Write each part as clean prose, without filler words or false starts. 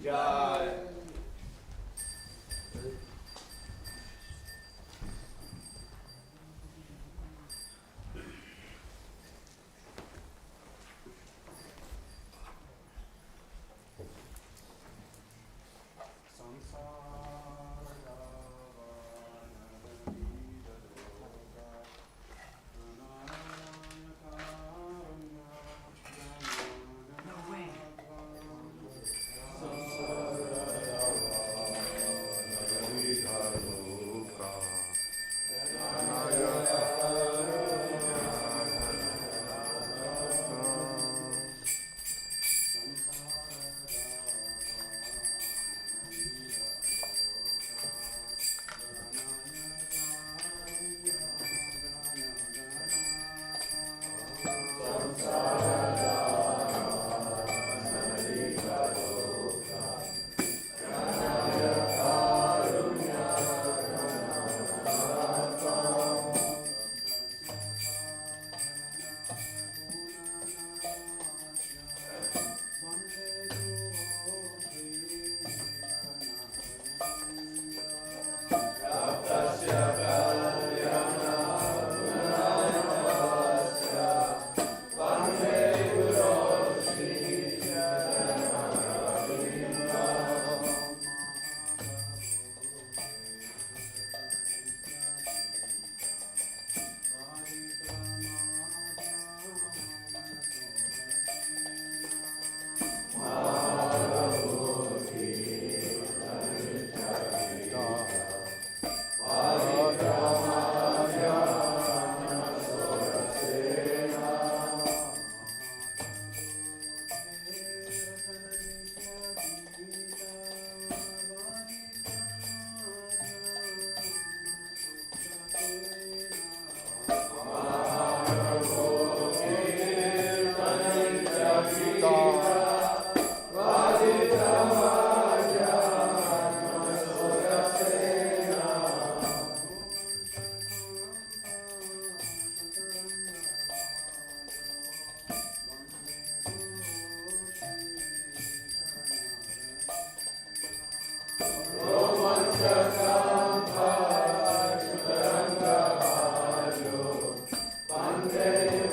Jai. Vande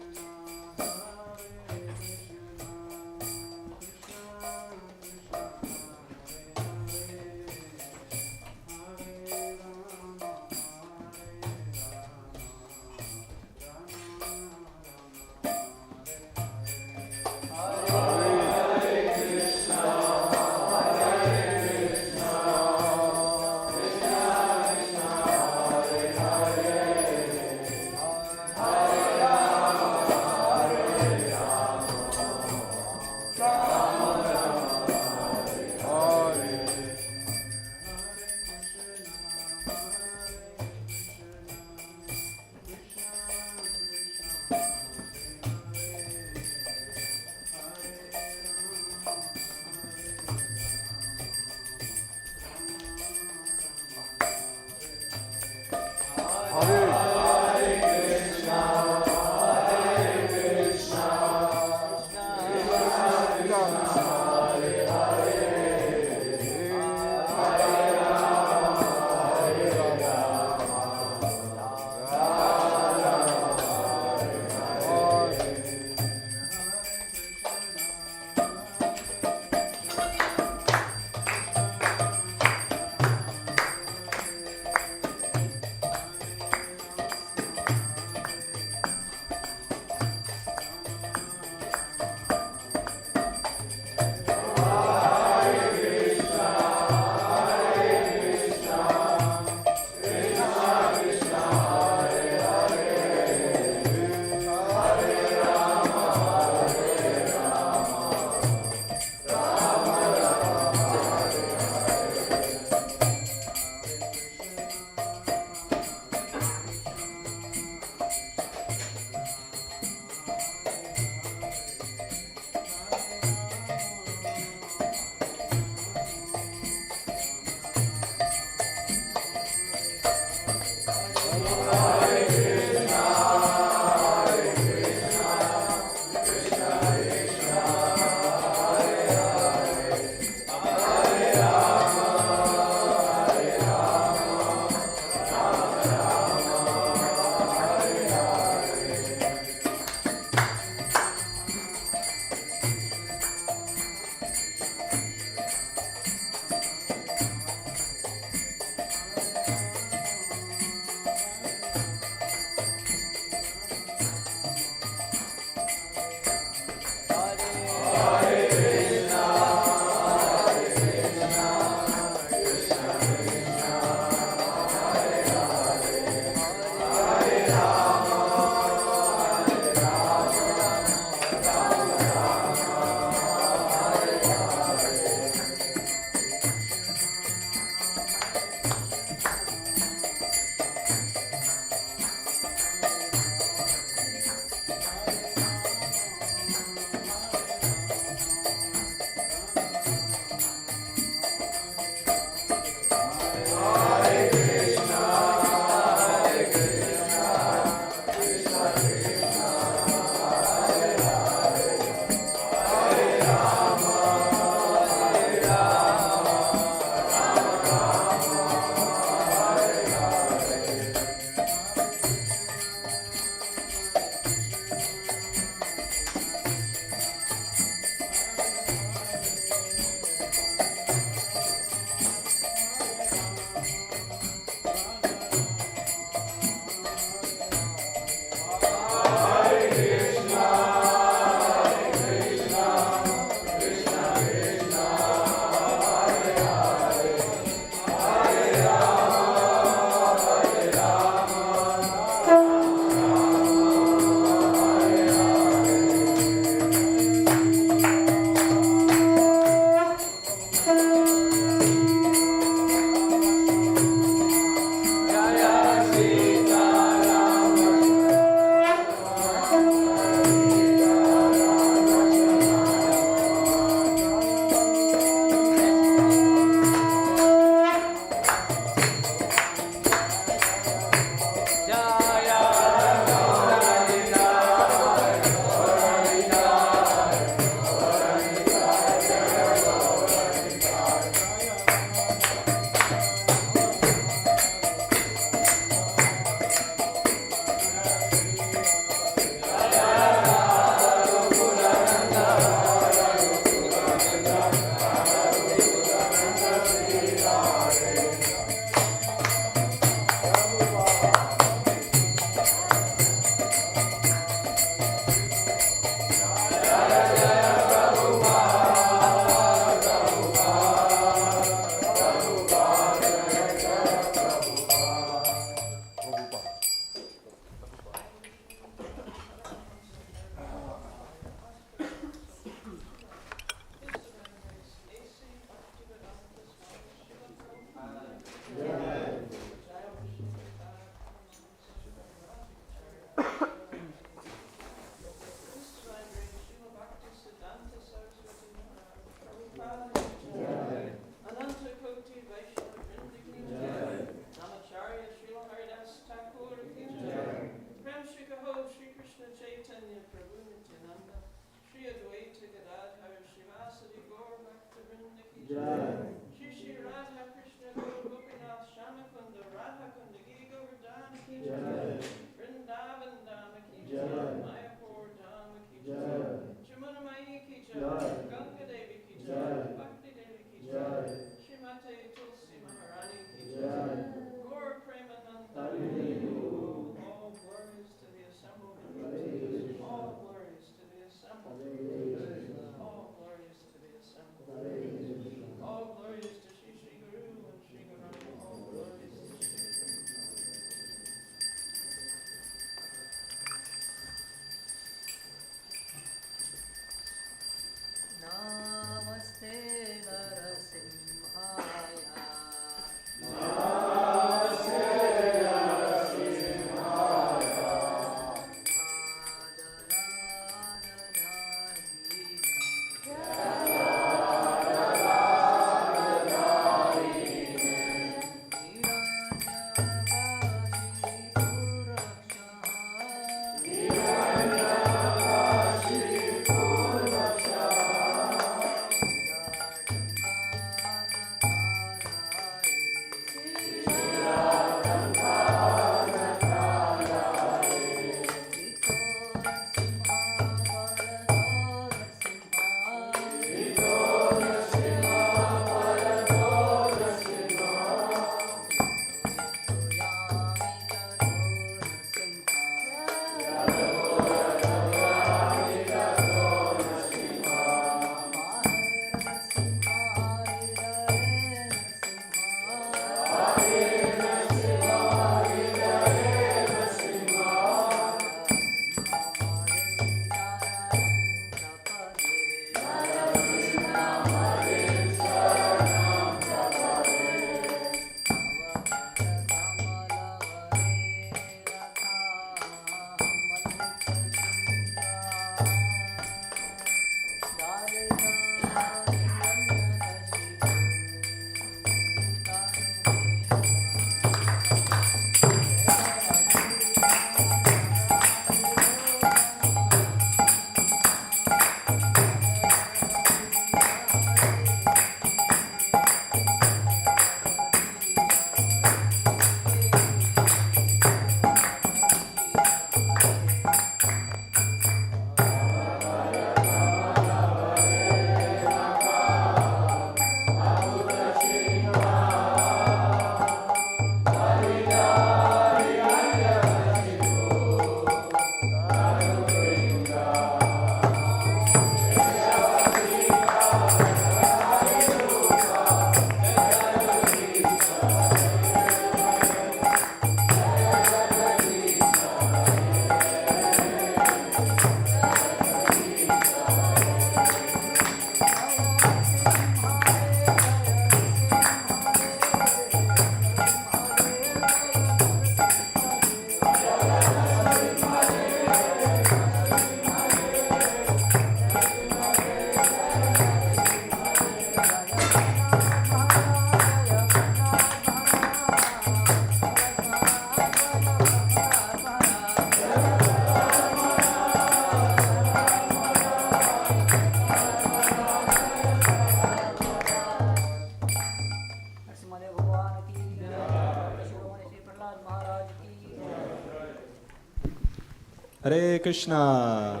Hare Krishna.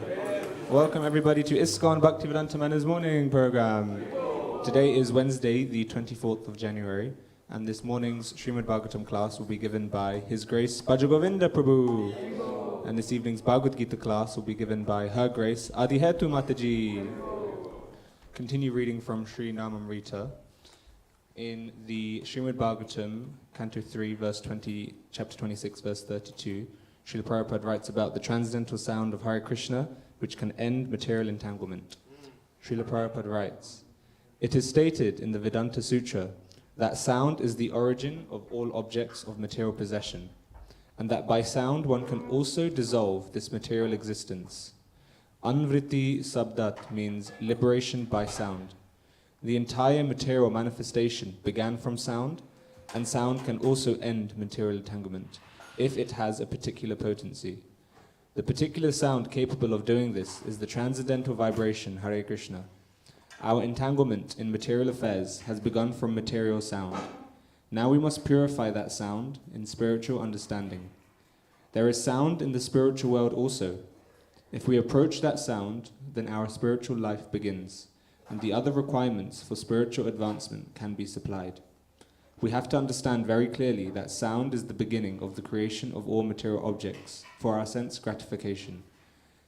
Welcome everybody to ISKCON Bhaktivedanta Manor's morning program. Today is Wednesday, the 24th of January, and this morning's Srimad Bhagavatam class will be given by His Grace Bhajagovinda Prabhu. And this evening's Bhagavad Gita class will be given by Her Grace Adihetu Mataji. Continue reading from Sri Namamrita in the Srimad Bhagavatam, Canto 3, verse 20, chapter 26, verse 32. Srila Prabhupada writes about the transcendental sound of Hare Krishna, which can end material entanglement. Srila Prabhupada writes, "It is stated in the Vedanta Sutra that sound is the origin of all objects of material possession, and that by sound one can also dissolve this material existence. Anvriti Sabdat means liberation by sound. The entire material manifestation began from sound, and sound can also end material entanglement if it has a particular potency. The particular sound capable of doing this is the transcendental vibration Hare Krishna. Our entanglement in material affairs has begun from material sound. Now we must purify that sound in spiritual understanding. There is sound in the spiritual world also. If we approach that sound, then our spiritual life begins, and the other requirements for spiritual advancement can be supplied. We have to understand very clearly that sound is the beginning of the creation of all material objects for our sense gratification.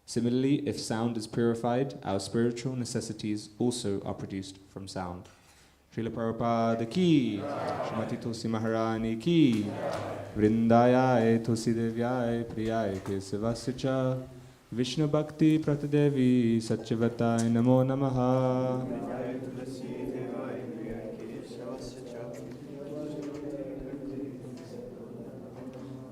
Similarly, if sound is purified, our spiritual necessities also are produced from sound." Srila Prabhupada ki, Srimati Tulsi Maharani ki, Vrindayaya Tulsi Devyaya Priyaya Kesavasya cha, Vishnu Bhakti Pratadevi Satyavatai Namo Namaha.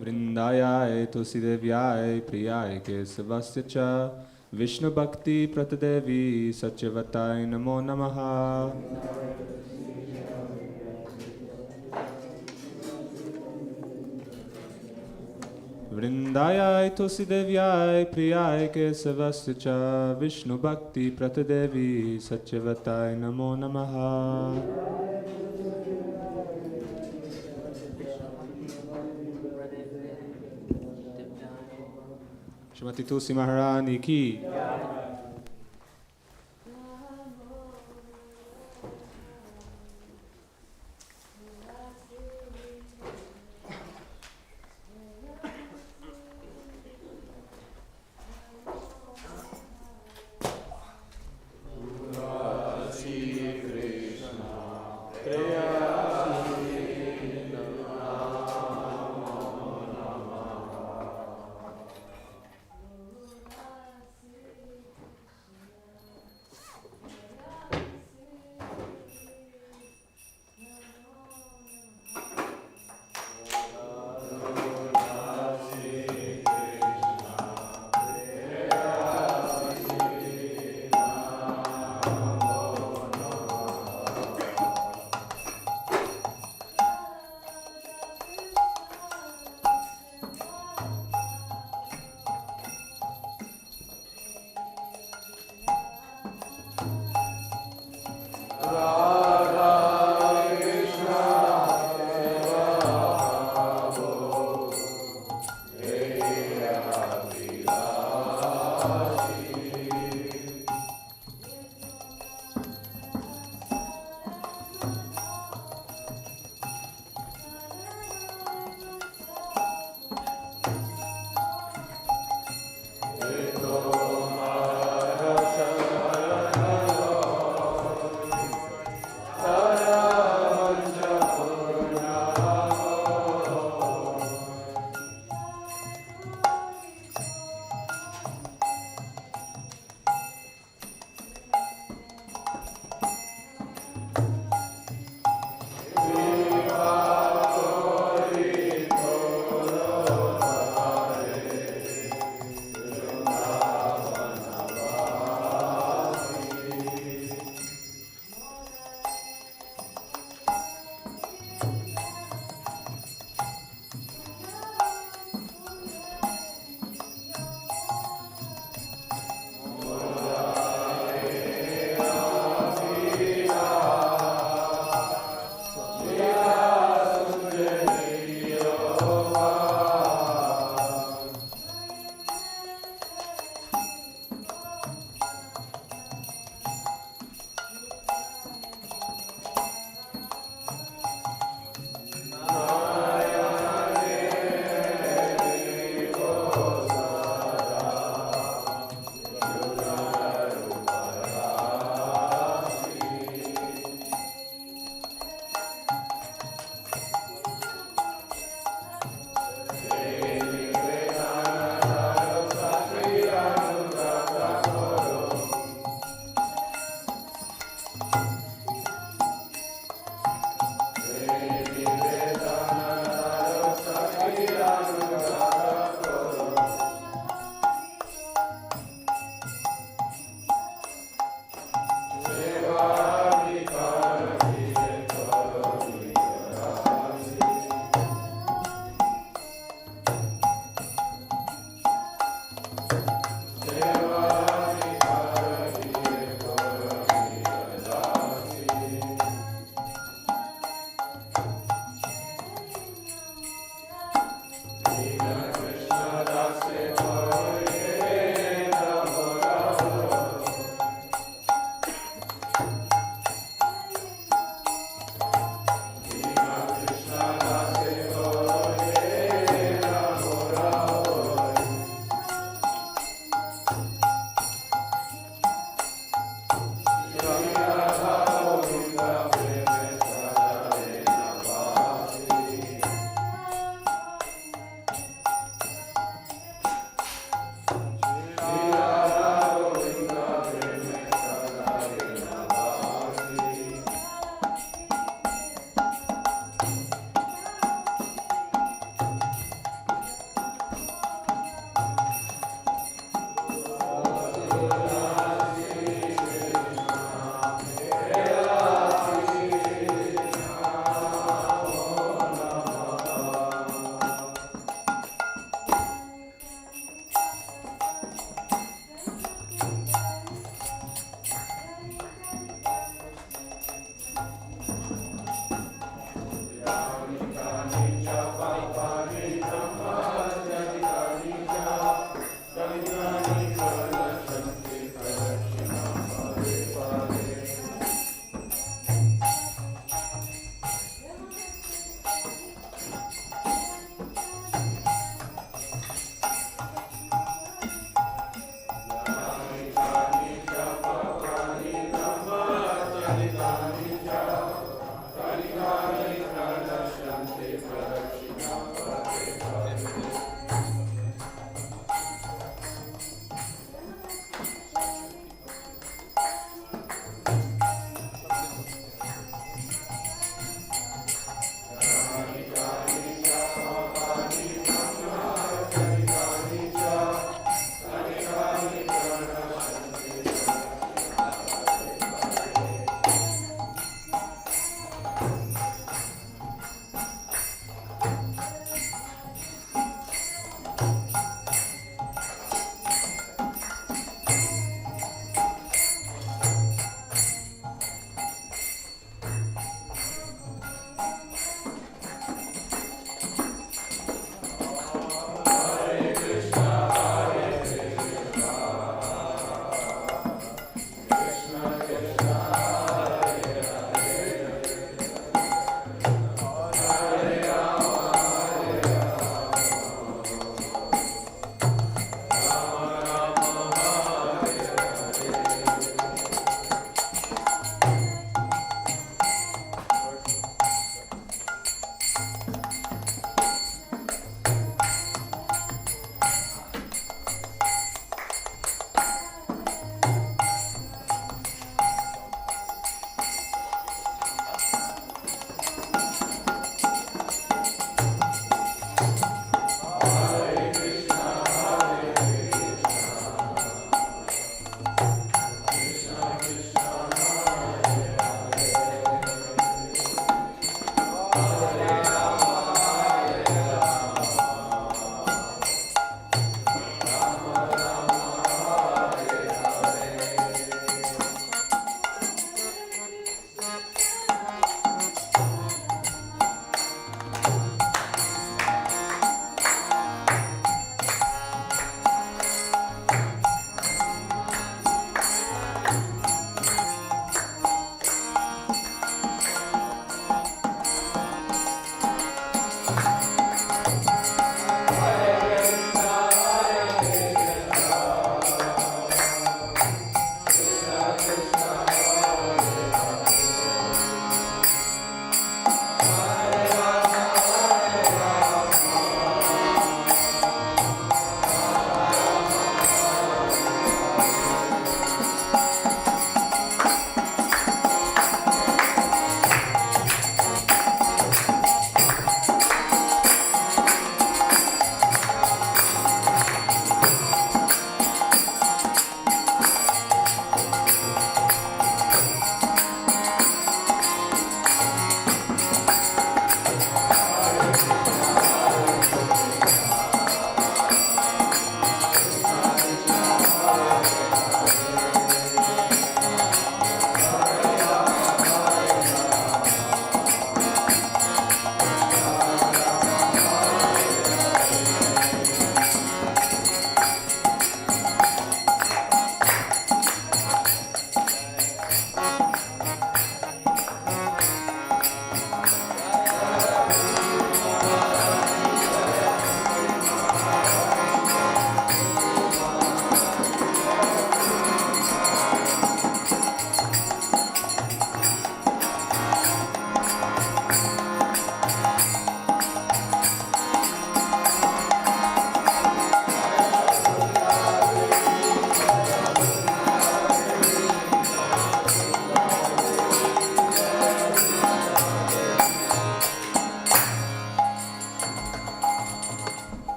Vrindayaya Tulsi Devyaya Priyaya Kesavasya cha, Vishnu Bhakti Pratadevi Satyavatai Namo Namaha. Vrindayaya Tulsi Devyaya Priyaya Kesavasya cha, Vishnu Bhakti Pratadevi Satyavatai Namo Namaha. Srimati Tulsi Maharani ki.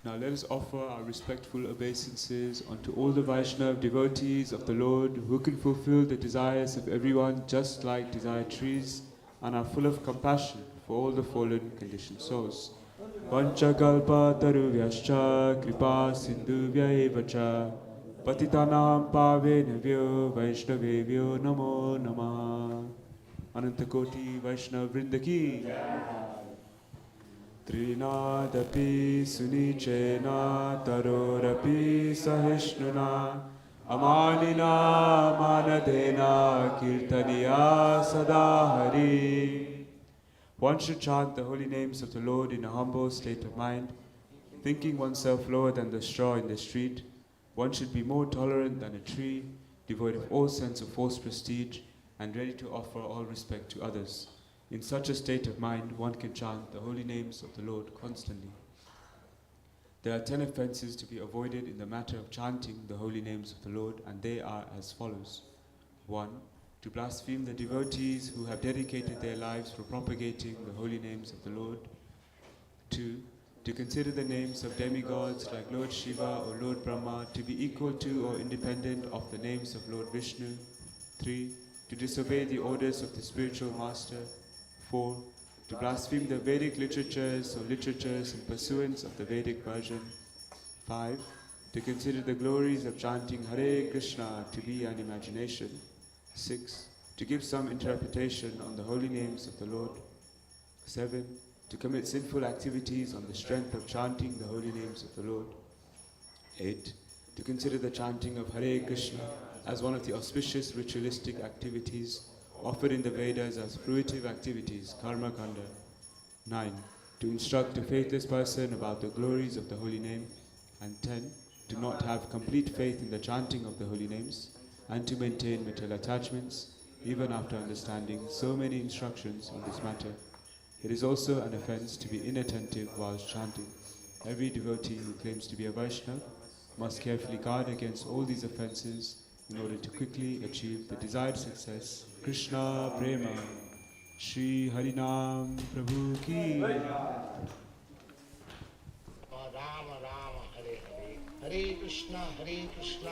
Now let us offer our respectful obeisances unto all the Vaishnava devotees of the Lord who can fulfill the desires of everyone just like desired trees and are full of compassion for all the fallen conditioned souls. Panchakalpa taruvyascha kripa sindhuvya evacha patitanam pavenavyo vaishnavevyo namo namaha. Anantakoti Vaishnava Vrindaki. Trinadapi sunichena tarorapi sahishnuna amanina manadena kirtaniya sadahari. One should chant the holy names of the Lord in a humble state of mind, thinking oneself lower than the straw in the street. One should be more tolerant than a tree, devoid of all sense of false prestige, and ready to offer all respect to others. In such a state of mind, one can chant the holy names of the Lord constantly. There are 10 offenses to be avoided in the matter of chanting the holy names of the Lord, and they are as follows. 1. To blaspheme the devotees who have dedicated their lives for propagating the holy names of the Lord. 2. To consider the names of demigods like Lord Shiva or Lord Brahma to be equal to or independent of the names of Lord Vishnu. 3. To disobey the orders of the spiritual master. 4. To blaspheme the Vedic literatures or literatures in pursuance of the Vedic version. 5. To consider the glories of chanting Hare Krishna to be an imagination. 6. To give some interpretation on the holy names of the Lord. 7. To commit sinful activities on the strength of chanting the holy names of the Lord. 8. To consider the chanting of Hare Krishna as one of the auspicious ritualistic activities offered in the Vedas as fruitive activities, karma kanda. 9. To instruct a faithless person about the glories of the holy name. And 10. To not have complete faith in the chanting of the holy names, and to maintain material attachments, even after understanding so many instructions on this matter. It is also an offense to be inattentive whilst chanting. Every devotee who claims to be a Vaishnava must carefully guard against all these offenses in order to quickly achieve the desired success. Krishna Prema Shri Harinam Prabhu Ki. Rama Rama Hare Hare Hare Krishna Hare Krishna.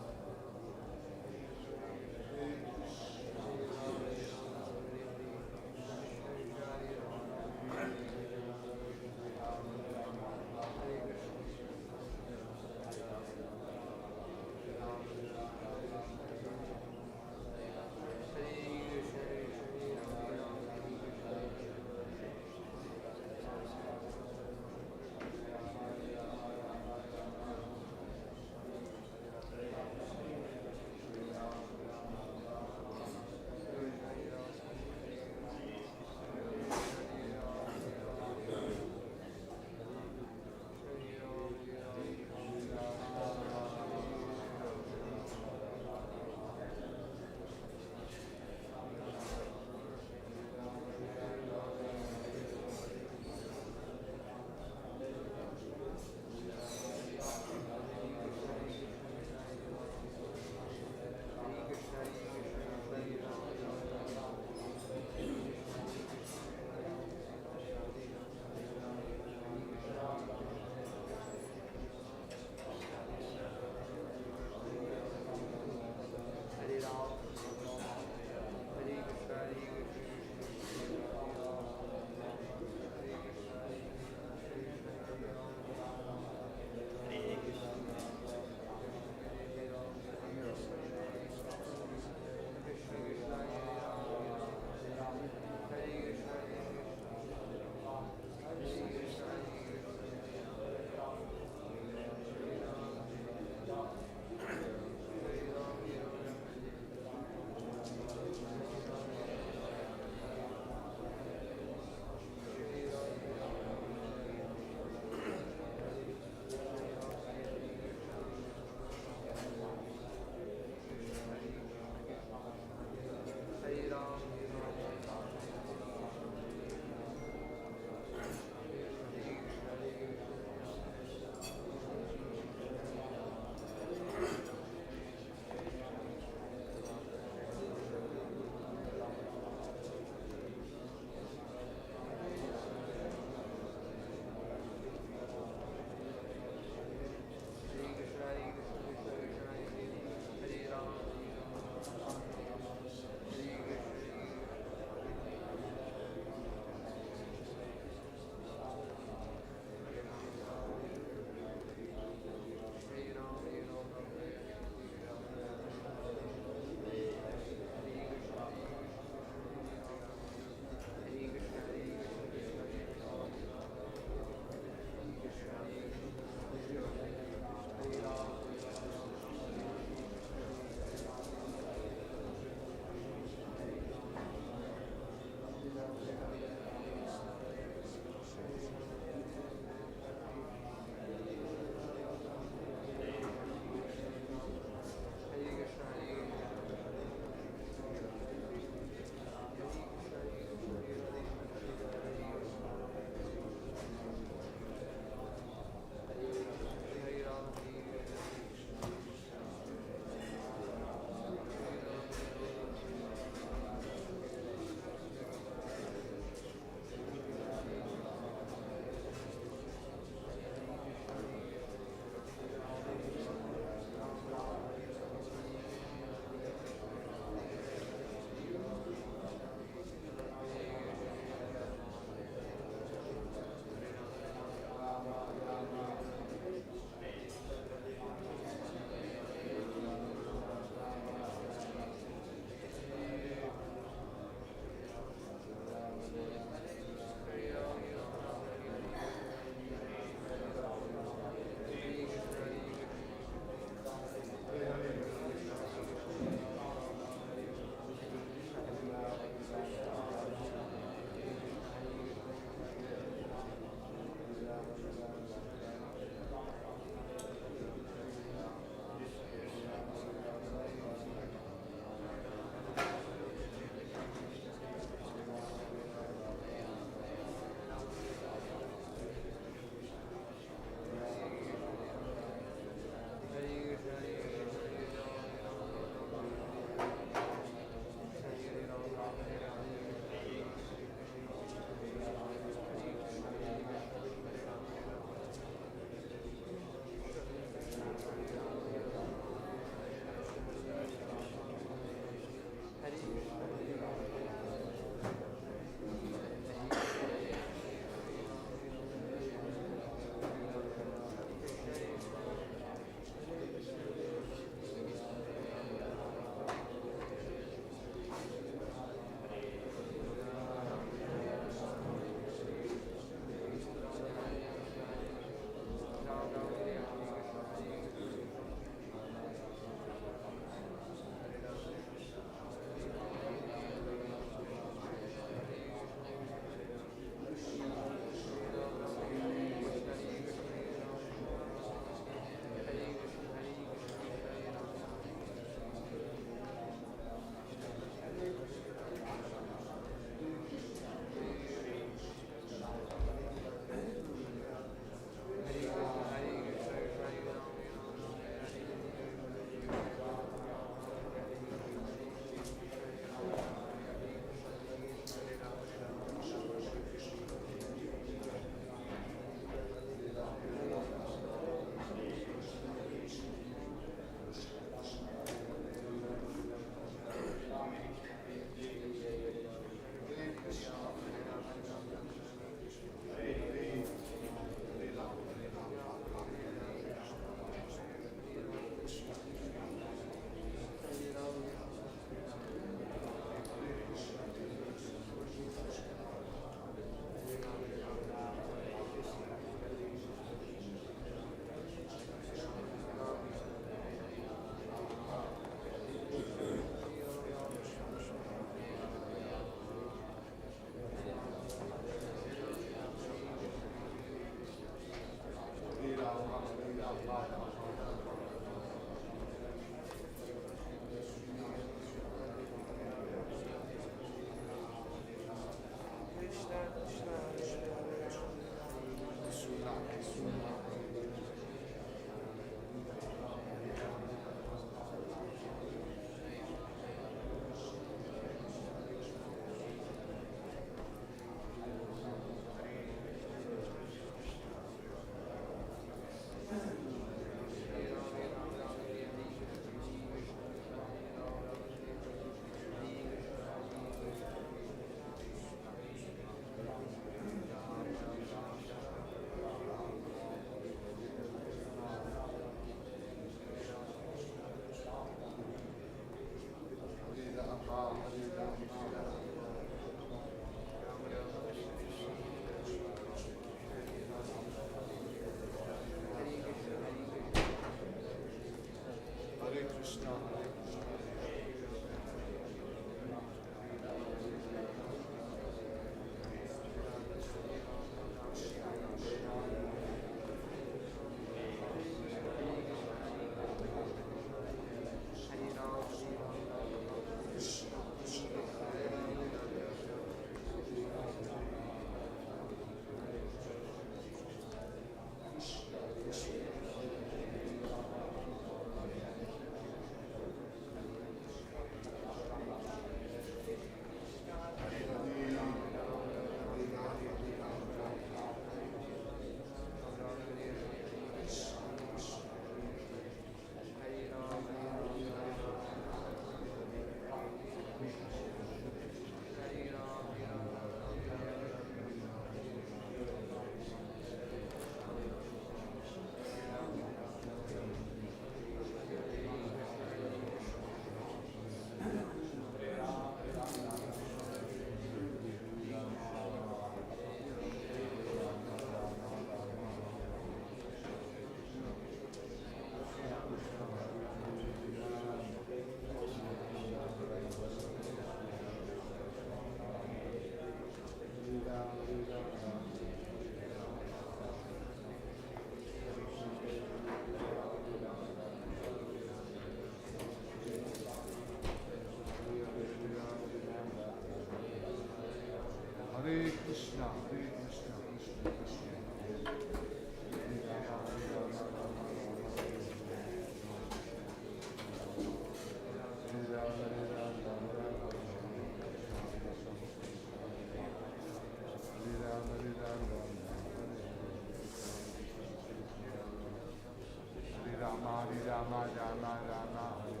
Hare Rama Rama Rama Hare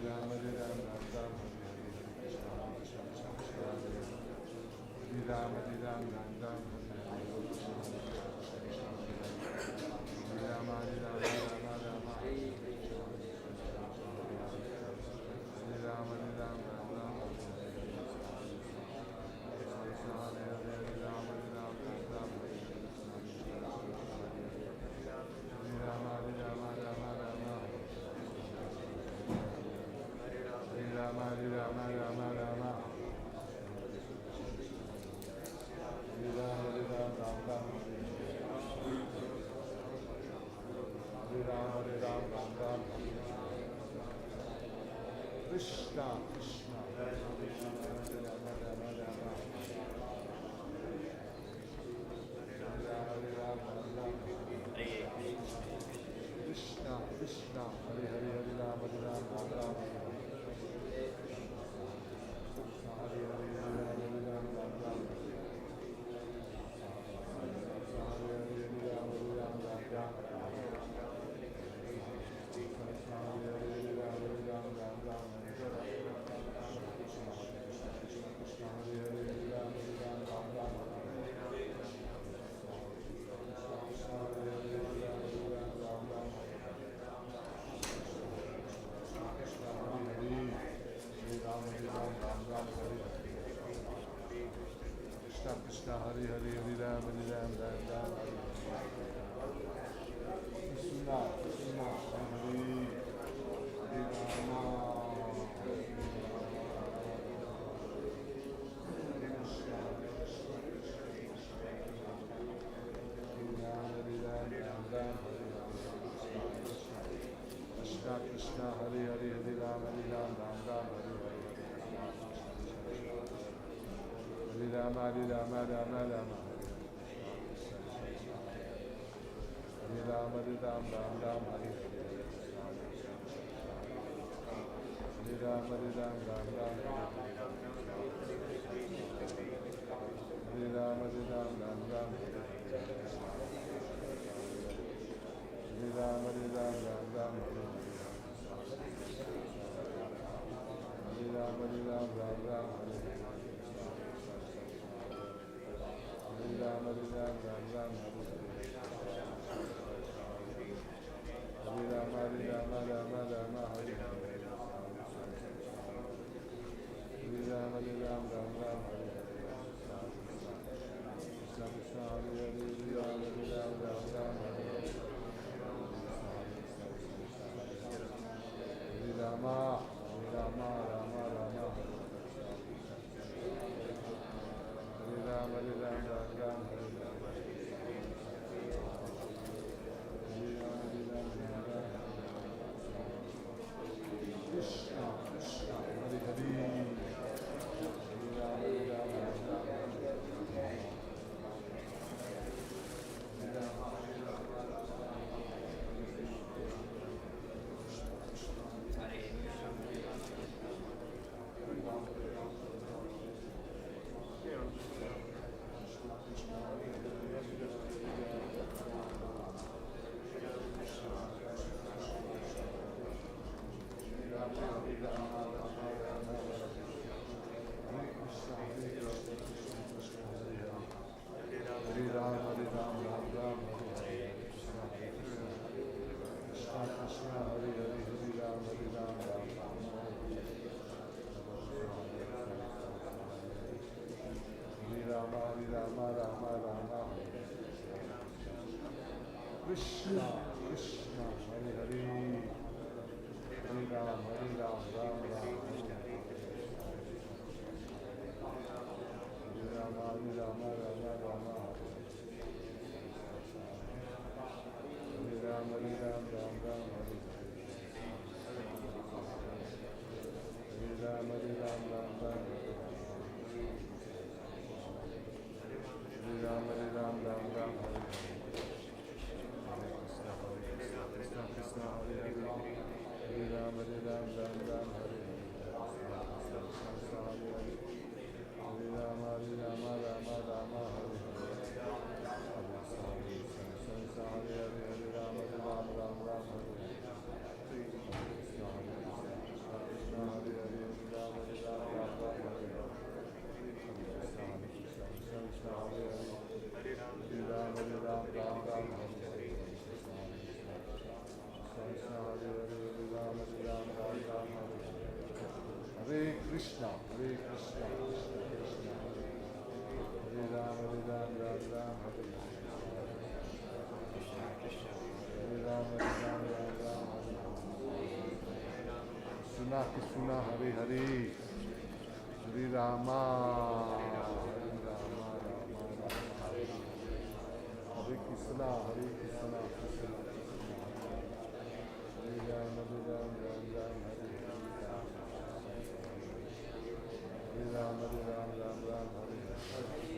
Rama Hare Rama Rama Hare Rama Hare Rama Rama Hare Rama Hare Rama Rama Rama Hare Rama Hare Rama Rama Hare Rama Hare Rama Rama Hare Rama Hare Rama Rama Rama Hare Rama Hare Rama Rama Rama Hare Rama Hare Rama Rama Hare Rama Hare Rama Rama Krishna Krishna Hare Rama Rama Rama Hare Rama Krishna Krishna Hare Hare Hare Rama Hare Rama Rama Hare Hare Hare Rama Hare Rama Rama Hare Hare Hare Rama Hare Rama Rama Krishna Hare Hare Hare Ram Hare Ram Ram Ram Hare Krishna Krishna Hare Hare Rama Krishna Krishna Hare Hare Hare Ram Hare Ram Ram Ram Hare Hare Rama Hare Rama Rama Rama Hare Rama Hare Ram Ram Ram Hare Hare Rama Hare Ram Ram Ram Hare Rama Hare Ram Ram Ram Hare Rama Hare Ram Ram Ram Hare Rama Hare Ram Ram Ram Hare Rama Hare Ram Ram Ram Hare Rama Hare Rama Rama Rama Hare Hare Rama Hare Ram Ram Ram Krishna Krishna Hare Hare Hare Rama Hare Ram Ram Ram Hare Rama Rama Rama Rama Hare Rama Hare Ram Ram Ram Hare Rama Hare Ram Ram Ram Krishna Krishna Hare Hare Hare Rama Hare Ram Ram Ram Hare Rama Hare Ram Ram Krishna Krishna Hare Hare Hare Ram Ram Ram Hare Rama Hare Rama Rama Rama Hare Rama Hare Ram Ram Ram Hare Rama Hare Ram Ram Ram Hare Rama Hare Ram Ram Ram Krishna Krishna Hare Hare Hare Rama Ram Ram Ram Hare Krishna Hare Hare Hare Rama Rama Rama Hare Krishna Krishna Hare Hare Hare Rama Hare Rama Rama Rama Hare Krishna Hare Krishna Krishna Krishna Hare Rama Ram Ram Hare Hare Rama Ram Ram Hare Krishna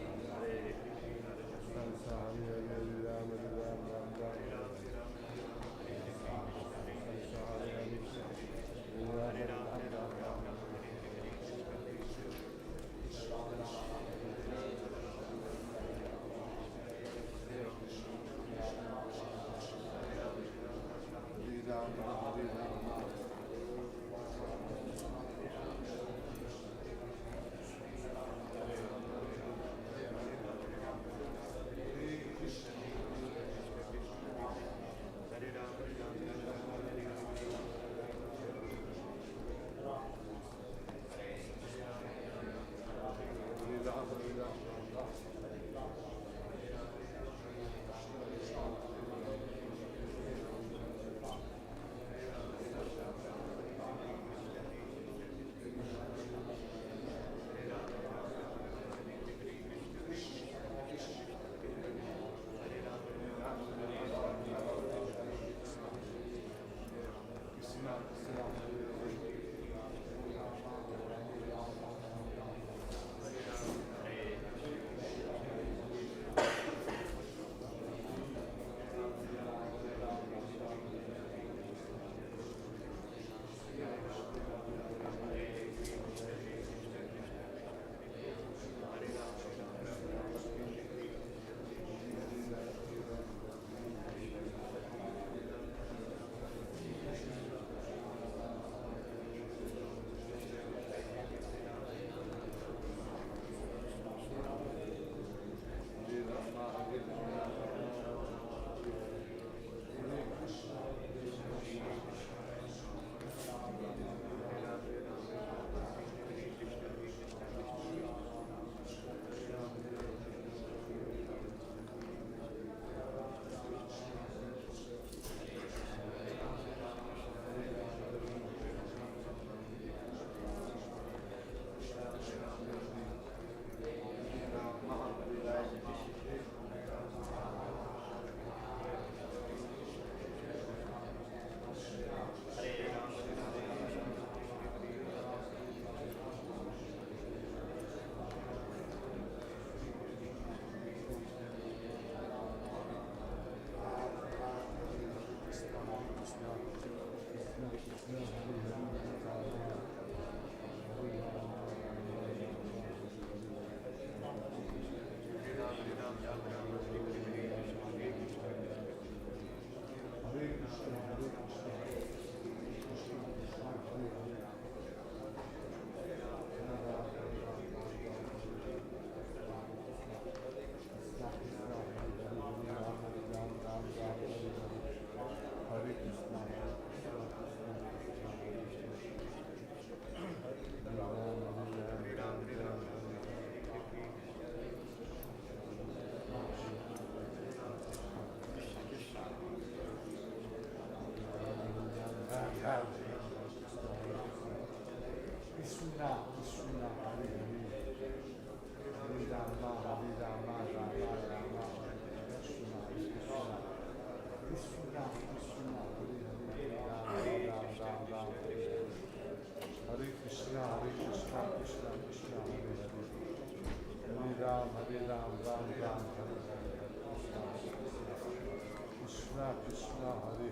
Hare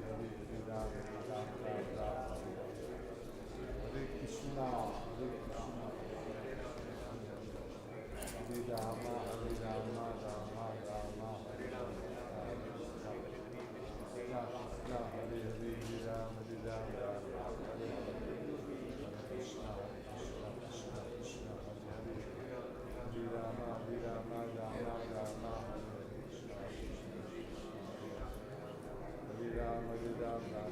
Hare Hare Rama Ram Ram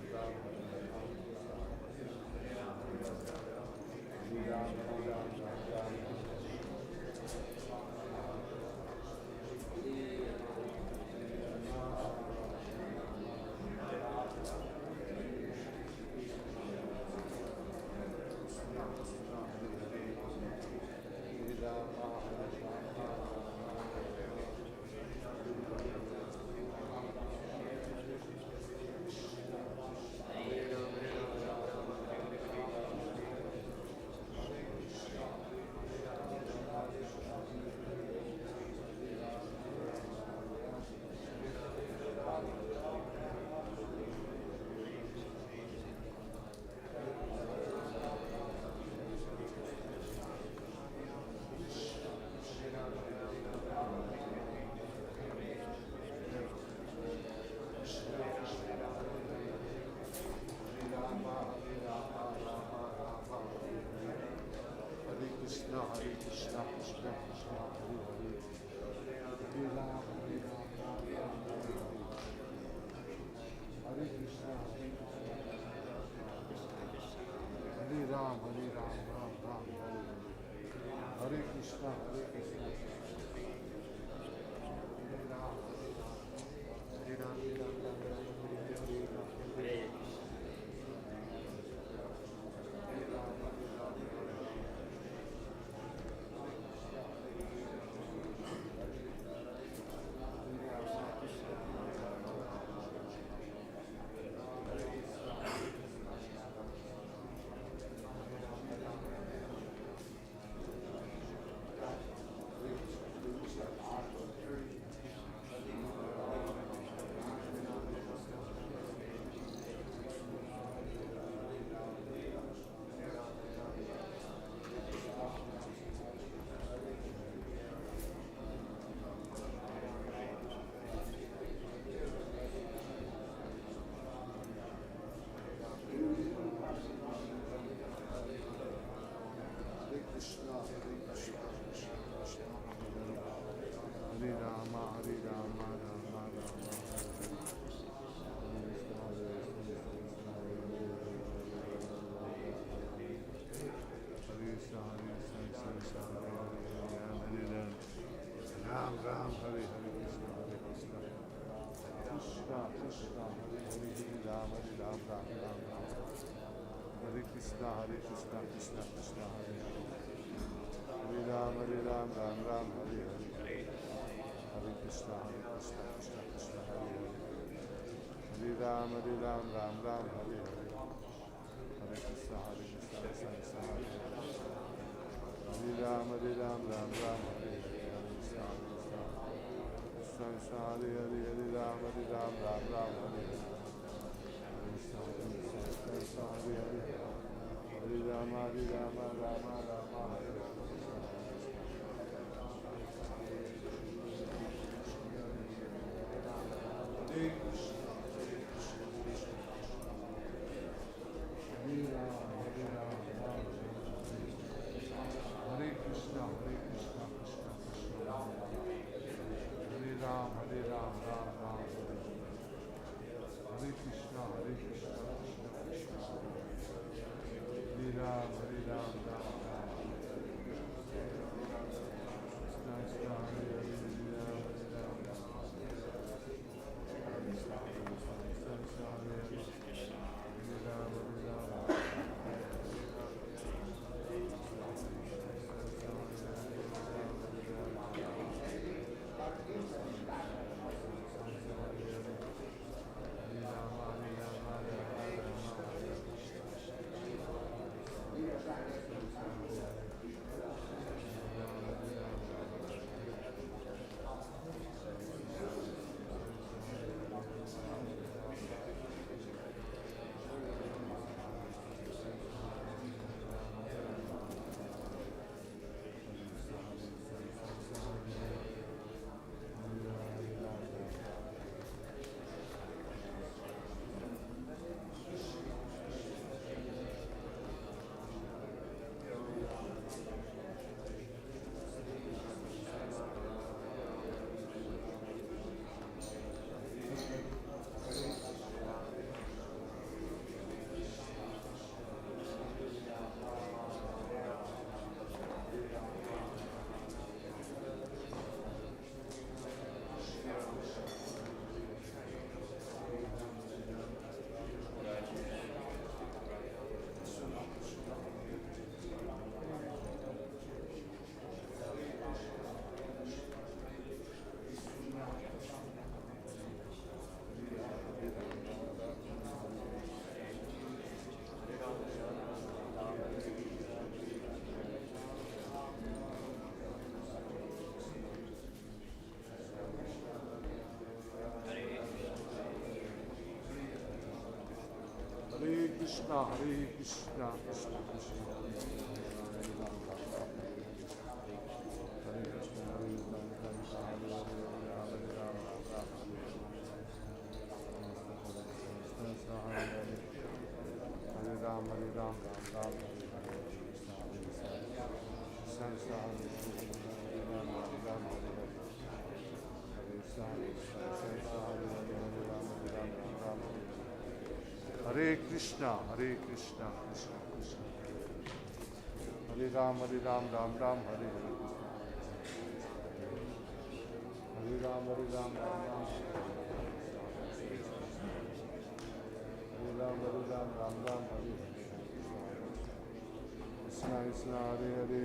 Krishna, Hare Krishna. Hare Ram, Hare Ram, Ram Ram, Hare Hare, Hare Ram, Hare Ram. Ram Ram, Hare Hare, Krishna Hare Krishna, Krishna Krishna, Hare Hare, Hare Ram, Hare Ram, Ram Ram, Hare Krishna, Krishna Krishna, Hare Hare, Hare Ram, Ram Ram, Hare Hare, Hare Krishna, Krishna Krishna, Hare Hare, Hare Ram, Ram Ram, Hare Hare, Hare Krishna, Krishna Krishna, Hare Hare, Hare Ram, Ram Ram, Hare Hare. Krishna Hare Hare, Hare Ram, Ram Ram, Hare Hare. Krishna Krishna Hare Hare, Hare Ram, Ram Hare Hare. Hare Krishna, Krishna Krishna, Hare Ram, Ram Ram, Hare Krishna, Krishna Krishna, Hare Ram, Ram Ram, Krishna Krishna, Hare Hare, Krishna, Hare Krishna, Krishna Krishna, Hare Ram, Hare Krishna, Hare Krishna, Hare Ram, Hare Ram, Ram Hare Krishna, Krishna Krishna, Hare Ram, Ram Ram, Hare Hare. Hare Ram, Ram Ram. Hare Ram, Ram Ram, Hare Hare. Krishna Krishna, Hare Hare.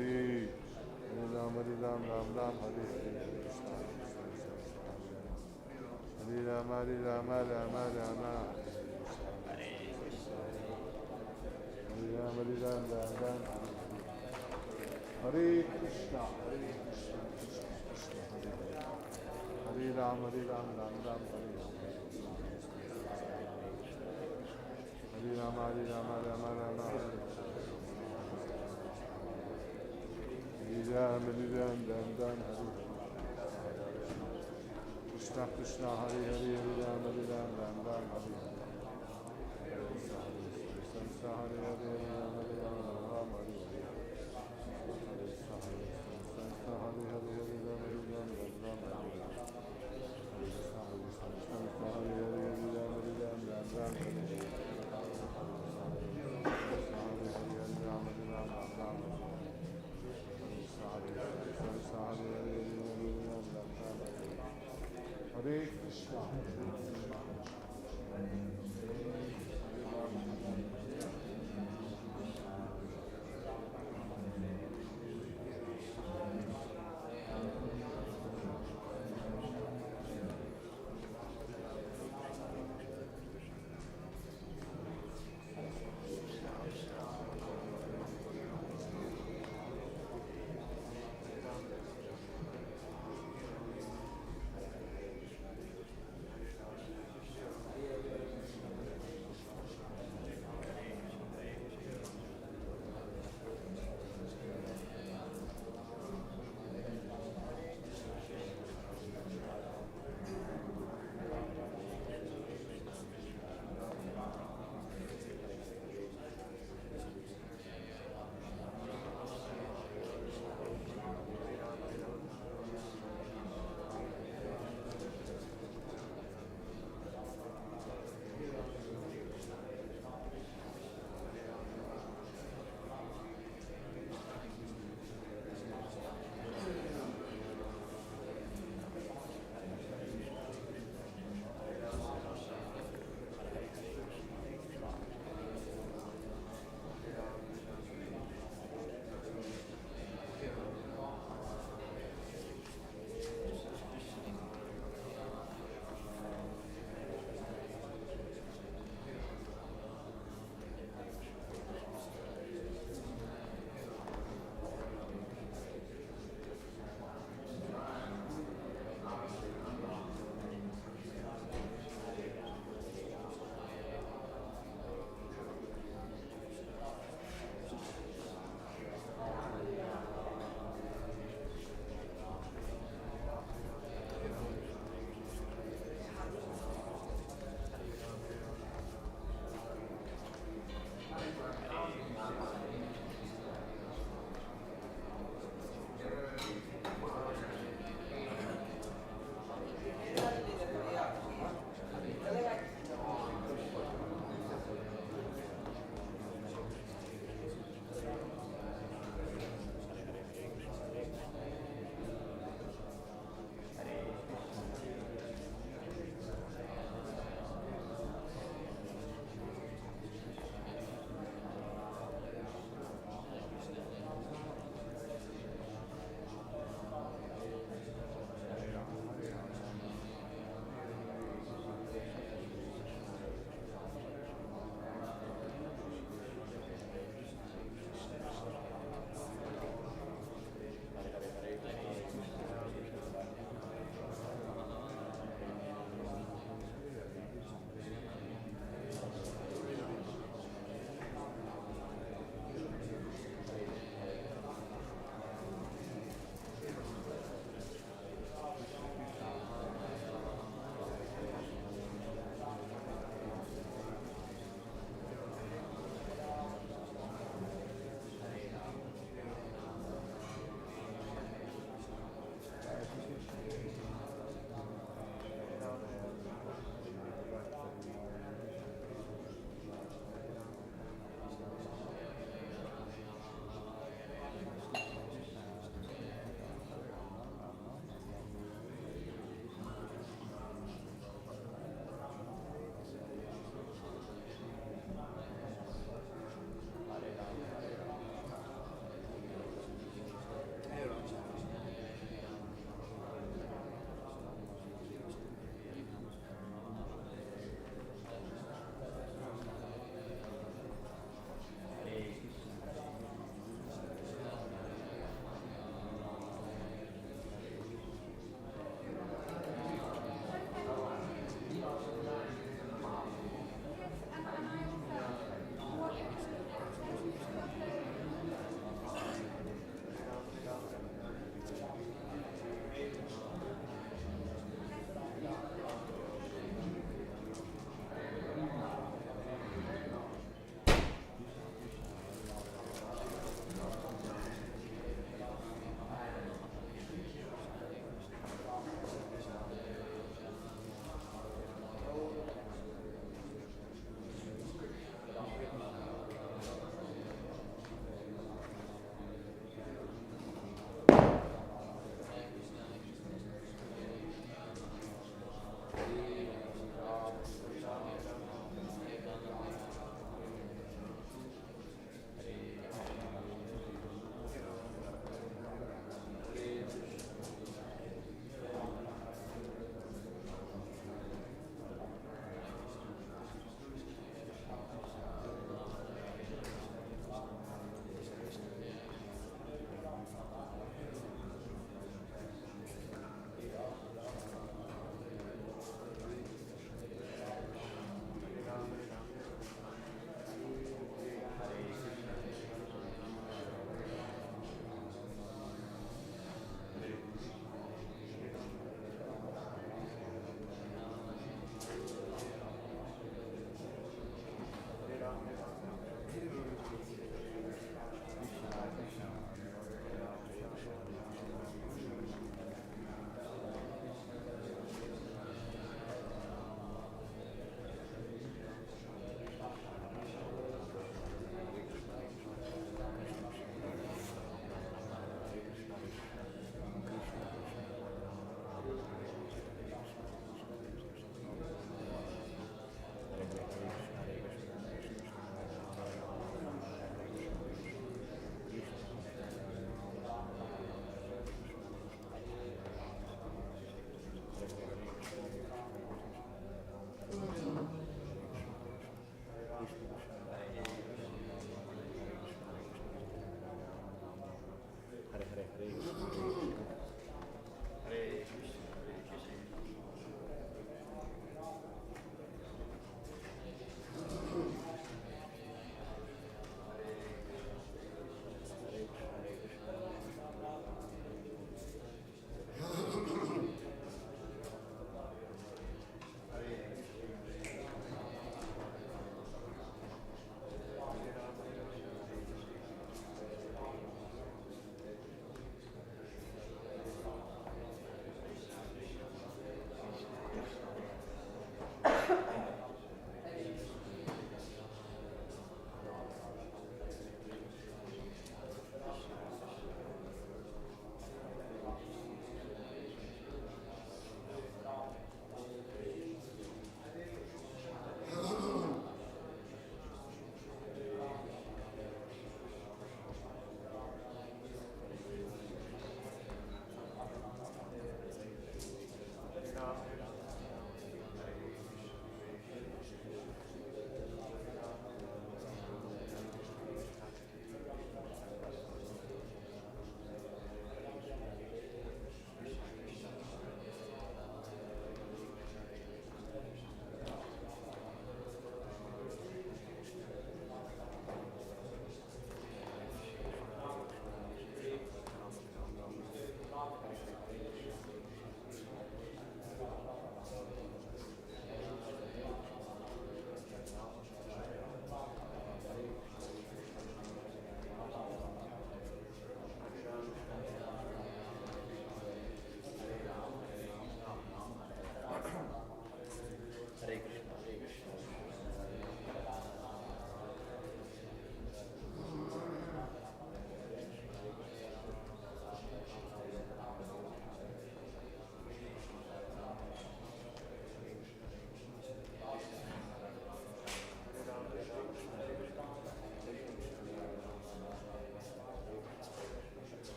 Hare Ram, Ram Ram, Hare Hare. Hare Ram, Ram Ram, Hare Ram, Ram Ram. Hare Krishna, Hare Krishna, Krishna Krishna, Hare Hare. Hare Ram, Ram Ram, Hare Hare. Hare Ram, Ram Hare Hare. Hare Ram, Ram Hare Hare. Krishna Krishna, Hare Hare. Hare Ram, Ram Hare Hare. Hare Hare, Hare Ram, Ram Hare Hare. Hare Krishna.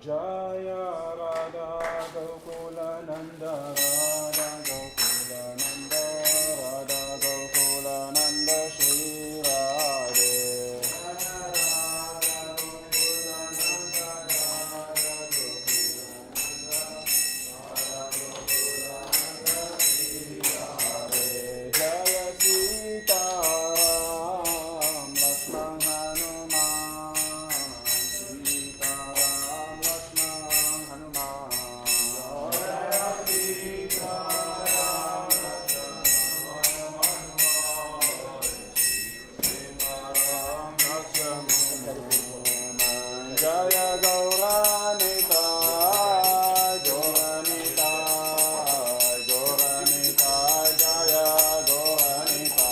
Jaya Radha Gokula Nanda Radha Gokula Nanda Radha Gokula Nanda Shri Radhe Jaya Sita Ram Lakshman Hanuman Sita Ram Lakshman Hanuman Jaya Sita Ram Jaya Gauranita Gauranita Gauranita Jaya Gauranita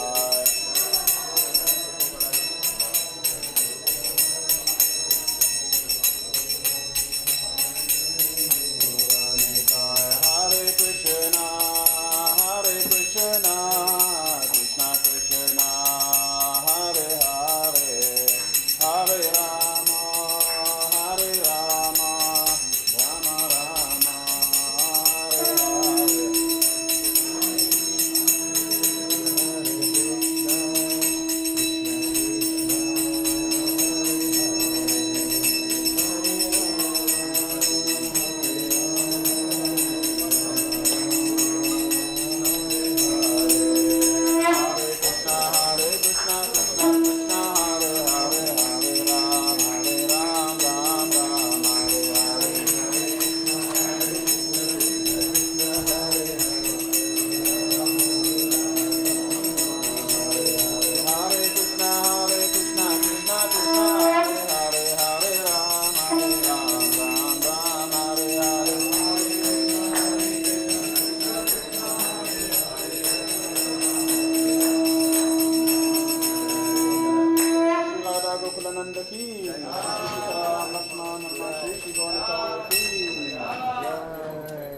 Hare Krishna Krishna Krishna Hare Hare Hare Rama Rama Rama Hare Hare Gokulananda ki, Sita Lakshman Hanuman Shri Gauracharya ki, Jai.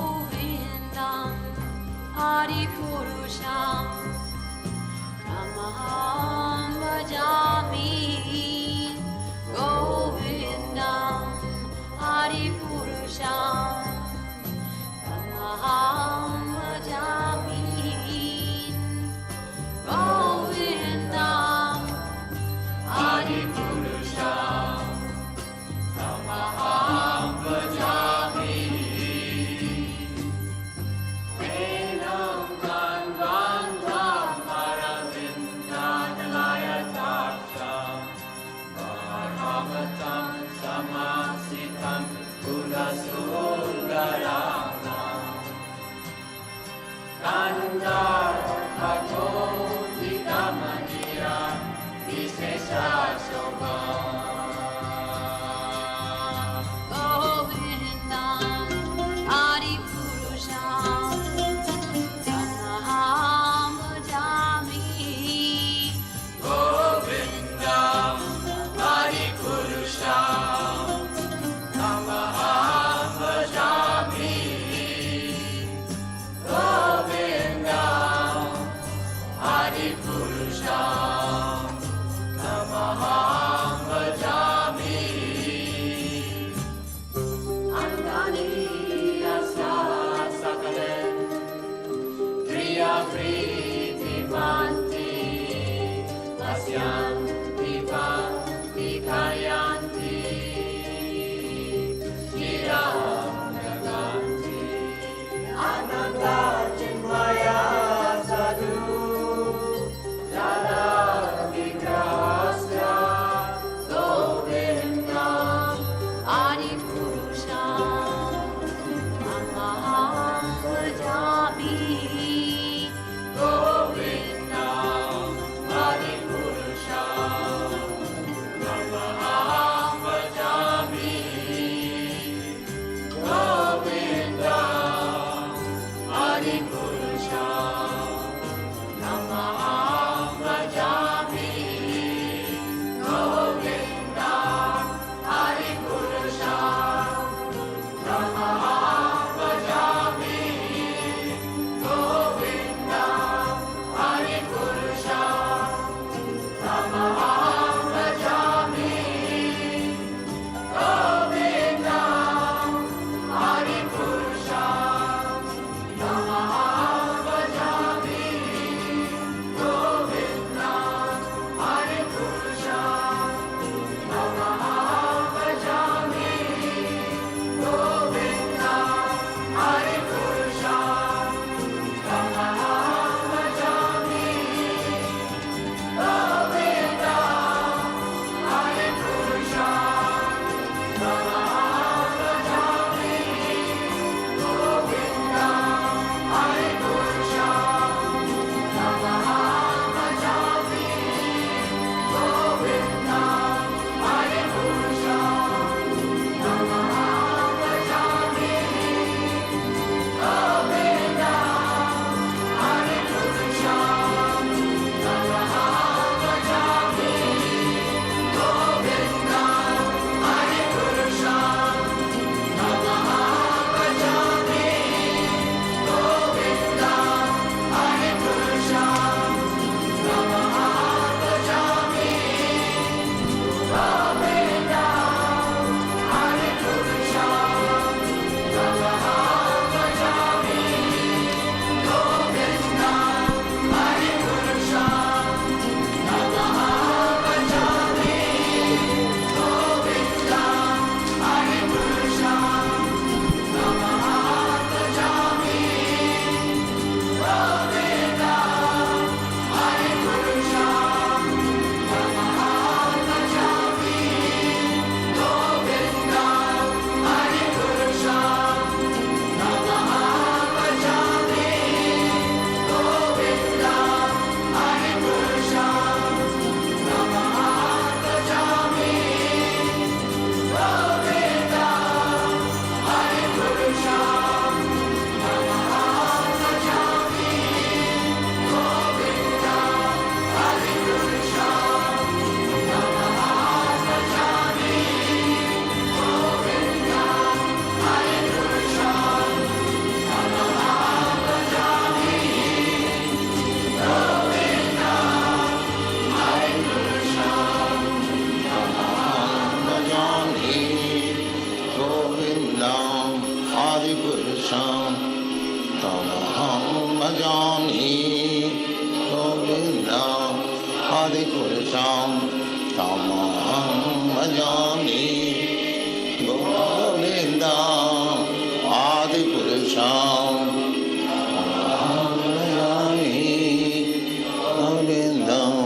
Govindam Hari Purusham Brahmaham Bhajami Tamaham bhajami. Govindam Adipurusham Tamaham bhajami. Venam Kanvandam Aravindanalayataksham Bharavatam Samasitam Gunasundaranam Kandarpato Vidamaniya Visheshashobham Govindam Adipurusham Tamaham bhajami. Govindam Adipurusham Tamaham bhajami. Govindam Adipurusham Tamaham bhajami. Andani asya sakale priya priti manti asyan divan dikayanti shiram naganti ananda chinmaya sadhu jala vigrahasya govindam adipurusham tamaham bhajami. Govindam adipurusham tamaham bhajami. Govindam adipurusham tamaham bhajami. Govindam adipurusham tamaham bhajami. Govindam adipurusham tamaham bhajami. Govindam adipurusham tamaham bhajami. bhajami Govindam Adipurusham Tamaham bhajami Govindam Adipurusham Tamaham bhajami Govindam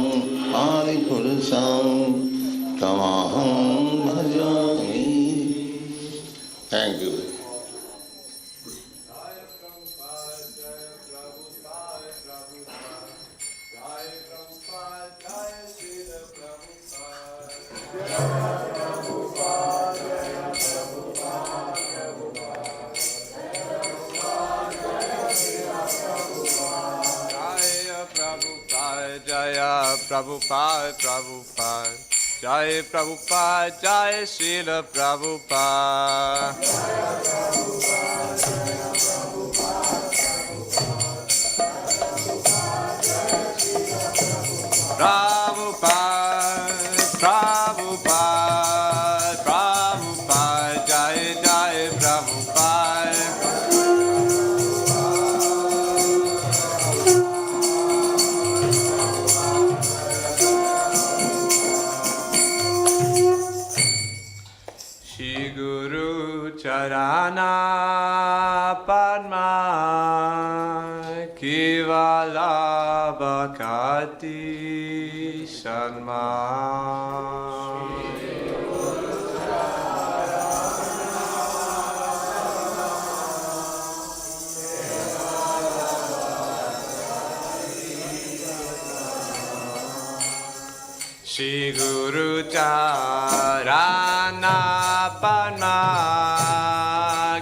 Adipurusham Tamaham bhajami. Thank you. Jaya Prabhupada, Prabhupada, Jaya Prabhupada, Jaya Srila Prabhupada. Prabhupada, Prabhupada, Prabhupada, Jaya Jaya Prabhupada. Shri Guru Charana Padma Kivala Bhakati Sharma. Shri Guru Charana Padma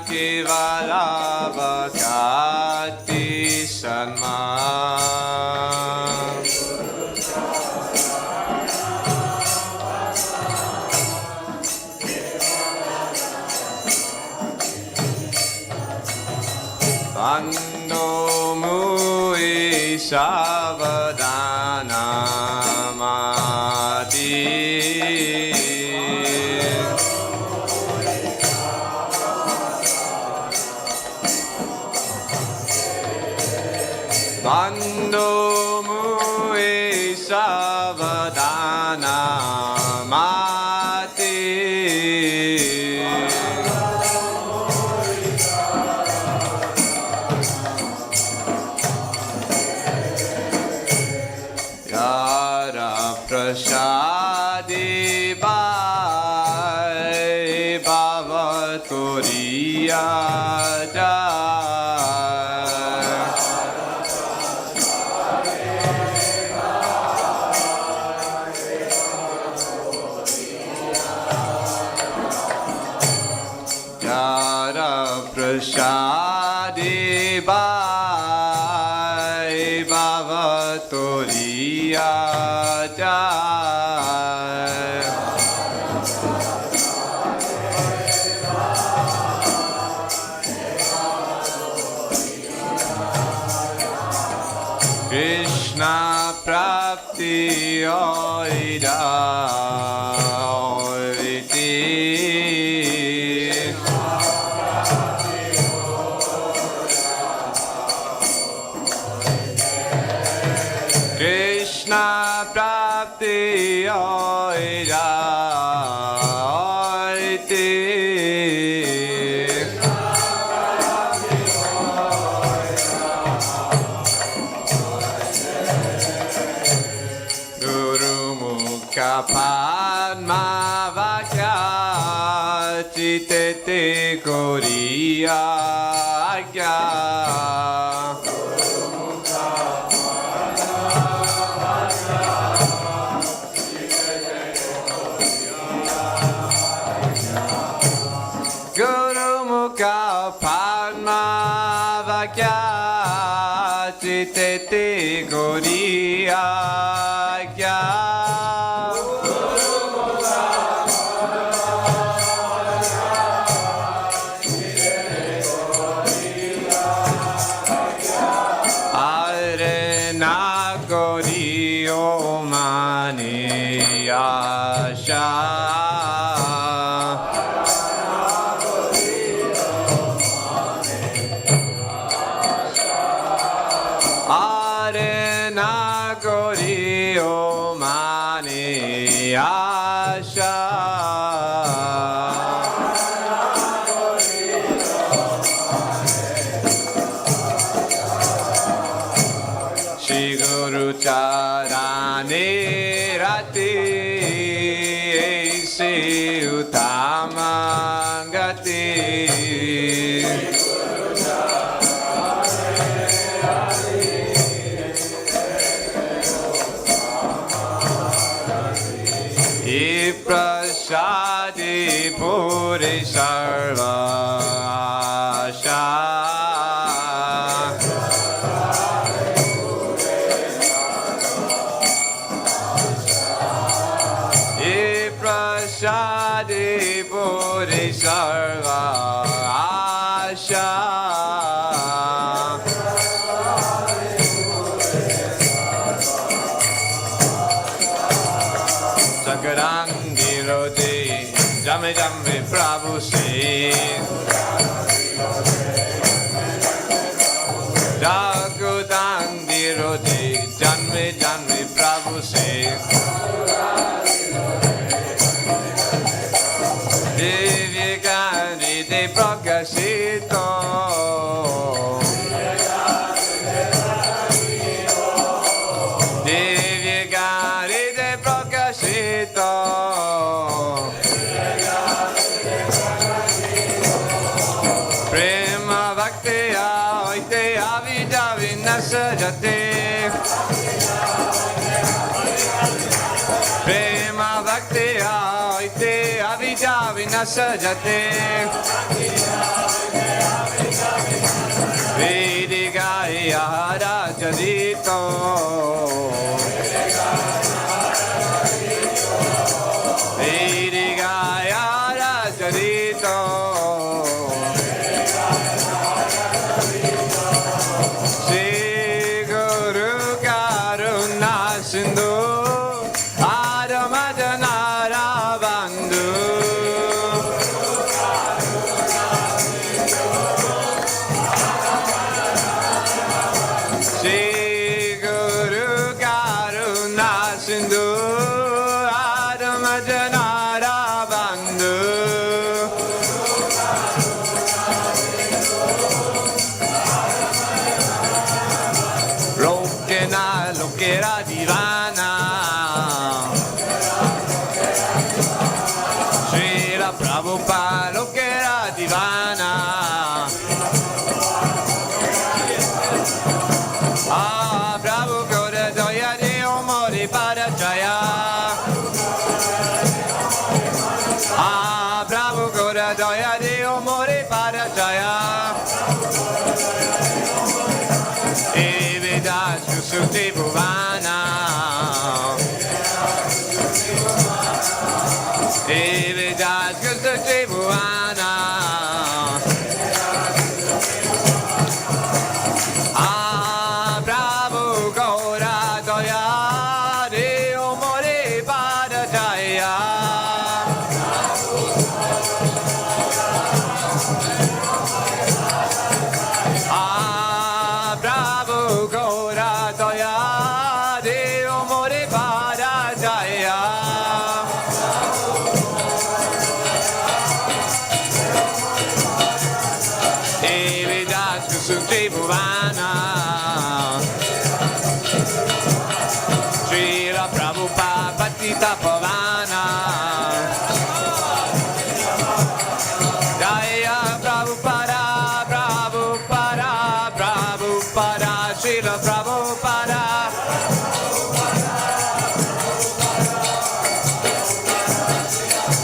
Kivala Bhakati Sharma. Bando Mui Savadana Mati. Bando Mui Savadana Mati. Yara Prasadi Bhai Bhavaturiya Yara Prasadi Bhai Bhavaturiya Krishna Prapti Oida Oiti Krishna Prapti Oida Oiti Guru Mukha Padma Vakya Chitete Koriya Agya Guru Mukha Padma Vakya Chitete Koriya Agya Are na Koriyo Mani Asha Hare Nagori O Mani Asha Shri Guru Charani Rati Se Utamangati Prasadi Puri Sarva Asha Prasadi Puri Sarva Asha Sakarangi Roti Jame Jame Prabhu Se Jagudangi Roti Jame Jame Prabhu Se Divyagari De Prakashito Divyagari De Prakashito Prema Bhaktiya Oite Avijavinasajate Prema Bhaktiya Oite Avijavinasajate Vedigaya Rajadito Vedigaya Rajadito Shri Guru Karuna Sindhu Adamajanara Bandhu Shri Guru Karuna Sindhu Adamajanara Bandhu Lokena Lokera Divana Srila Prabhupada Lokera Divana Prabhu Gora Doya Deo Mori Parachaya Prabhu Gora Doya Deo Mori Parachaya Evidas Kusuti Bhuvana Evidas Kusuti Bhuvana Prabhu Gaura Doya Deo Mori Padajaya Prabhu Gaura Doya Deo Mori Padajaya Evidas Kusuti Bhuvana Srila Prabhupada Patita Pavana Jaya Prabhupada Prabhupada Prabhupada Srila Prabhupada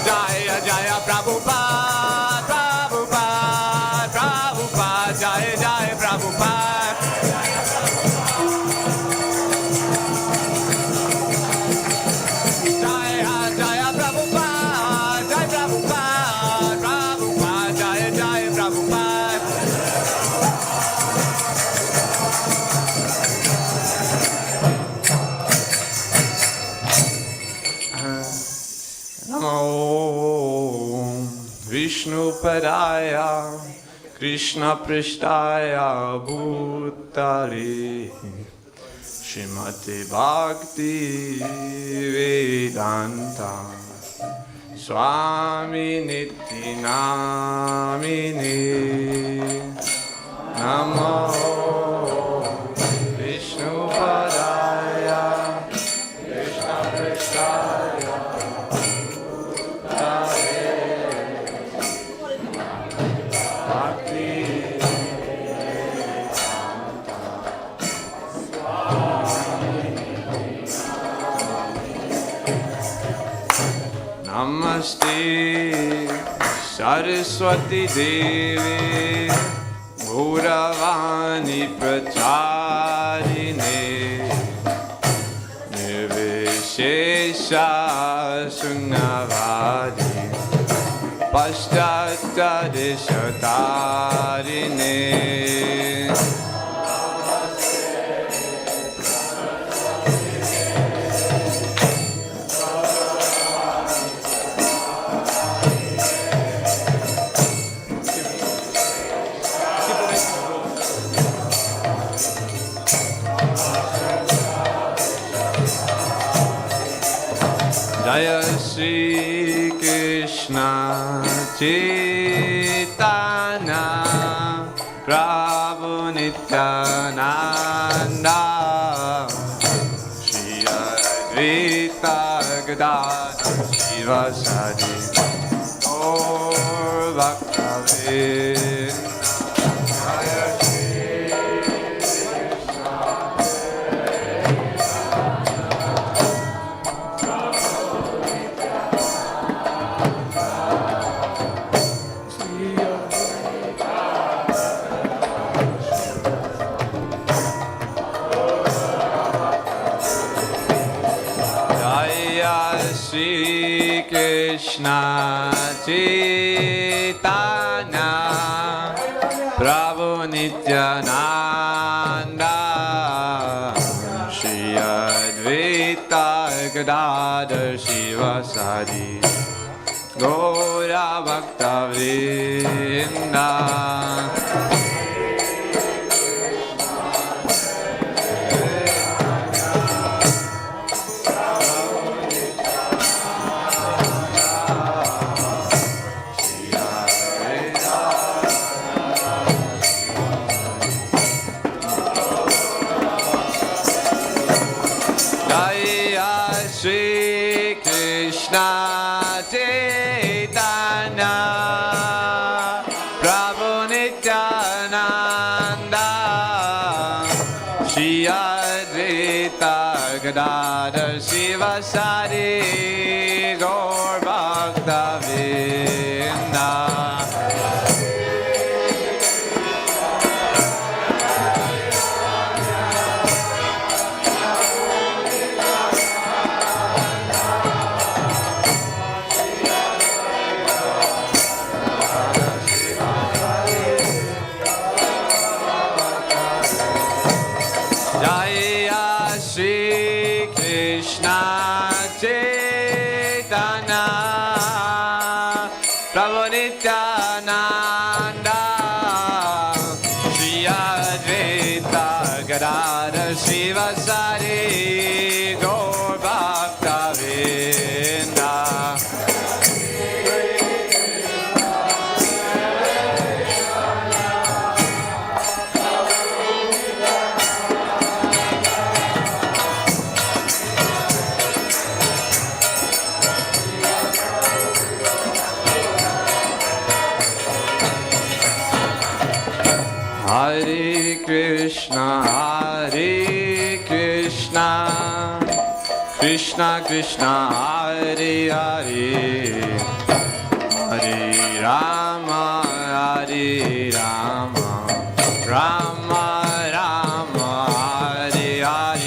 Jaya Jaya Prabhupada Prabhupada Prabhupada Jaya Jaya Prabhupada Jaya Jaya Prabhupada Jaya Prabhupada Prabhupada Jaya Jaya Prabhupada Namo Vishnu Padaya Krishna Prishtaya Bhutale Shrimati Bhaktivedanta Swami Niti Namine Namo Vishnu Padaya Krishna Prestaya Bhakti Namaste Saraswati Devi Gauravani Pracharine Nirvishesha Sunnavadi Paschata Deshatarine Jaya Shri Krishna Chaitanya Prabhu Nityananda Shri Advaita Gadadhar Shivasadi Gaur Bhaktivedanta Jaya Shri Shri Krishna Chaitanya Prabhu Nityananda Shri Advaita Gadadhar Shivasadi Gaura Bhaktivedanta Gadadhar Shivasadi Gaur Bhaktivedanta Gadadhar Shivasadi Gaur Bhaktivedanta Hare Krishna, Krishna Krishna, Hare Hare, Hare Rama, Rama Rama, Hare Hare.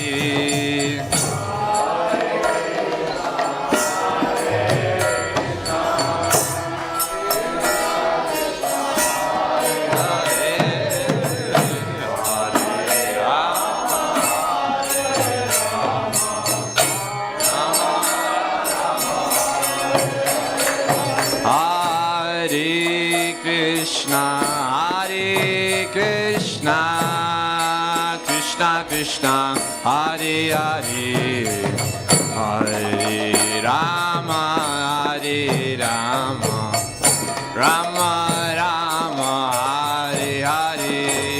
Krishna Krishna Hare Hare Hare Rama Hare Rama Rama Rama Hare Hare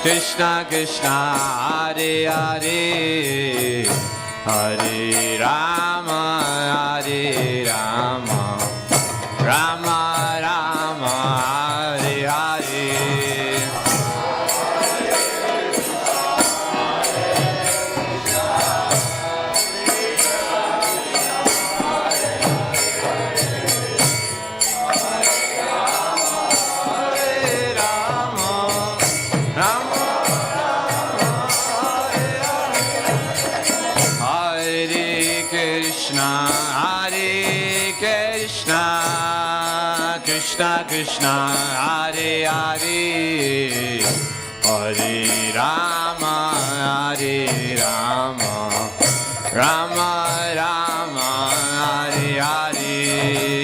Krishna Krishna Hare Hare Hare Rama Hare Rama Rama Rama Hare Hare Krishna Krishna Hare Hare Hare Rama Hare Rama Rama Rama Hare Hare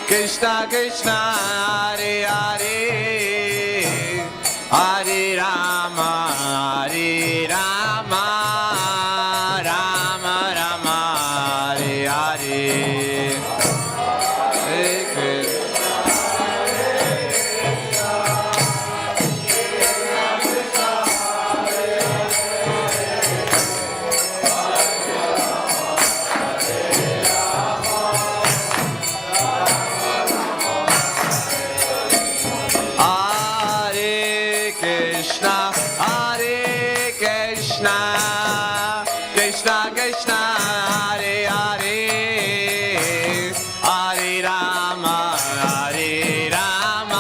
Krishna Krishna Hare Hare Hare Rama Hare Rama Rama Rama Hare Hare Krishna Krishna Hare Hare Hare Rama Hare Rama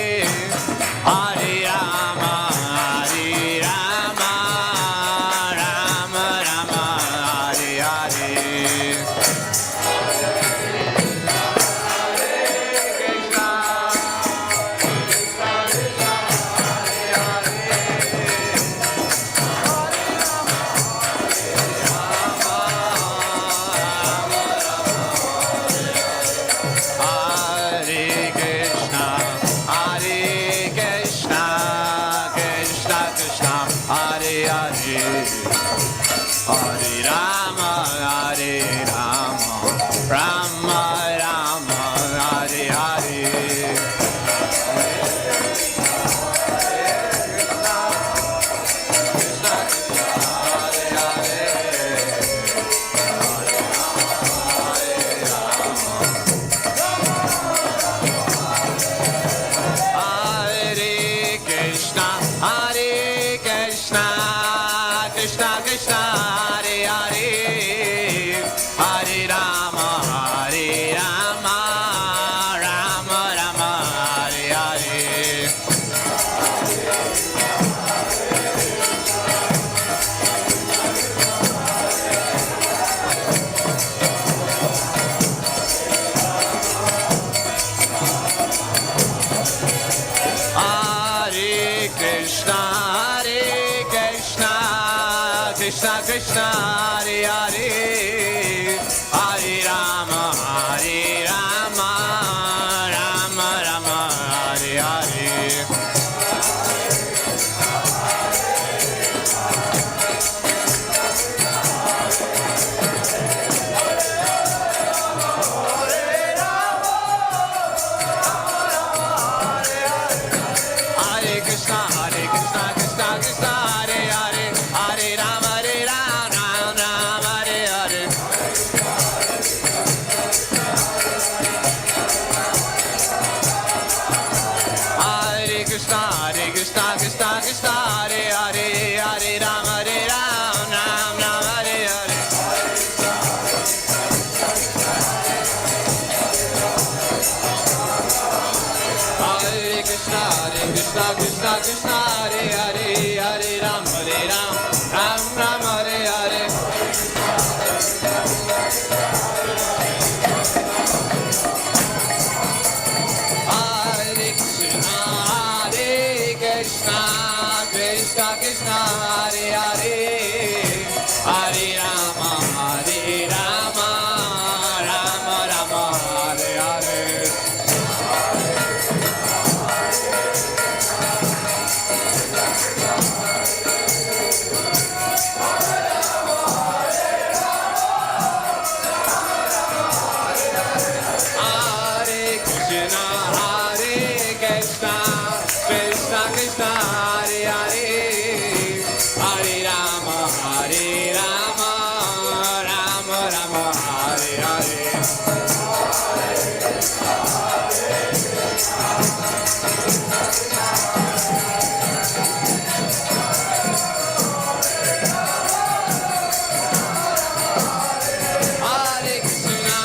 Rama Rama Hare Hare Hare Rama, Hare Rama, Rama Rama, Hare Hare. Hare Krishna, Hare Krishna, Krishna Krishna, Hare Hare, Hare Rama, Hare Rama, Rama Rama, Hare Hare. Hare Krishna, Hare Krishna, Krishna Krishna, Hare Hare, Hare Rama. Rama, Hare Rama, Rama Rama, Hare Hare. Hare Krishna, Krishna Krishna, Hare Hare, Hare Rama, Ram Ram, Hare Hare. Hare Krishna, Krishna Krishna, Hare Hare, Hare Rama, Ram Ram, Hare Hare. Hare Krishna, Krishna Krishna, Hare Hare, Hare Ram, Ram Ram, Hare Hare. Hare Krishna, Krishna Krishna, Hare Hare, Hare Rama, Rama Rama, Hare Hare. Hare Krishna, Krishna Krishna, Hare Hare, Hare Rama, Rama Rama, Hare Hare. Hare Krishna,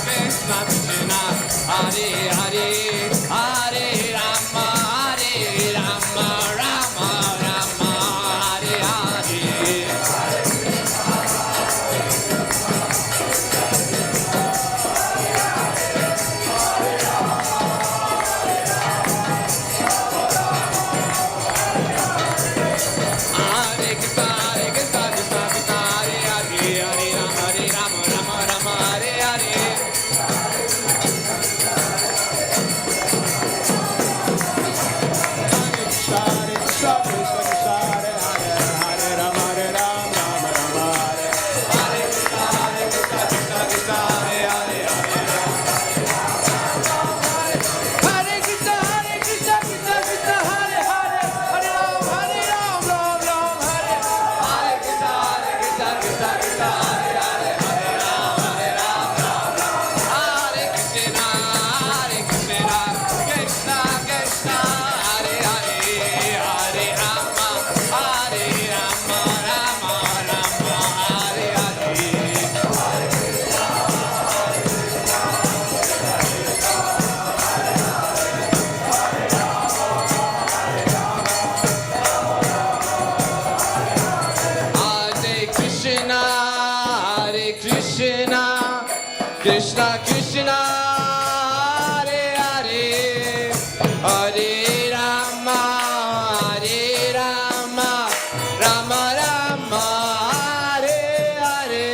Krishna Krishna, Hare Hare, Hare Rama, Rama Rama, Hare Hare. Hare Krishna, Krishna Krishna, Hare Hare, Hare Rama, Rama Hare Hare. Krishna Krishna, Hare Hare, Hare Rama, Rama Rama, Hare Hare.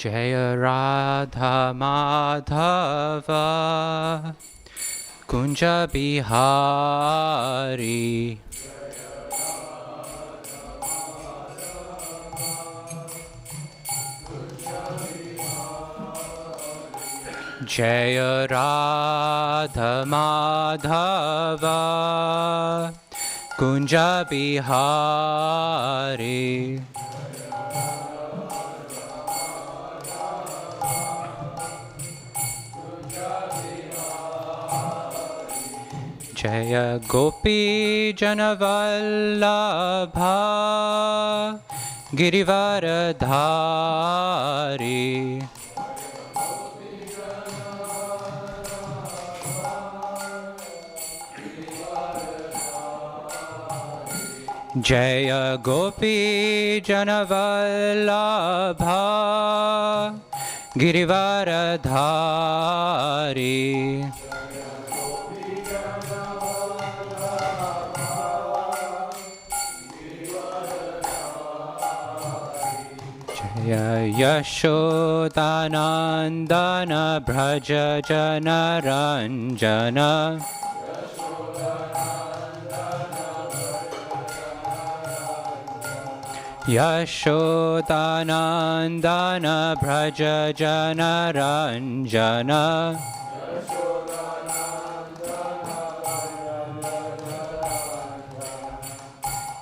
Jaya Radha Madhava Kunja Bihari. Jaya Radha Madhava Kunja Bihari. Jaya Gopi Janavallabha Girivaradhari. Jaya Gopi Janavallabha Girivaradhari. Jaya Yashodanandana Bhraja Janaranjana. Yashodanandana Bhraja Janaranjana.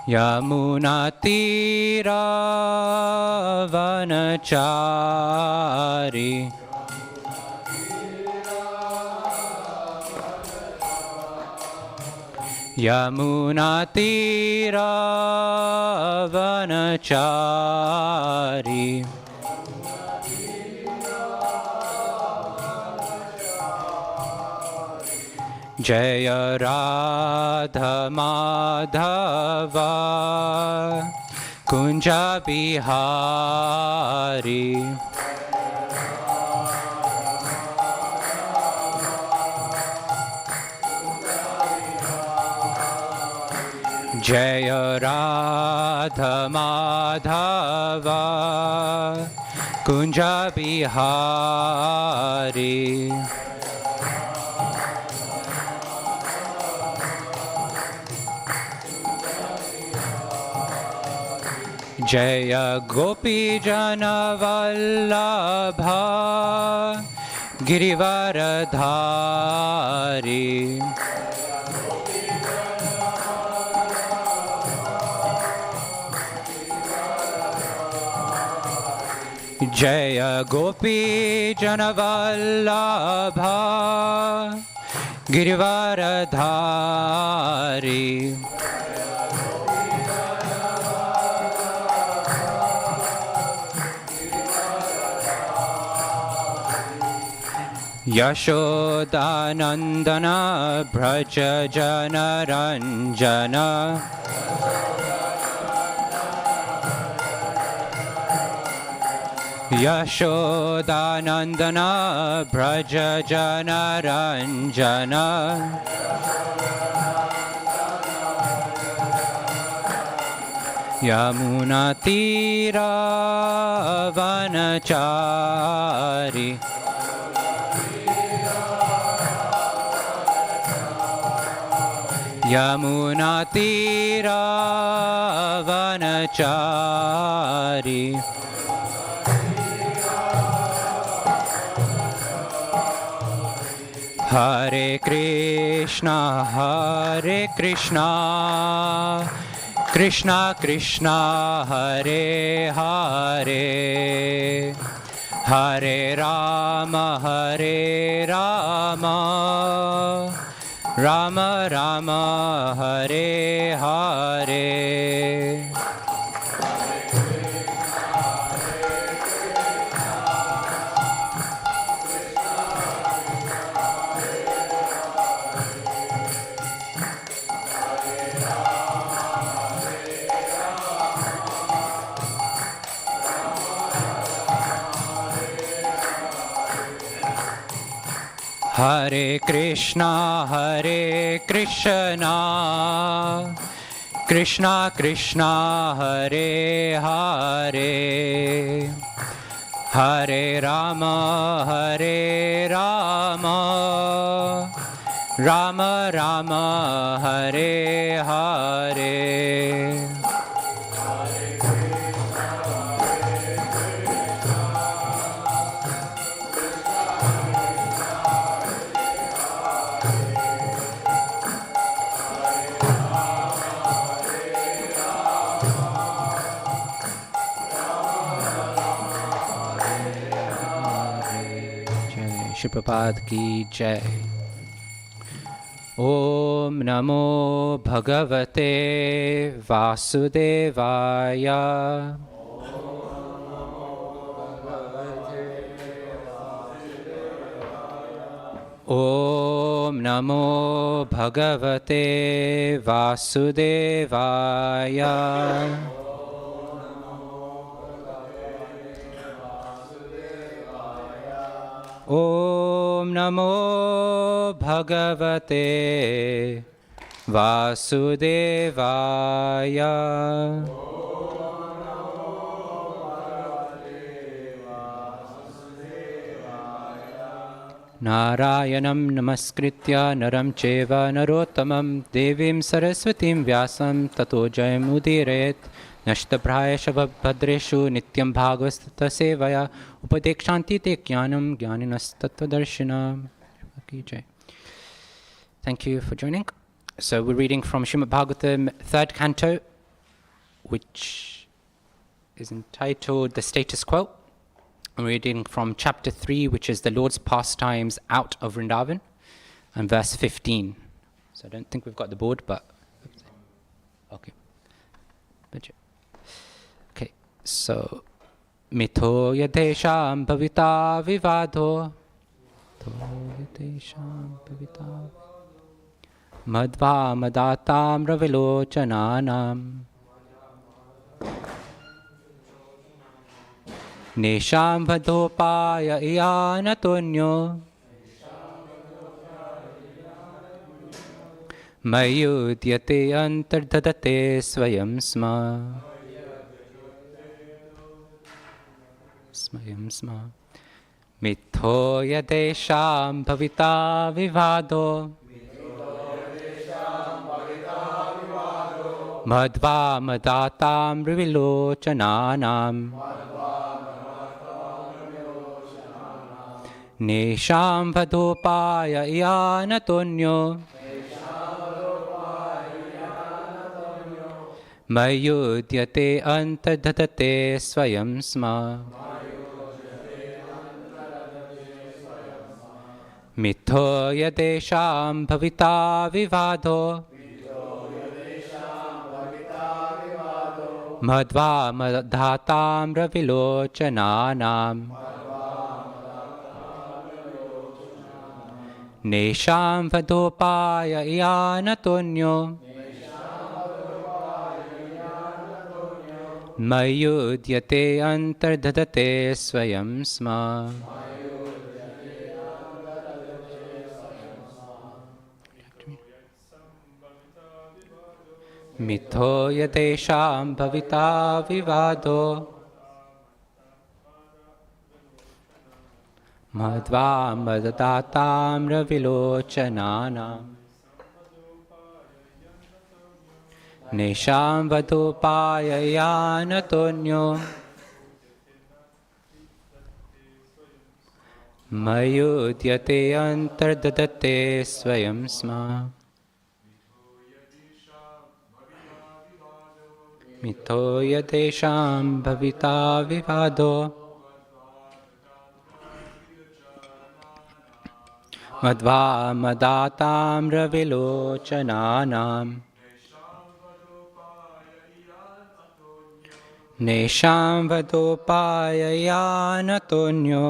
Yamunatira Vanachari. Yamunatira Vanachari. Jaya Radha Madhava Kunja Bihari. Jaya Radha Madhava Kunja Bihari. Jaya Gopi Janavallabha Girivaradhari. Jaya Gopi Janavallabha Girivaradhari. Yashodanandana Bhraja Janaranjana. Yashodanandana Bhraja Janaranjana. Yamunatira Vanachari. Yamunatira Vanachari. Hare Krishna, Hare Krishna, Krishna Krishna, Hare Hare, Hare Rama, Hare Rama, Rama Rama, Hare Hare. Hare Krishna, Hare Krishna, Krishna Krishna, Hare Hare, Hare Rama, Hare Rama, Rama Rama Hare Hare Shri Prabhupada ki jai. Om Namo Bhagavate Vasudevaya. Om Namo Bhagavate Vasudevaya. Om Namo Bhagavate Vasudevaya. Narayanam Namaskritya Naram Cheva Narottamam Devim Saraswatim Vyasam Tato Jayam Udiret Nashtapraya Shavabhadreshu Nityam Bhagavastata Sevaya Upadekshanti Te Jnanam Jnaninas Darshanam. Thank you for joining. So we're reading from Srimad Bhagavatam, 3rd canto, which is entitled The Status Quo. I'm reading from chapter 3, which is the Lord's pastimes out of Vrindavan, and verse 15. So I don't think we've got the board, but okay. Okay, so Mitho yadesham bhavita vivado madva madatam ravilochananam Nesham vadopaya iyanatonyo mayudyate antardadate swayam sma. Mitho yadesham bhavita vivado madva madatam ravilochananam Nesham vadopaya iyanatonyo mayudyate antardadate swayam sma. Mitho yadesham bhavita vivado madva madhatam ravilochananam Nesham vadopaya iyanatonyo mayudyate antardadate swayam sma. Mitho yadesham bhavita vivado madva madadatam ravilochananam Nesham vadopaya yanatonyo mayudyate antardadate swayam sma. Mitho yadesham bhavita vivado madva madatam ravilochananam Nesham vadopaya yanatonyo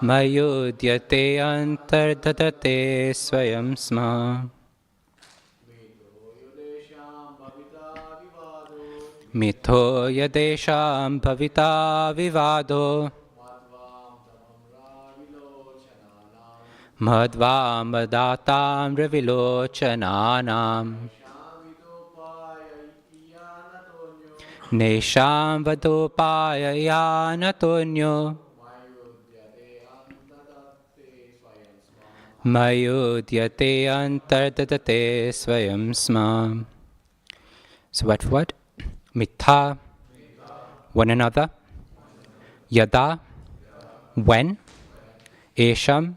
mayudyate antardadate swayam sma. Mitho yadesham bhavita vivado madva madatam ravilochananam Nesham vadopaya yanatonyo Mayudyate antardadate swayam sma. So word for word. Mitha, one another. Yada, when. Esham,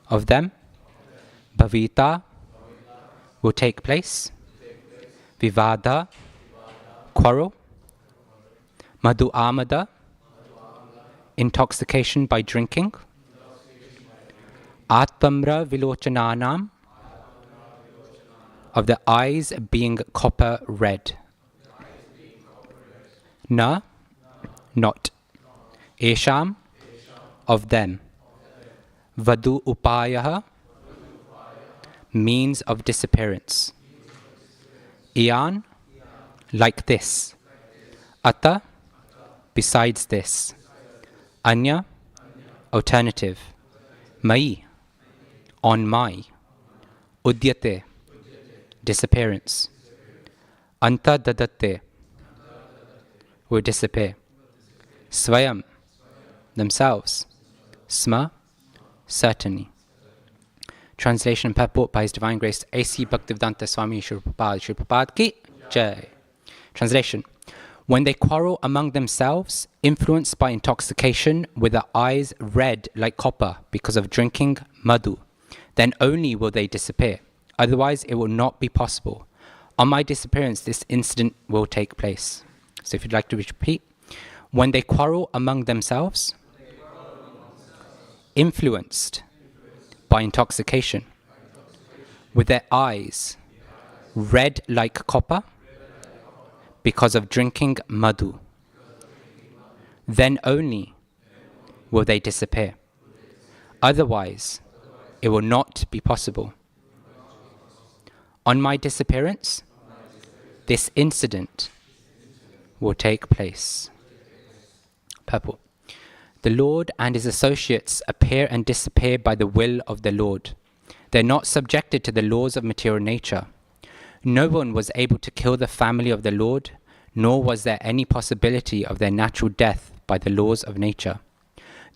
of them. Bhavita, will take place. Vivada, quarrel. Madhu amada, intoxication by drinking. Atmamra vilochananam, of the eyes being copper red. Na, not. Esham, of them. Vadu upayaha, means of disappearance. Iyan, like this. Ata, besides this. Anya, alternative. Mai, on my. Udyate, disappearance. Anta dadate, will disappear. Swayam, themselves. Sma, certainly. Translation and purport by His Divine Grace A.C. Bhaktivedanta Swami Srila Prabhupada Ki Jai. Translation. When they quarrel among themselves, influenced by intoxication, with their eyes red like copper because of drinking madhu, then only will they disappear. Otherwise, it will not be possible. On my disappearance, this incident will take place. So if you'd like to repeat. When they quarrel among themselves, influenced by intoxication, with their eyes red like copper because of drinking madhu, then only will they disappear. Otherwise, it will not be possible. On my disappearance, this incident will take place. Purport. The Lord and His associates appear and disappear by the will of the Lord. They are not subjected to the laws of material nature. No one was able to kill the family of the Lord, nor was there any possibility of their natural death by the laws of nature.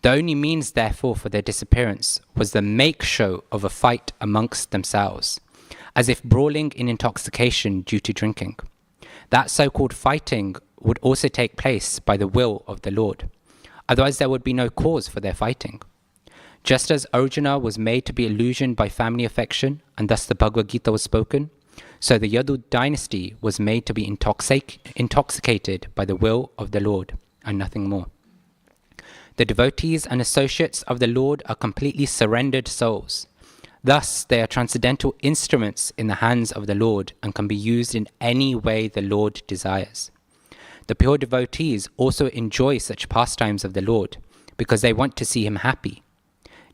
The only means, therefore, for their disappearance was the make-show of a fight amongst themselves, as if brawling in intoxication due to drinking. That so-called fighting would also take place by the will of the Lord. Otherwise, there would be no cause for their fighting. Just as Arjuna was made to be illusioned by family affection, and thus the Bhagavad Gita was spoken, so the Yadu dynasty was made to be intoxicated by the will of the Lord, and nothing more. The devotees and associates of the Lord are completely surrendered souls. Thus, they are transcendental instruments in the hands of the Lord and can be used in any way the Lord desires. The pure devotees also enjoy such pastimes of the Lord because they want to see Him happy.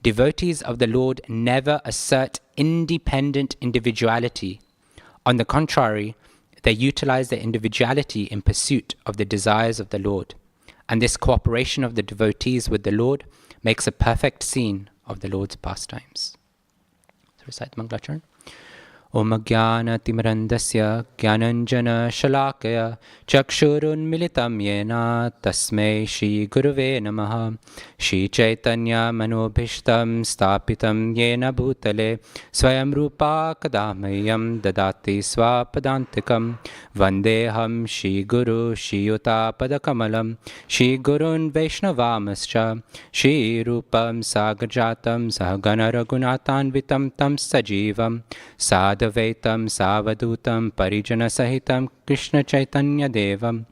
Devotees of the Lord never assert independent individuality. On the contrary, they utilize their individuality in pursuit of the desires of the Lord. And this cooperation of the devotees with the Lord makes a perfect scene of the Lord's pastimes. So recite the Mangalacharan. Om Jnana Timirandasya Jnananjana Shalakaya Chakshurunmilitam Yena Tasmai Shri Guruve Namaha Shri Chaitanya Manobhishtam Stapitam Yena Bhutale Swayam Rupa Kadamayam Dadati Swapadantikam Vandeham Shri Guru Shri Yuta Padakamalam Shri Gurun Vaishnavamascha Shri Rupam Sagarjatam Sahagana Raghunathanvitam Tam Sajivam Sadhavaitam Savadutam Parijana Sahitam Krishna Chaitanya Devam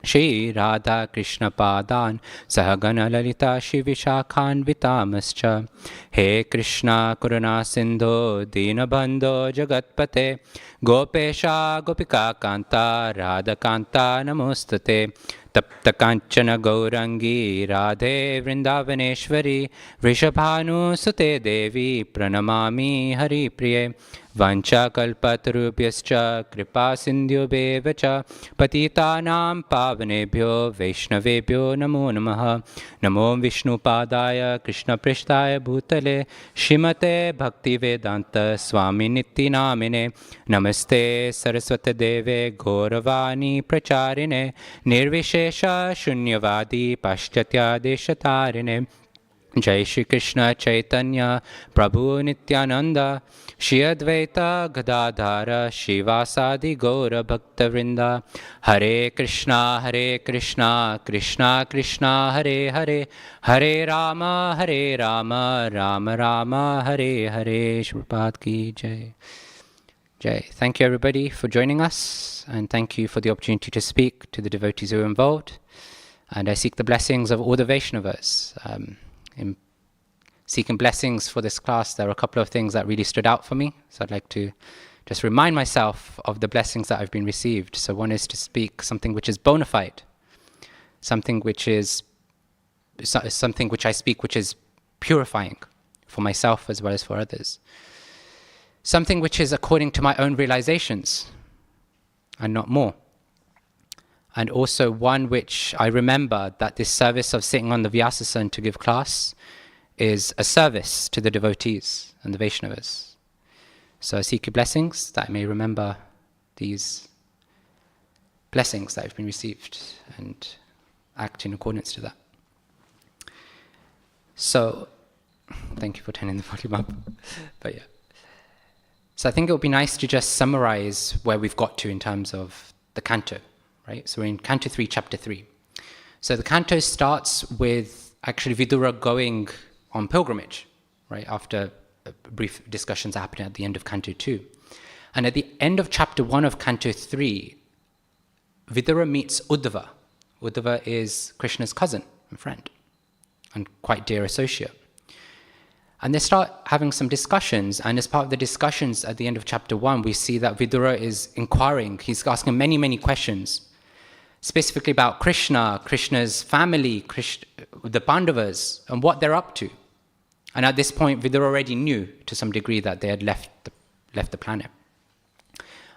Shri Radha Krishna Padan Sahagana Lalita Shri Vishakhan Vitamascha He Krishna Karuna Sindho Dinabandho Jagatpate Gopesha Gopika Kanta Radha Kanta Namostate Tapta Kanchana Gaurangi Radhe Vrindavaneshwari Vrishabhanu Sute Devi Pranamami Hari Priye Vancha Kalpatarubhyascha Kripa Sindhyubhevacha Patitanam Pavanebhyo Vaishnavebhyo Namo Namaha Namo Vishnu Padaya Krishna Prishtaya Bhutale Shrimate Bhaktivedanta Swami Nitti Namine Namaste Saraswati Deve Gauravani Pracharine Nirvishesha Shunyavadi Paschatya Deshatarine Jai Shri Krishna Chaitanya Prabhu Nityananda Shri Advaita Gadadhara Shivasadi Gaura Bhaktavrinda Hare Krishna Krishna Krishna Hare Hare Hare Rama Rama Rama Hare Hare. Shri Prabhupada Ki Jai. Jai. Thank you everybody for joining us, and thank you for the opportunity to speak to the devotees who are involved. And I seek the blessings of all the Vaishnavas. In seeking blessings for this class, there are a couple of things that really stood out for me. So I'd like to just remind myself of the blessings that I've been received. So one is to speak something which is bona fide, something which I speak which is purifying for myself as well as for others. Something which is according to my own realizations and not more. And also one which I remember that this service of sitting on the Vyasasana to give class is a service to the devotees and the Vaishnavas. So I seek your blessings that I may remember these blessings that have been received and act in accordance to that. So, thank you for turning the volume up. But yeah. So I think it would be nice to just summarize where we've got to in terms of the canto. Right? So we're in Canto 3, Chapter 3. So the canto starts with actually Vidura going on pilgrimage, right? After brief discussions happening at the end of Canto 2. And at the end of Chapter 1 of Canto 3, Vidura meets Uddhava. Uddhava is Krishna's cousin and friend and quite dear associate. And they start having some discussions, and as part of the discussions at the end of Chapter 1, we see that Vidura is inquiring, he's asking many, many questions, specifically about Krishna, Krishna's family, the Pandavas, and what they're up to. And at this point, Vidura already knew to some degree that they had left the planet.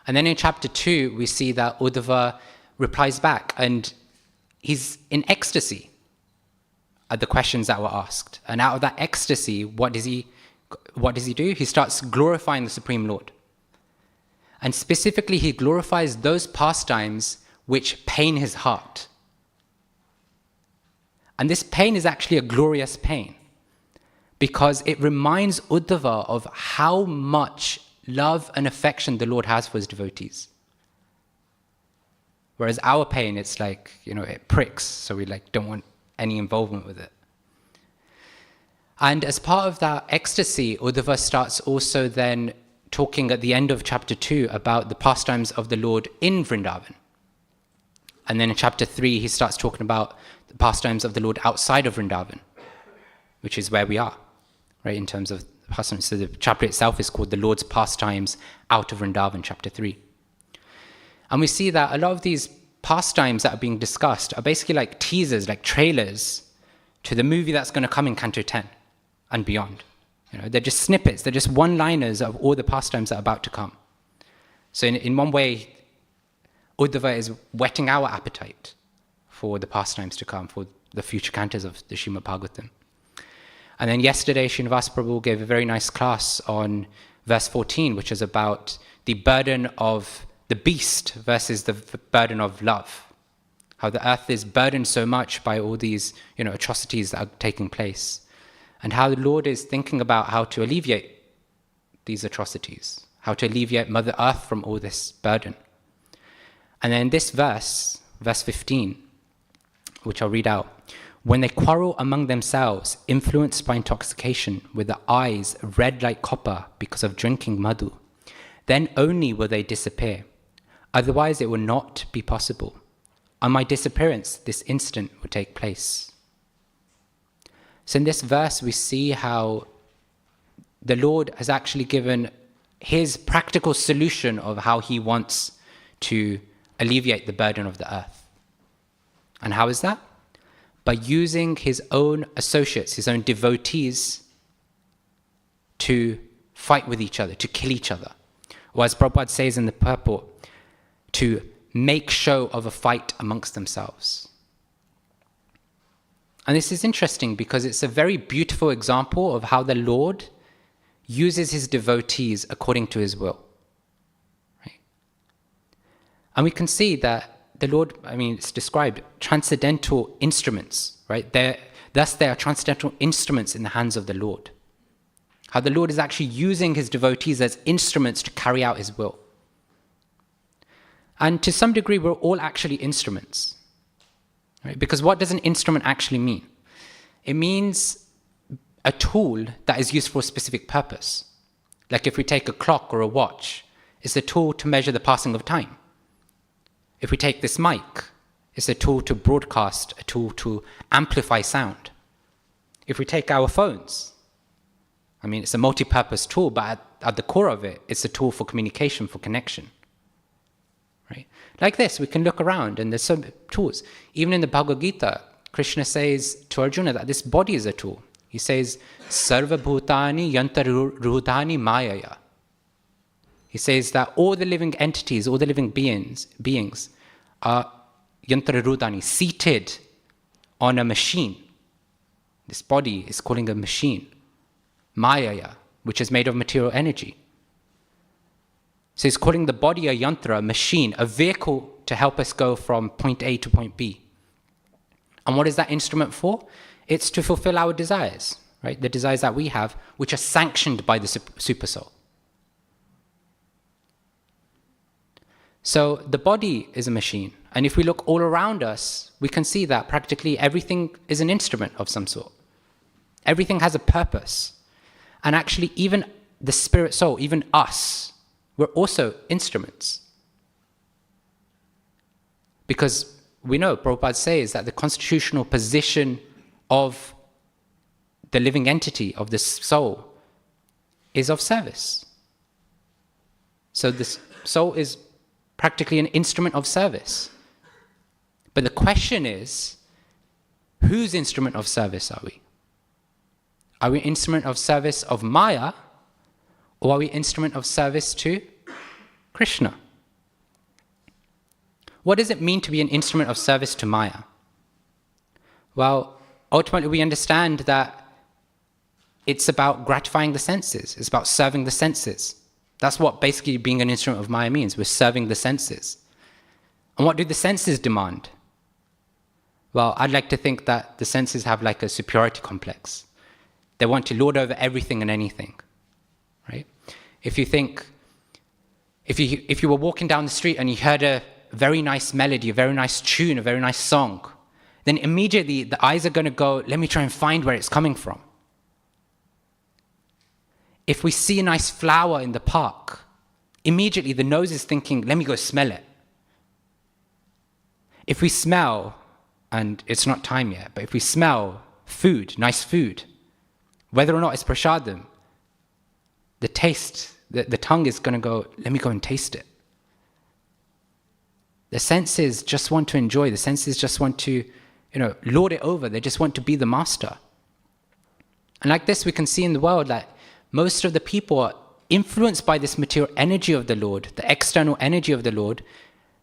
And then in Chapter 2, we see that Uddhava replies back, and he's in ecstasy at the questions that were asked. And out of that ecstasy, what does he do? He starts glorifying the Supreme Lord. And specifically, he glorifies those pastimes which pain his heart. And this pain is actually a glorious pain, because it reminds Uddhava of how much love and affection the Lord has for his devotees. Whereas our pain, it's like, it pricks, so we don't want any involvement with it. And as part of that ecstasy, Uddhava starts also then talking at the end of Chapter 2 about the pastimes of the Lord in Vrindavan. And then in Chapter 3, he starts talking about the pastimes of the Lord outside of Vrindavan, which is where we are, right, in terms of pastimes. So the chapter itself is called The Lord's Pastimes Out of Vrindavan, Chapter 3. And we see that a lot of these pastimes that are being discussed are basically like teasers, like trailers to the movie that's going to come in Canto 10 and beyond. They're just snippets, they're just one-liners of all the pastimes that are about to come. So in one way, Uddhava is whetting our appetite for the pastimes to come, for the future cantos of the Srimad Bhagavatam. And then yesterday, Srinivas Prabhu gave a very nice class on verse 14, which is about the burden of the beast versus the burden of love. How the earth is burdened so much by all these, atrocities that are taking place. And how the Lord is thinking about how to alleviate these atrocities, how to alleviate Mother Earth from all this burden. And then this verse 15, which I'll read out. When they quarrel among themselves, influenced by intoxication, with the eyes red like copper because of drinking madhu, then only will they disappear. Otherwise it will not be possible. On my disappearance, this instant will take place. So in this verse, we see how the Lord has actually given his practical solution of how he wants to alleviate the burden of the earth. And how is that? By using his own associates, his own devotees, to fight with each other, to kill each other. Or as Prabhupada says in the purport, to make show of a fight amongst themselves. And this is interesting because it's a very beautiful example of how the Lord uses his devotees according to his will. Right? And we can see that the Lord, it's described transcendental instruments, right? Thus they are transcendental instruments in the hands of the Lord. How the Lord is actually using his devotees as instruments to carry out his will. And to some degree, we're all actually instruments. Right? Because what does an instrument actually mean? It means a tool that is used for a specific purpose. Like if we take a clock or a watch, it's a tool to measure the passing of time. If we take this mic, it's a tool to broadcast, a tool to amplify sound. If we take our phones, I mean, it's a multi-purpose tool, but at the core of it, it's a tool for communication, for connection. Right? Like this, we can look around and there's some tools. Even in the Bhagavad Gita, Krishna says to Arjuna that this body is a tool. He says, Sarva Bhutani Yantarudhani Mayaya. He says that all the living entities, all the living beings are Yantarudhani, seated on a machine. This body is calling a machine. Mayaya, which is made of material energy. So he's calling the body a yantra, a machine, a vehicle to help us go from point A to point B. And what is that instrument for? It's to fulfill our desires, right? The desires that we have, which are sanctioned by the super soul. So the body is a machine. And if we look all around us, we can see that practically everything is an instrument of some sort. Everything has a purpose. And actually, even the spirit soul, even us, we're also instruments. Because we know, Prabhupada says that the constitutional position of the living entity, of this soul, is of service. So this soul is practically an instrument of service. But the question is, whose instrument of service are we? Are we instrument of service of Maya, or are we instrument of service to Krishna? What does it mean to be an instrument of service to Maya? Well, ultimately we understand that it's about gratifying the senses. It's about serving the senses. That's what basically being an instrument of Maya means. We're serving the senses. And what do the senses demand? Well, I'd like to think that the senses have like a superiority complex. They want to lord over everything and anything, right? If you were walking down the street and you heard a very nice melody, a very nice tune, a very nice song, then immediately the eyes are going to go, let me try and find where it's coming from. If we see a nice flower in the park, immediately the nose is thinking, let me go smell it. If we smell, and it's not time yet, but if we smell food, nice food, whether or not it's prasadam, the taste, the tongue is going to go, let me go and taste it. The senses just want to enjoy. The senses just want to, lord it over. They just want to be the master. And like this, we can see in the world that most of the people are influenced by this material energy of the Lord, the external energy of the Lord,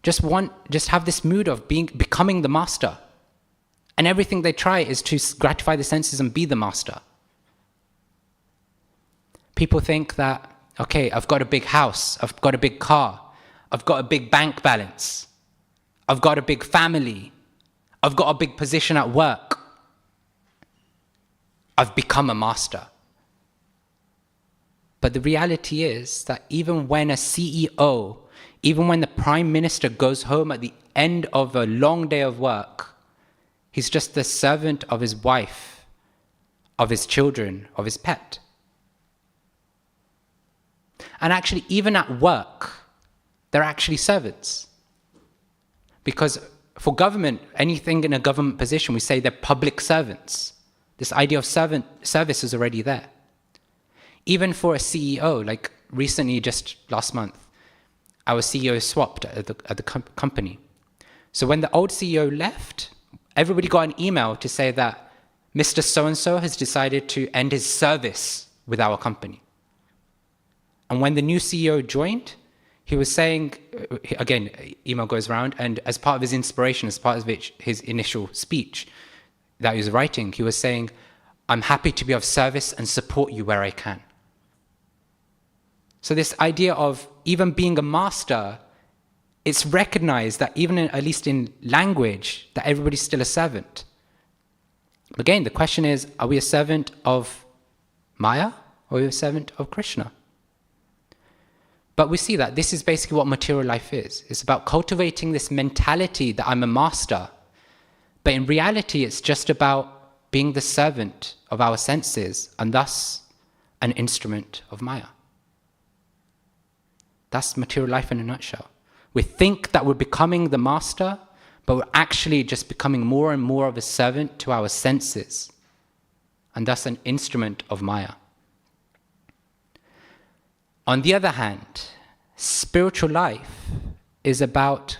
just have this mood of becoming the master. And everything they try is to gratify the senses and be the master. People think that, okay, I've got a big house, I've got a big car, I've got a big bank balance, I've got a big family, I've got a big position at work. I've become a master. But the reality is that even when a CEO, even when the Prime Minister goes home at the end of a long day of work, he's just the servant of his wife, of his children, of his pet. And actually, even at work, they're actually servants. Because for government, anything in a government position, we say they're public servants. This idea of service is already there. Even for a CEO, like recently, just last month, our CEO swapped at the company. So when the old CEO left, everybody got an email to say that Mr. So-and-so has decided to end his service with our company. And when the new CEO joined, he was saying, again, email goes around, and as part of his inspiration, as part of his initial speech that he was writing, he was saying, I'm happy to be of service and support you where I can. So this idea of even being a master, it's recognized that even at least in language, that everybody's still a servant. Again, the question is, are we a servant of Maya or are we a servant of Krishna? But we see that this is basically what material life is. It's about cultivating this mentality that I'm a master. But in reality, it's just about being the servant of our senses and thus an instrument of Maya. That's material life in a nutshell. We think that we're becoming the master, but we're actually just becoming more and more of a servant to our senses, and thus an instrument of Maya. On the other hand, spiritual life is about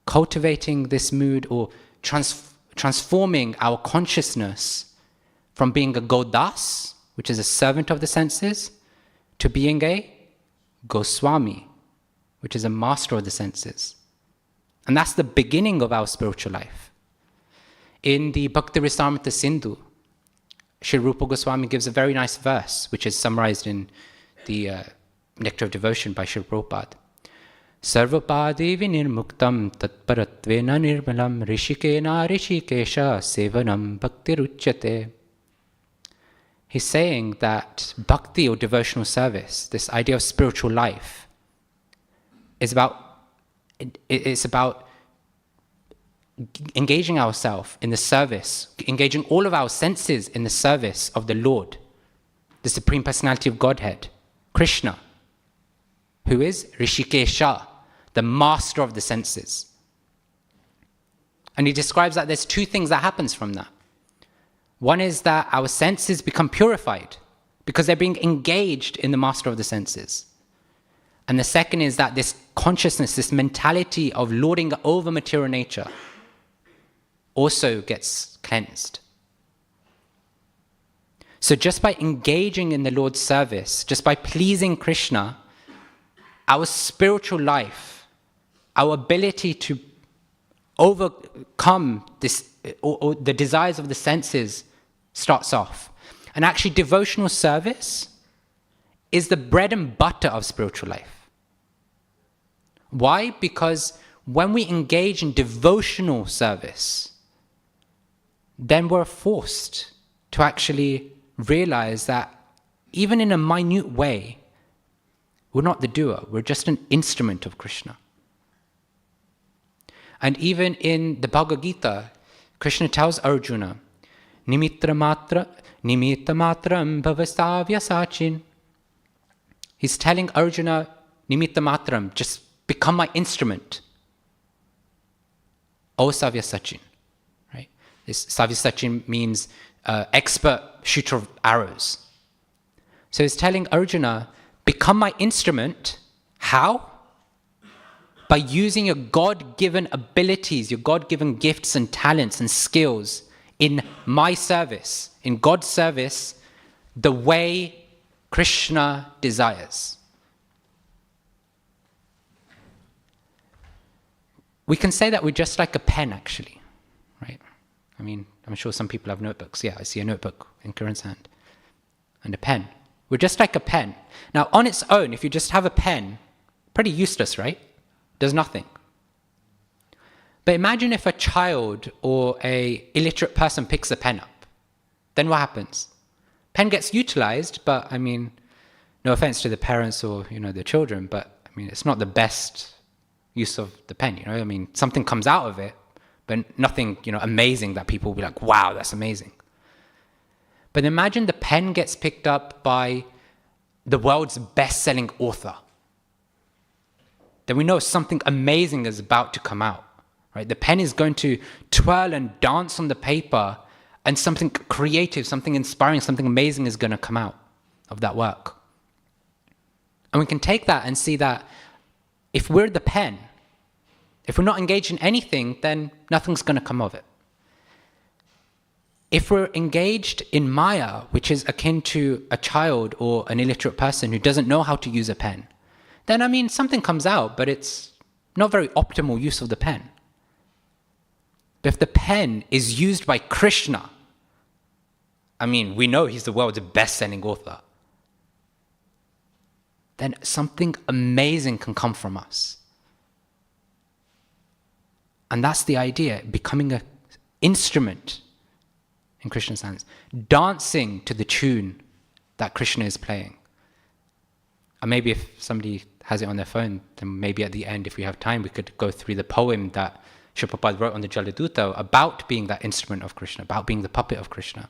cultivating this mood or transforming our consciousness from being a Godas, which is a servant of the senses, to being a Goswami, which is a master of the senses. And that's the beginning of our spiritual life. In the Bhaktivedanta Sindhu, Sri Rupa Goswami gives a very nice verse, which is summarized in the Nectar of Devotion by Sri Prabhupada. Sarvapadi vinirmuktam tatparatvena nirmalam rishikena rishikesha sevanam bhaktiruchyate. He's saying that bhakti or devotional service, this idea of spiritual life, is about engaging ourselves in the service, engaging all of our senses in the service of the Lord, the Supreme Personality of Godhead, Krishna, who is Rishikesha, the master of the senses. And he describes that there's two things that happens from that. One is that our senses become purified because they're being engaged in the master of the senses. And the second is that this consciousness, this mentality of lording over material nature also gets cleansed. So just by engaging in the Lord's service, just by pleasing Krishna, our spiritual life, our ability to overcome this, or the desires of the senses starts off. And actually devotional service is the bread and butter of spiritual life. Why? Because when we engage in devotional service, then we're forced to actually realize that even in a minute way, we're not the doer, we're just an instrument of Krishna. And even in the Bhagavad Gita, Krishna tells Arjuna, Nimitta matram bhavasavya sachin. He's telling Arjuna, Nimitta matram, just become my instrument. O Savya Sachin. Right? This Savya Sachin means expert shooter of arrows. So he's telling Arjuna, become my instrument. How? By using your God-given abilities, your God-given gifts and talents and skills in my service, in God's service, the way Krishna desires. We can say that we're just like a pen, actually, right? I mean, I'm sure some people have notebooks. Yeah, I see a notebook in Karan's hand. And a pen. We're just like a pen. Now, on its own, if you just have a pen, pretty useless, right? Does nothing. But imagine if a child or an illiterate person picks a pen up. Then what happens? Pen gets utilized, but I mean, no offense to the parents or, the children, but I mean, it's not the best use of the pen, I mean, something comes out of it, but nothing, amazing that people will be like, wow, that's amazing. But imagine the pen gets picked up by the world's best-selling author. Then we know something amazing is about to come out, right? The pen is going to twirl and dance on the paper, and something creative, something inspiring, something amazing is going to come out of that work. And we can take that and see that if we're the pen, if we're not engaged in anything, then nothing's going to come of it. If we're engaged in Maya, which is akin to a child or an illiterate person who doesn't know how to use a pen, then, I mean, something comes out, but it's not very optimal use of the pen. But if the pen is used by Krishna, I mean, we know he's the world's best-selling author, then something amazing can come from us. And that's the idea, becoming an instrument in Krishna's hands, dancing to the tune that Krishna is playing. And maybe if somebody has it on their phone, then maybe at the end, if we have time, we could go through the poem that Srila Prabhupada wrote on the Jaladuta about being that instrument of Krishna, about being the puppet of Krishna.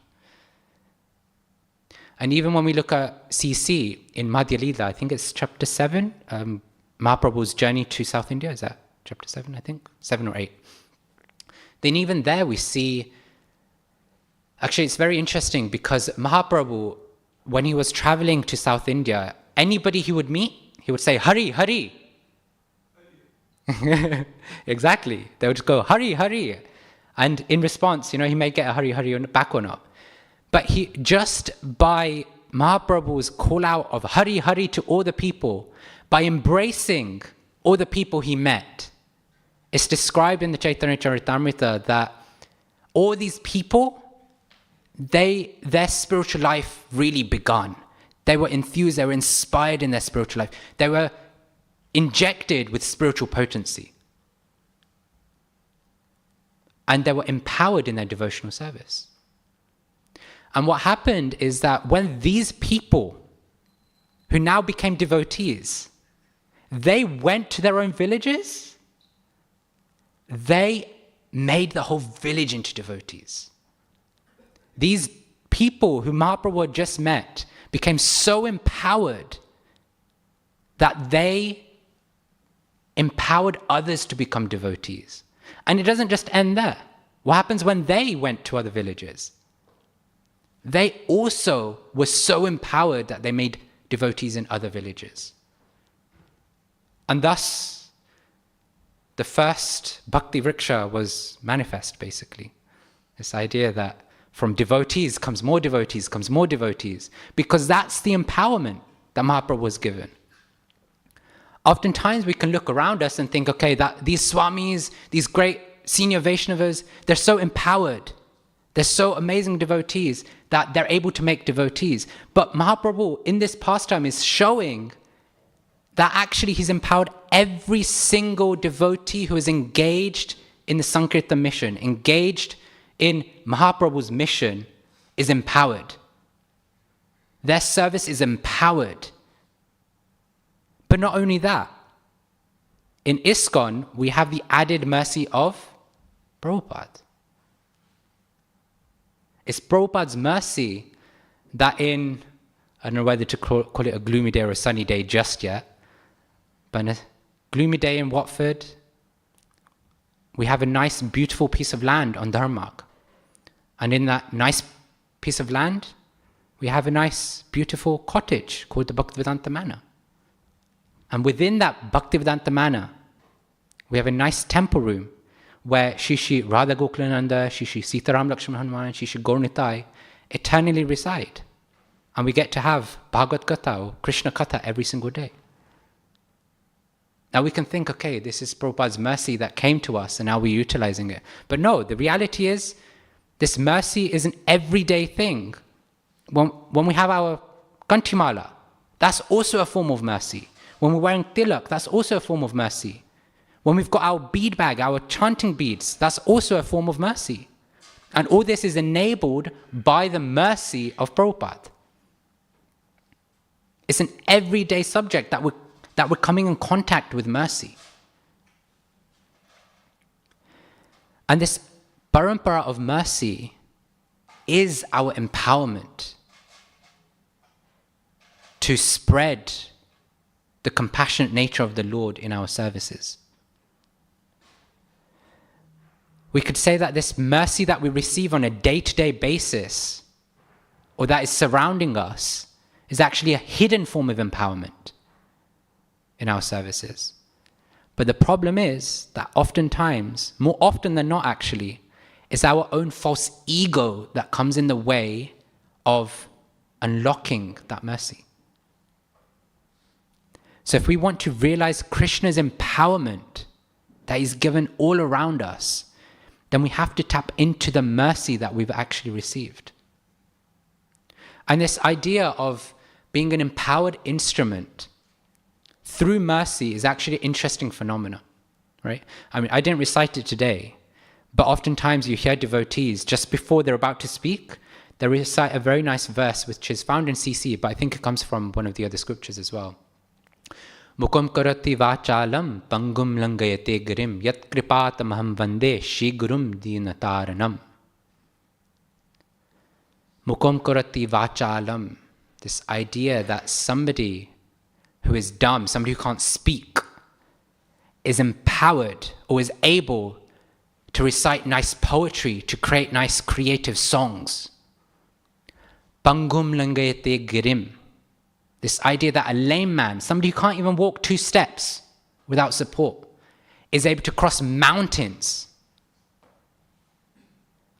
And even when we look at CC in Madhya Lila, I think it's chapter 7, Mahaprabhu's journey to South India, is that chapter 7, I think? 7 or 8. Then even there we see, actually it's very interesting because Mahaprabhu, when he was traveling to South India, anybody he would meet, he would say, Hari, Hari. Exactly. They would just go, Hari, Hari. And in response, he may get a Hari, Hari back or not. But he, just by Mahaprabhu's call out of Hari, Hari to all the people, by embracing all the people he met, it's described in the Chaitanya Charitamrita that all these people, their spiritual life really begun. They were enthused, they were inspired in their spiritual life. They were injected with spiritual potency. And they were empowered in their devotional service. And what happened is that when these people, who now became devotees, they went to their own villages, they made the whole village into devotees. These people who Mahaprabhu had just met became so empowered that they empowered others to become devotees. And it doesn't just end there. What happens when they went to other villages? They also were so empowered that they made devotees in other villages. And thus, the first Bhakti Vriksha was manifest, basically. This idea that from devotees comes more devotees, comes more devotees, because that's the empowerment that Mahaprabhu was given. Oftentimes we can look around us and think, okay, that these swamis, these great senior Vaishnavas, they're so empowered. They're so amazing devotees that they're able to make devotees. But Mahaprabhu in this pastime is showing that actually he's empowered every single devotee who is engaged in the Sankirtan mission, engaged in Mahaprabhu's mission, is empowered. Their service is empowered. But not only that, in ISKCON, we have the added mercy of Prabhupada. It's Prabhupada's mercy that in, I don't know whether to call it a gloomy day or a sunny day just yet, but on a gloomy day in Watford, we have a nice, beautiful piece of land on Dharmarg. And in that nice piece of land, we have a nice, beautiful cottage called the Bhaktivedanta Manor. And within that Bhaktivedanta Manor, we have a nice temple room where Shishi Radha Gokulananda, Shishi Sitaram Lakshman Hanuman, Shishi Gaurnitai eternally reside. And we get to have Bhagavad Gita or Krishna Katha every single day. Now we can think, okay, this is Prabhupada's mercy that came to us and now we're utilizing it. But no, the reality is this mercy is an everyday thing. When we have our Kantimala, that's also a form of mercy. When we're wearing tilak, that's also a form of mercy. When we've got our bead bag, our chanting beads, that's also a form of mercy. And all this is enabled by the mercy of Prabhupada. It's an everyday subject that we're coming in contact with mercy. And this parampara of mercy is our empowerment to spread the compassionate nature of the Lord in our services. We could say that this mercy that we receive on a day-to-day basis, or that is surrounding us, is actually a hidden form of empowerment in our services. But the problem is that oftentimes, more often than not actually, it's our own false ego that comes in the way of unlocking that mercy. So if we want to realize Krishna's empowerment that is given all around us, then we have to tap into the mercy that we've actually received. And this idea of being an empowered instrument through mercy is actually an interesting phenomenon, right? I mean, I didn't recite it today, But oftentimes you hear devotees, just before they're about to speak, they recite a very nice verse which is found in CC, but I think it comes from one of the other scriptures as well. Mukum karati vachalam pangum langayate girim yat kripatamaham vande shi gurum dinataranam. Mukum karati vachalam. This idea that somebody who is dumb, somebody who can't speak, is empowered or is able to recite nice poetry, to create nice creative songs. Pangum langayate girim. This idea that a lame man, somebody who can't even walk 2 steps without support, is able to cross mountains.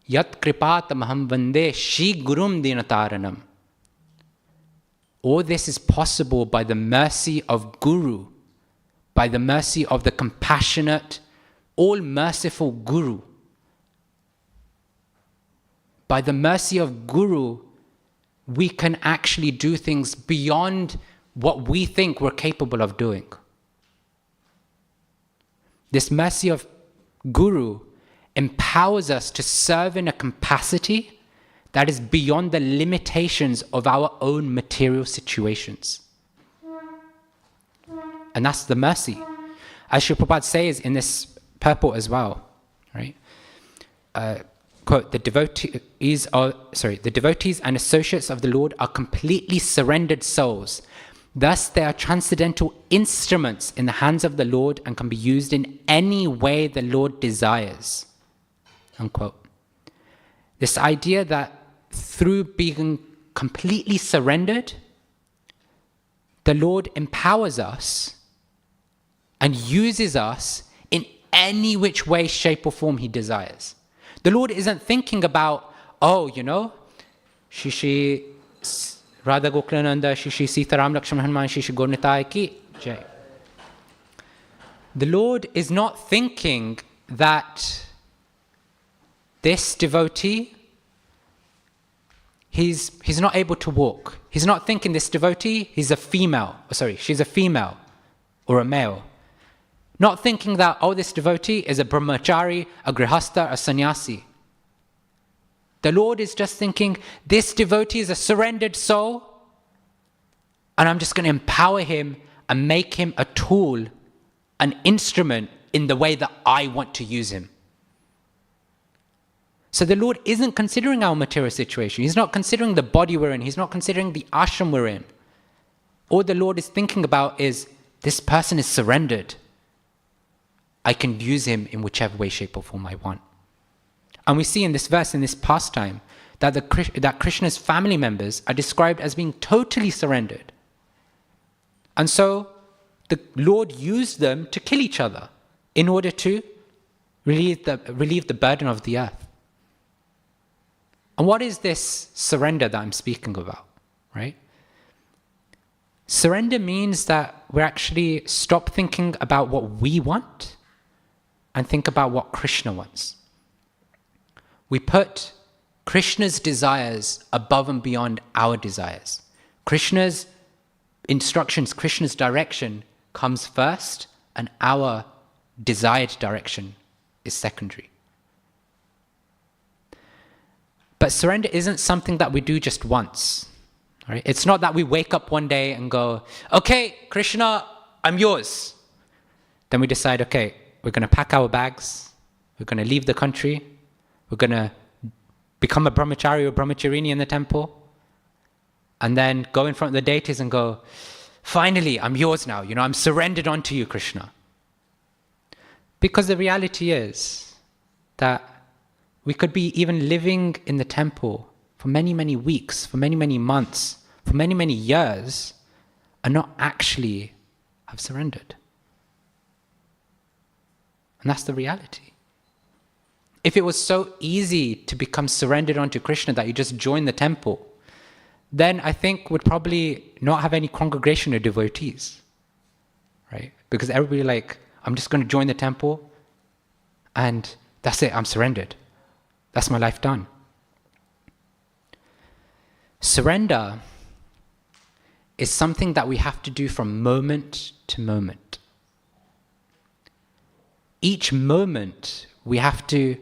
Yat kripatamaham vande shi gurum dinataranam. All this is possible by the mercy of Guru, by the mercy of the compassionate, all-merciful Guru. By the mercy of Guru, we can actually do things beyond what we think we're capable of doing. This mercy of Guru empowers us to serve in a capacity that is beyond the limitations of our own material situations. And that's the mercy. As Srila Prabhupada says in this purport as well, right? Quote, the devotees and associates of the Lord are completely surrendered souls. Thus they are transcendental instruments in the hands of the Lord and can be used in any way the Lord desires. Unquote. This idea that through being completely surrendered, the Lord empowers us and uses us in any which way, shape or form He desires. The Lord isn't thinking about, oh, you know, Shishi Radha Gokulananda, Shishi Sitaram Lakshman Hanuman, Shishi Gornitai Ki Jai. The Lord is not thinking that this devotee, he's not able to walk. He's not thinking this devotee, she's a female or a male. Not thinking that, oh, this devotee is a brahmachari, a grihastha, a sannyasi. The Lord is just thinking, this devotee is a surrendered soul, and I'm just going to empower him and make him a tool, an instrument in the way that I want to use him. So the Lord isn't considering our material situation. He's not considering the body we're in. He's not considering the ashram we're in. All the Lord is thinking about is, this person is surrendered. I can use him in whichever way, shape or form I want. And we see in this verse, in this pastime, that Krishna's family members are described as being totally surrendered. And so the Lord used them to kill each other in order to relieve the burden of the earth. And what is this surrender that I'm speaking about, right? Surrender means that we actually stop thinking about what we want and think about what Krishna wants. We put Krishna's desires above and beyond our desires. Krishna's instructions, Krishna's direction comes first, and our desired direction is secondary. But surrender isn't something that we do just once. Right? It's not that we wake up one day and go, okay, Krishna, I'm yours. Then we decide, okay, we're going to pack our bags, we're going to leave the country, we're going to become a brahmachari or brahmacharini in the temple, and then go in front of the deities and go, finally, I'm yours now. You know, I'm surrendered onto you, Krishna. Because the reality is that we could be even living in the temple for many, many weeks, for many, many months, for many, many years, and not actually have surrendered. And that's the reality. If it was so easy to become surrendered onto Krishna that you just join the temple, then I think we'd probably not have any congregation of devotees, right? Because everybody like, I'm just going to join the temple and that's it, I'm surrendered. That's my life done. Surrender is something that we have to do from moment to moment. Each moment we have to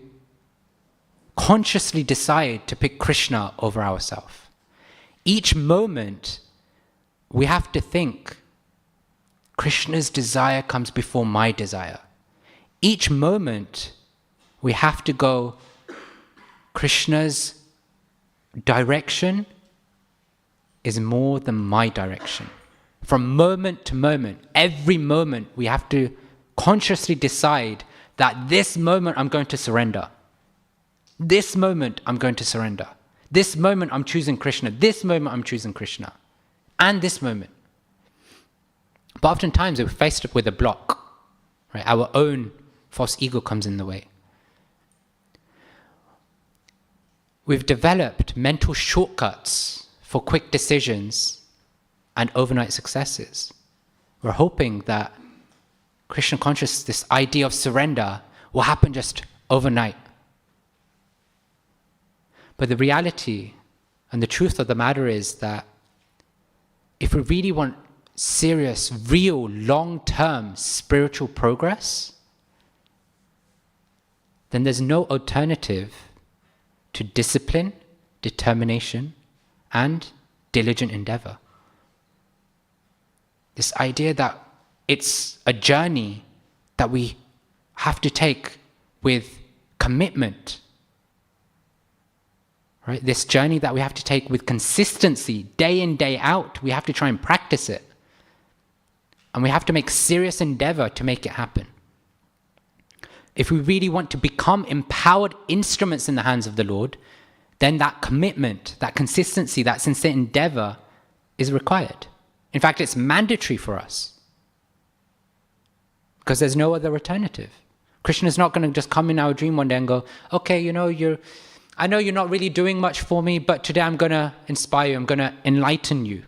consciously decide to pick Krishna over ourselves. Each moment, we have to think, Krishna's desire comes before my desire. Each moment, we have to go, Krishna's direction is more than my direction. From moment to moment, every moment, we have to consciously decide that this moment I'm going to surrender. This moment I'm going to surrender. This moment I'm choosing Krishna. This moment I'm choosing Krishna. And this moment. But oftentimes we're faced with a block. Right? Our own false ego comes in the way. We've developed mental shortcuts for quick decisions and overnight successes. We're hoping that Krishna consciousness, this idea of surrender, will happen just overnight. But the reality and the truth of the matter is that if we really want serious, real, long-term spiritual progress, then there's no alternative to discipline, determination, and diligent endeavor. This idea that it's a journey that we have to take with commitment. Right? This journey that we have to take with consistency, day in, day out. We have to try and practice it. And we have to make serious endeavor to make it happen. If we really want to become empowered instruments in the hands of the Lord, then that commitment, that consistency, that sincere endeavor is required. In fact, it's mandatory for us. Because there's no other alternative. Krishna's not going to just come in our dream one day and go, okay, I know you're not really doing much for me, but today I'm going to inspire you, I'm going to enlighten you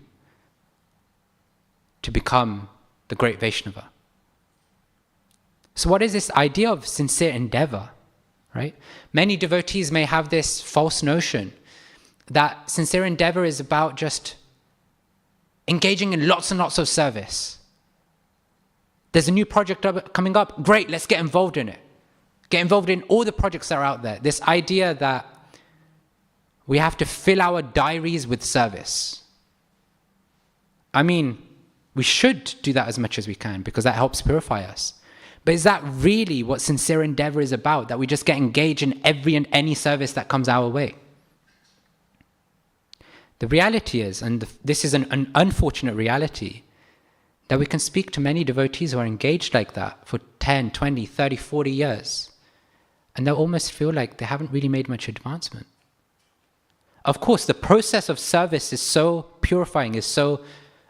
to become the great Vaishnava. So what is this idea of sincere endeavor, right? Many devotees may have this false notion that sincere endeavor is about just engaging in lots and lots of service. There's a new project coming up, great, let's get involved in it. Get involved in all the projects that are out there. This idea that we have to fill our diaries with service. I mean, we should do that as much as we can because that helps purify us. But is that really what sincere endeavor is about? That we just get engaged in every and any service that comes our way? The reality is, and this is an unfortunate reality, that we can speak to many devotees who are engaged like that for 10, 20, 30, 40 years. And they'll almost feel like they haven't really made much advancement. Of course, the process of service is so purifying, is so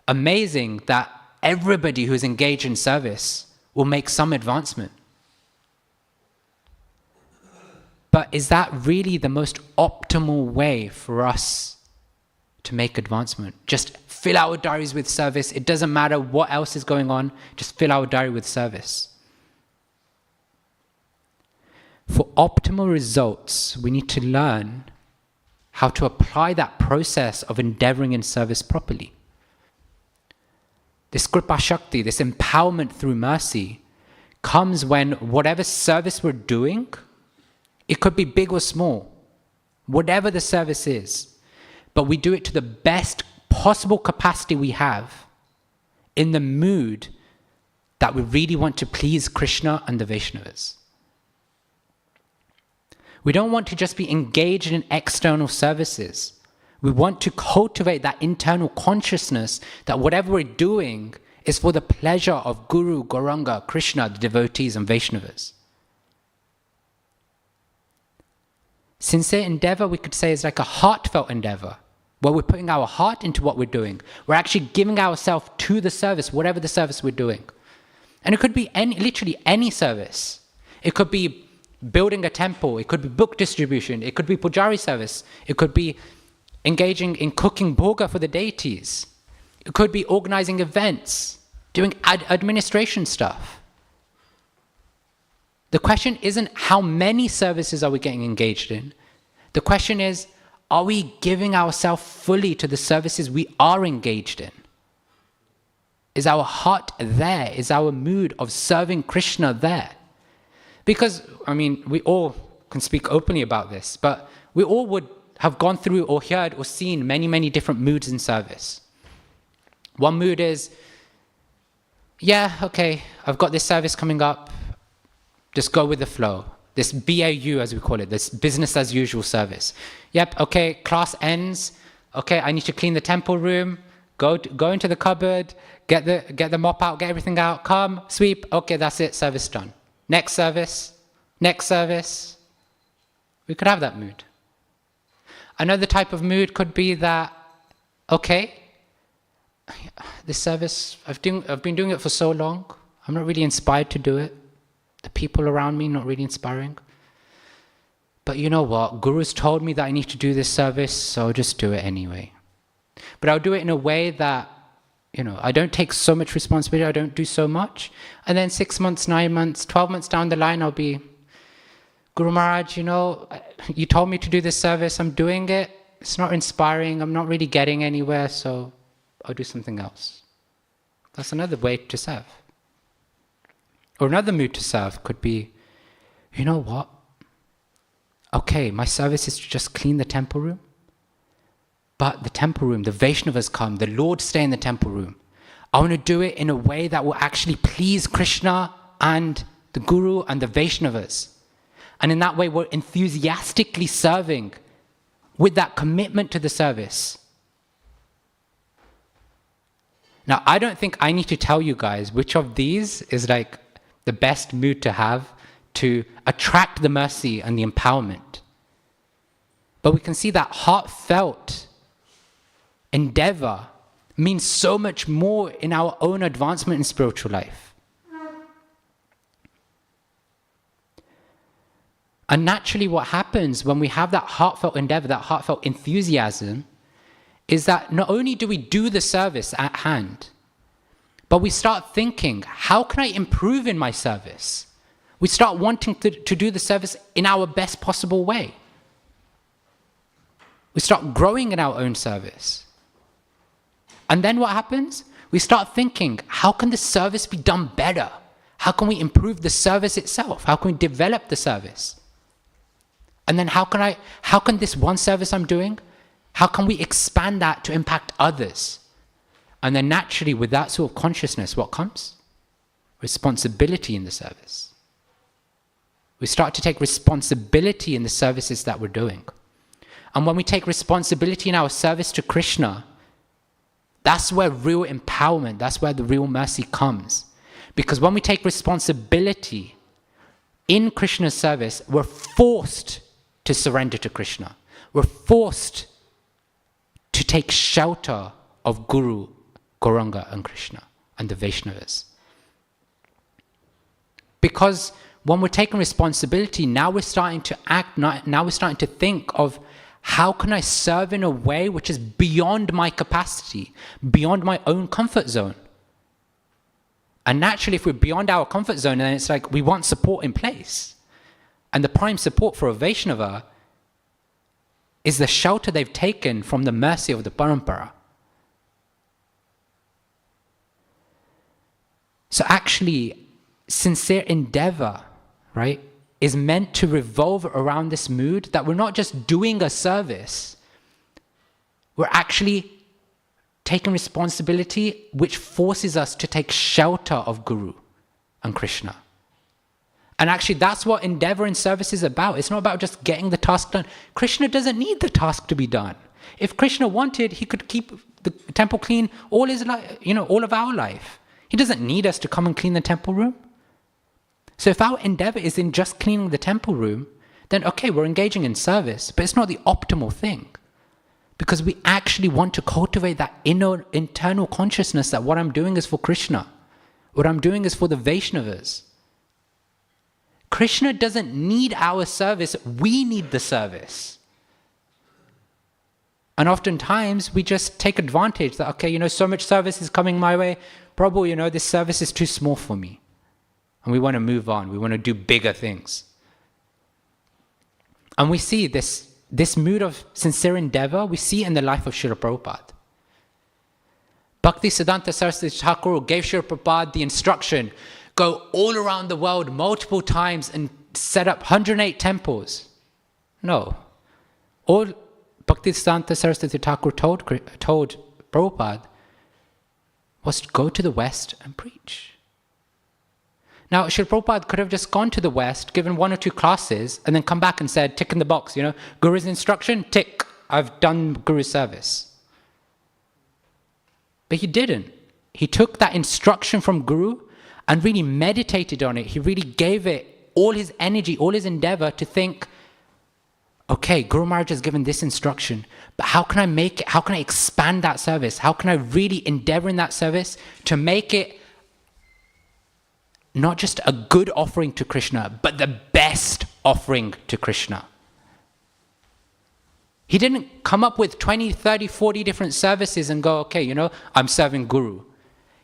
amazing that everybody who's engaged in service will make some advancement. But is that really the most optimal way for us to make advancement? Just fill our diaries with service. It doesn't matter what else is going on. Just fill our diary with service. For optimal results, we need to learn how to apply that process of endeavoring in service properly. This Kripa Shakti, this empowerment through mercy, comes when whatever service we're doing, it could be big or small, whatever the service is, but we do it to the best possible capacity we have in the mood that we really want to please Krishna and the Vaishnavas. We don't want to just be engaged in external services. We want to cultivate that internal consciousness that whatever we're doing is for the pleasure of Guru, Gauranga, Krishna, the devotees and Vaishnavas. Sincere endeavor, we could say, is like a heartfelt endeavor, where we're putting our heart into what we're doing. We're actually giving ourselves to the service, whatever the service we're doing. And it could be literally any service. It could be building a temple, it could be book distribution, it could be pujari service, it could be engaging in cooking bhoga for the deities, it could be organizing events, doing administration stuff. The question isn't how many services are we getting engaged in. The question is, are we giving ourselves fully to the services we are engaged in? Is our heart there? Is our mood of serving Krishna there? Because, I mean, we all can speak openly about this, but we all would have gone through or heard or seen many, many different moods in service. One mood is, yeah, okay, I've got this service coming up, just go with the flow. This BAU, as we call it, this business as usual service. Yep, okay, class ends, okay, I need to clean the temple room, go into the cupboard, get the mop out, get everything out, come, sweep, okay, that's it, service done. Next service. We could have that mood. Another type of mood could be that, okay, this service, I've been doing it for so long, I'm not really inspired to do it. The people around me, not really inspiring. But you know what, Guru's told me that I need to do this service, so I'll just do it anyway. But I'll do it in a way that, I don't take so much responsibility, I don't do so much. And then 6 months, 9 months, 12 months down the line, I'll be, Guru Maharaj, you told me to do this service, I'm doing it. It's not inspiring, I'm not really getting anywhere, so I'll do something else. That's another way to serve. Or another mood to serve could be, you know what? Okay, my service is to just clean the temple room. But the temple room, the Vaishnavas come, the Lord stay in the temple room. I want to do it in a way that will actually please Krishna and the Guru and the Vaishnavas. And in that way, we're enthusiastically serving with that commitment to the service. Now, I don't think I need to tell you guys which of these is like the best mood to have to attract the mercy and the empowerment. But we can see that heartfelt endeavor means so much more in our own advancement in spiritual life. And naturally what happens when we have that heartfelt endeavor, that heartfelt enthusiasm, is that not only do we do the service at hand, but we start thinking, how can I improve in my service? We start wanting to do the service in our best possible way. We start growing in our own service. And then what happens? We start thinking, how can the service be done better? How can we improve the service itself? How can we develop the service? And then how can this one service I'm doing, how can we expand that to impact others? And then naturally, with that sort of consciousness, what comes? Responsibility in the service. We start to take responsibility in the services that we're doing. And when we take responsibility in our service to Krishna, that's where real empowerment, that's where the real mercy comes. Because when we take responsibility in Krishna's service, we're forced to surrender to Krishna. We're forced to take shelter of Guru, Gauranga and Krishna and the Vaishnavas. Because when we're taking responsibility, now we're starting to act, now we're starting to think of how can I serve in a way which is beyond my capacity, beyond my own comfort zone. And naturally, if we're beyond our comfort zone, then it's like we want support in place. And the prime support for a Vaishnava is the shelter they've taken from the mercy of the Parampara. So actually, sincere endeavor, right, is meant to revolve around this mood that we're not just doing a service, we're actually taking responsibility which forces us to take shelter of Guru and Krishna. And actually that's what endeavor in service is about. It's not about just getting the task done. Krishna doesn't need the task to be done. If Krishna wanted, he could keep the temple clean all his life, all of our life. He doesn't need us to come and clean the temple room. So if our endeavor is in just cleaning the temple room, then okay, we're engaging in service, but it's not the optimal thing. Because we actually want to cultivate that internal consciousness that what I'm doing is for Krishna. What I'm doing is for the Vaishnavas. Krishna doesn't need our service, we need the service. And oftentimes we just take advantage that, okay, so much service is coming my way, Prabhu, this service is too small for me. And we want to move on, we want to do bigger things. And we see this mood of sincere endeavor, we see in the life of Srila Prabhupada. Bhaktivedanta Saraswati Thakur gave Srila Prabhupada the instruction, go all around the world multiple times and set up 108 temples. No. All Bhaktivedanta Saraswati Thakur told Prabhupada was to go to the West and preach. Now, Srila Prabhupada could have just gone to the West, given 1 or 2 classes, and then come back and said, tick in the box, Guru's instruction, tick, I've done Guru's service. But he didn't. He took that instruction from Guru and really meditated on it. He really gave it all his energy, all his endeavor to think, okay, Guru Maharaj has given this instruction, but how can I make it, how can I expand that service? How can I really endeavor in that service to make it not just a good offering to Krishna, but the best offering to Krishna? He didn't come up with 20, 30, 40 different services and go, okay, I'm serving Guru.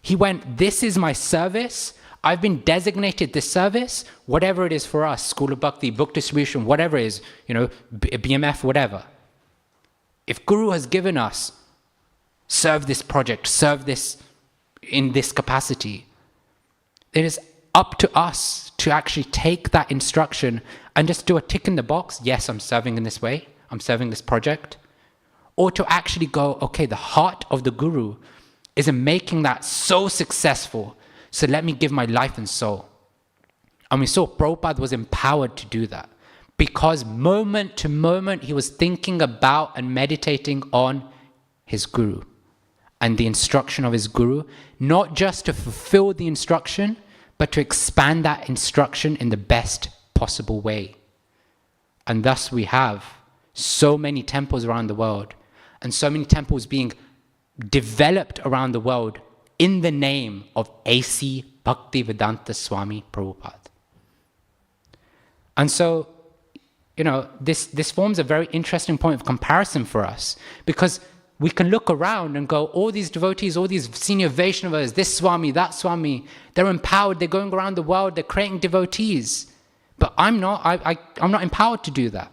He went, this is my service. I've been designated this service, whatever it is for us, School of Bhakti, book distribution, whatever it is, BMF, whatever. If Guru has given us, serve this project, serve this in this capacity, it is up to us to actually take that instruction and just do a tick in the box. Yes, I'm serving in this way. I'm serving this project. Or to actually go, okay, the heart of the Guru is in making that so successful. So let me give my life and soul. And we saw Prabhupada was empowered to do that because moment to moment he was thinking about and meditating on his Guru and the instruction of his Guru, not just to fulfill the instruction, but to expand that instruction in the best possible way. And thus we have so many temples around the world and so many temples being developed around the world in the name of A.C. Bhaktivedanta Swami Prabhupada. And so, this forms a very interesting point of comparison for us because we can look around and go, all these devotees, all these senior Vaishnavas, this Swami, that Swami, they're empowered, they're going around the world, they're creating devotees. But I'm not empowered to do that.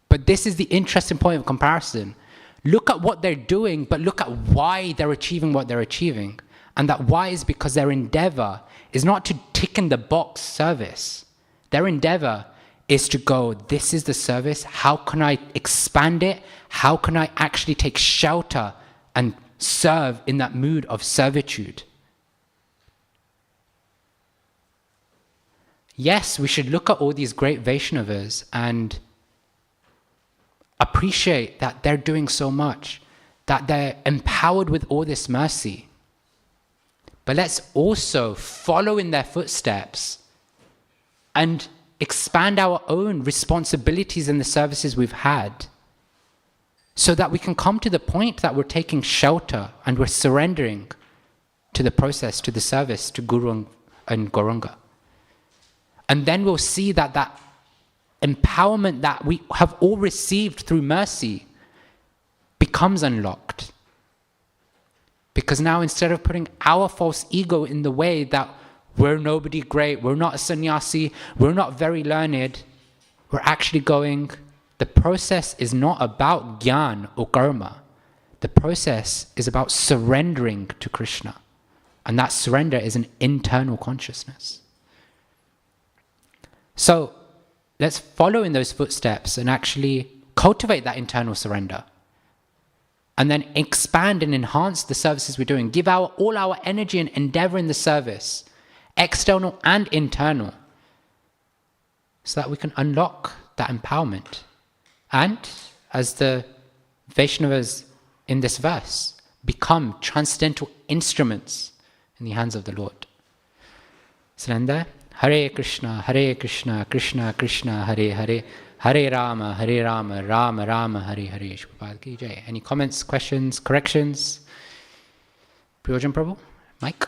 But this is the interesting point of comparison. Look at what they're doing, but look at why they're achieving what they're achieving. And that why is because their endeavor is not to tick in the box service. Their endeavor is to go, this is the service, how can I expand it? How can I actually take shelter and serve in that mood of servitude? Yes, we should look at all these great Vaishnavas and appreciate that they're doing so much, that they're empowered with all this mercy. But let's also follow in their footsteps and expand our own responsibilities in the services we've had so that we can come to the point that we're taking shelter and we're surrendering to the process, to the service, to Guru and Gauranga. And then we'll see that empowerment that we have all received through mercy becomes unlocked. Because now instead of putting our false ego in the way that we're nobody great, we're not a sannyasi, we're not very learned, we're actually going, the process is not about gyan or karma. The process is about surrendering to Krishna. And that surrender is an internal consciousness. So let's follow in those footsteps and actually cultivate that internal surrender. And then expand and enhance the services we're doing. Give all our energy and endeavor in the service, external and internal, so that we can unlock that empowerment. And, as the Vaishnavas in this verse, become transcendental instruments in the hands of the Lord. Surrender. Hare Krishna, Krishna Krishna, Hare Hare, Hare Rama, Rama Rama, Hare Hare. Shubhapad ki jai. Any comments, questions, corrections? Priyojan Prabhu? Mike?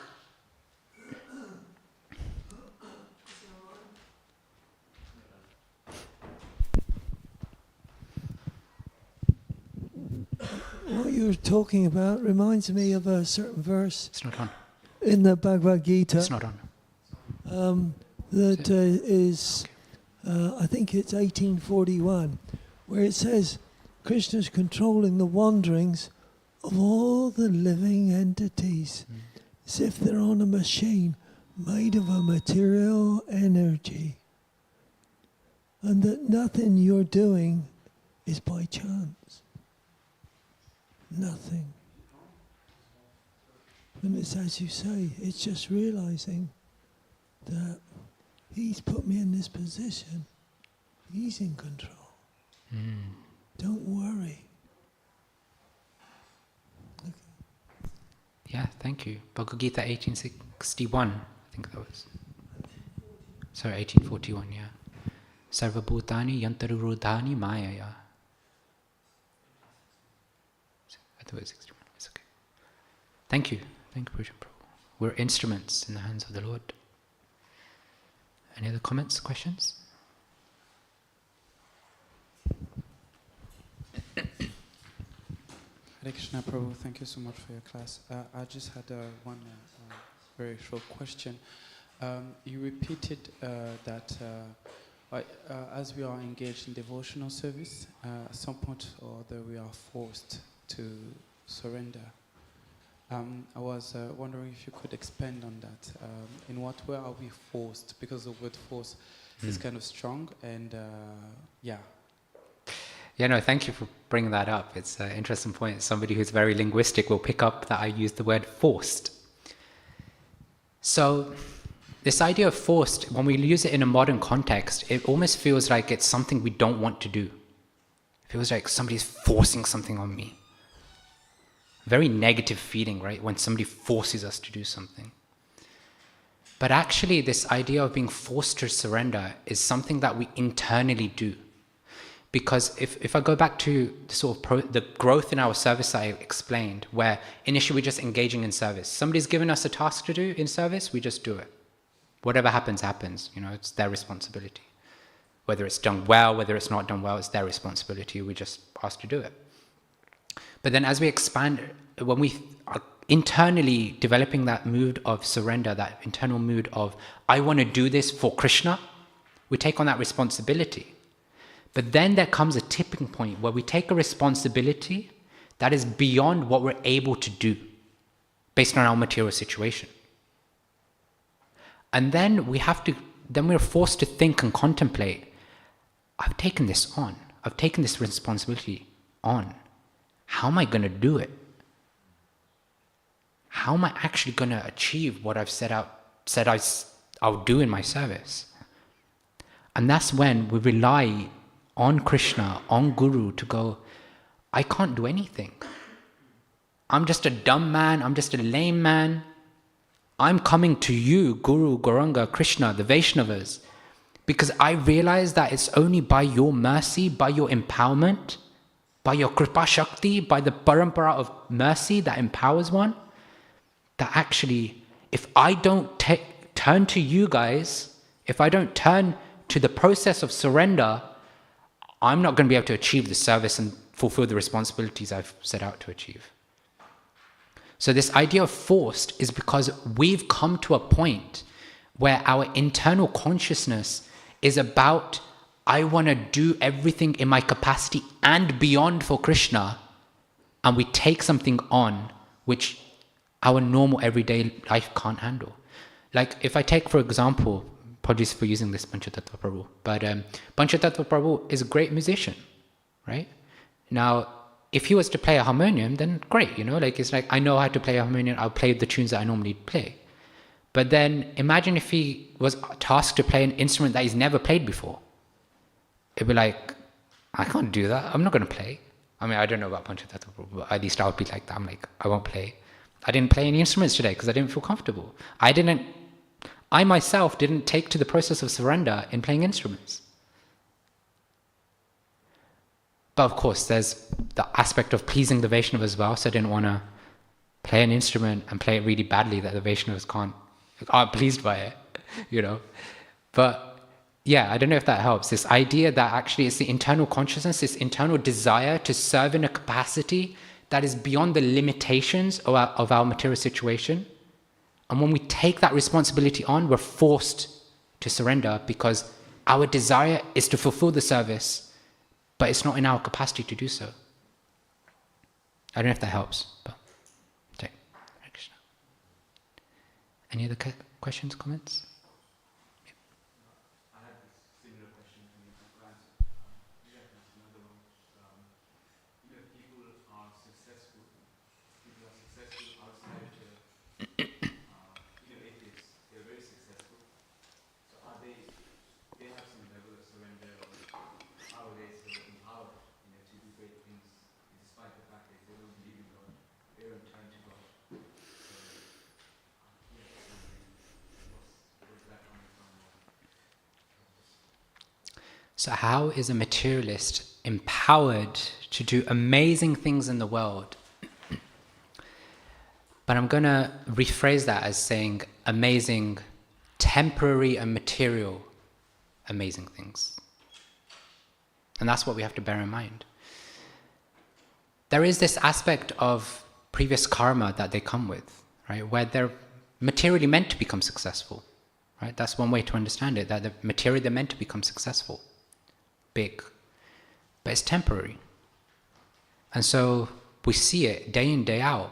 What you're talking about reminds me of a certain verse. It's not on. In the Bhagavad Gita. It's not on. That is, I think it's 1841, where it says, Krishna's controlling the wanderings of all the living entities, as if they're on a machine made of a material energy, and that nothing you're doing is by chance. Nothing. And it's as you say, it's just realizing that he's put me in this position. He's in control. Don't worry. Okay. Yeah, thank you. Bhagavad Gita 1861, I think that was. Sorry, 1841, yeah. Sarva Bhutani Yantarurudhani Mayaya. I thought it was 61. It's okay. Thank you. Thank you, Pujan Prabhu. We're instruments in the hands of the Lord. Any other comments, questions? Hare Krishna Prabhu, thank you so much for your class. I just had one very short question. You repeated that as we are engaged in devotional service, at some point or other we are forced to surrender. I was wondering if you could expand on that. In what way are we forced? Because the word force is kind of strong, and yeah. Yeah, no, thank you for bringing that up. It's an interesting point. Somebody who's very linguistic will pick up that I use the word forced. So this idea of forced, when we use it in a modern context, it almost feels like it's something we don't want to do. It feels like somebody's forcing something on me. Very negative feeling, right? When somebody forces us to do something. But actually, this idea of being forced to surrender is something that we internally do. Because if I go back to the growth in our service I explained, where initially we're just engaging in service. Somebody's given us a task to do in service, we just do it. Whatever happens, happens. You know, it's their responsibility. Whether it's done well, whether it's not done well, it's their responsibility. We just asked to do it. But then as we expand, when we are internally developing that mood of surrender, that internal mood of, I want to do this for Krishna, we take on that responsibility. But then there comes a tipping point where we take a responsibility that is beyond what we're able to do based on our material situation. And then we're forced to think and contemplate, I've taken this on. I've taken this responsibility on. How am I going to do it? How am I actually going to achieve what I've said I'll do in my service? And that's when we rely on Krishna, on Guru, to go, I can't do anything. I'm just a dumb man, I'm just a lame man. I'm coming to you, Guru, Gauranga, Krishna, the Vaishnavas, because I realize that it's only by your mercy, by your empowerment, by your Kripa Shakti, by the parampara of mercy that empowers one, that actually, if I don't turn to you guys, if I don't turn to the process of surrender, I'm not going to be able to achieve the service and fulfill the responsibilities I've set out to achieve. So this idea of forced is because we've come to a point where our internal consciousness is about, I want to do everything in my capacity and beyond for Krishna, and we take something on which our normal everyday life can't handle. Like if I take, for example, apologies for using this Panchatattva Prabhu, but Panchatattva Prabhu is a great musician, right? Now, if he was to play a harmonium, then great, you know, like it's like, I know how to play a harmonium, I'll play the tunes that I normally play. But then imagine if he was tasked to play an instrument that he's never played before. It'd be like, I can't do that, I'm not going to play. I mean, I don't know about Panchatattva Prabhu, but at least I would be like that. I'm like, I won't play. I didn't play any instruments today because I didn't feel comfortable. I myself didn't take to the process of surrender in playing instruments. But of course, there's the aspect of pleasing the Vaishnavas as well, so I didn't want to play an instrument and play it really badly that the Vaishnavas aren't pleased by it, you know. But yeah, I don't know if that helps. This idea that actually it's the internal consciousness, this internal desire to serve in a capacity that is beyond the limitations of our material situation. And when we take that responsibility on, we're forced to surrender because our desire is to fulfill the service, but it's not in our capacity to do so. I don't know if that helps, but okay. Any other questions, comments? I had this similar question to you. Another one. People are successful. People are successful outside the, atheists. They're very successful. So are they have some level of surrender, or how are they so empowered, to do great things, despite the fact that they don't believe in God, they don't turn to God. Where's that coming from? So how is a materialist empowered to do amazing things in the world? But I'm going to rephrase that as saying amazing, temporary and material amazing things. And that's what we have to bear in mind. There is this aspect of previous karma that they come with, right? Where they're materially meant to become successful, right? That's one way to understand it, that the materially they're meant to become successful, big, but it's temporary. And so we see it day in, day out.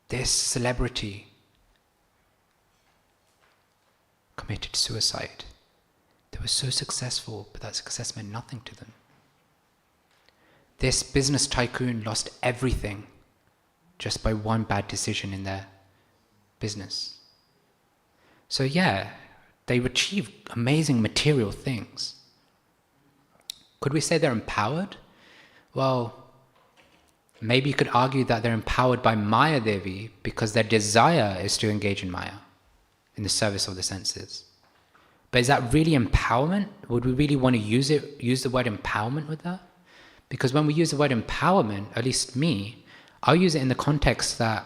This celebrity committed suicide. They were so successful, but that success meant nothing to them. This business tycoon lost everything just by one bad decision in their business. So yeah, they achieved amazing material things. Could we say they're empowered? Well, maybe you could argue that they're empowered by Maya Devi because their desire is to engage in Maya, in the service of the senses. But is that really empowerment? Would we really want to use the word empowerment with that? Because when we use the word empowerment, at least me, I'll use it in the context that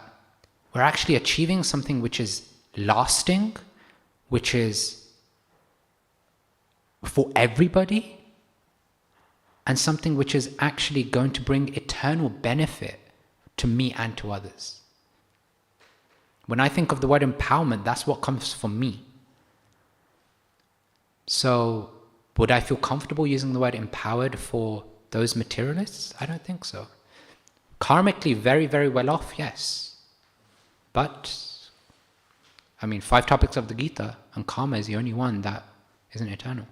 we're actually achieving something which is lasting, which is for everybody, and something which is actually going to bring eternal benefit to me and to others. When I think of the word empowerment, that's what comes from me. So, would I feel comfortable using the word empowered for those materialists? I don't think so. Karmically, very, very well off, yes. But, 5 topics of the Gita, and karma is the only one that isn't eternal.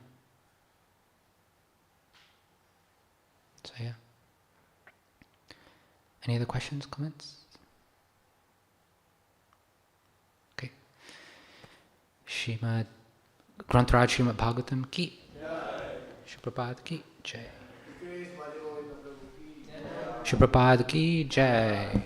So, yeah. Any other questions, comments? Okay. Srimad Grantaraj Srimad Bhagavatam ki Shri ki Jai. Shri ki Jai.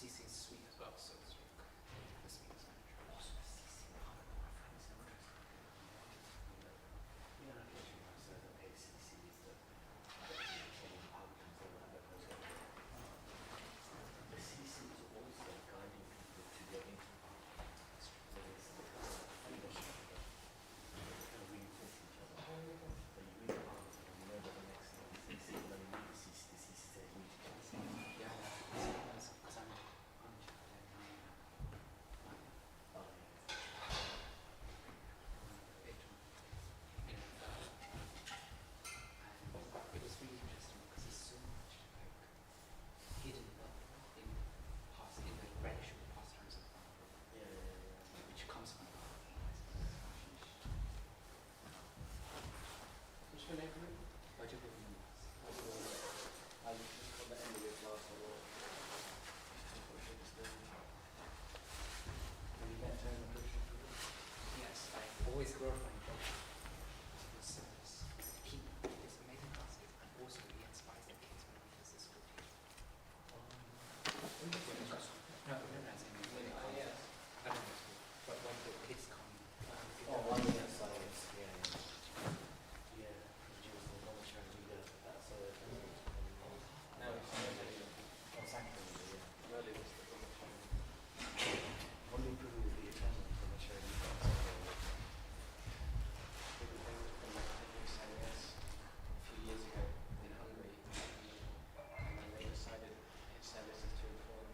CC is sweet as well, so it's the sweet is it was really interesting because there's so much like hidden love in past in the gratitude pastimes of which comes from love. Which one I agree? Budget of yes, I always glorify God. It's amazing class, and also he inspires the kids when he does this good teaching. No, I don't know, but when the kids come, a few years ago in Hungary, and then they decided his services to inform.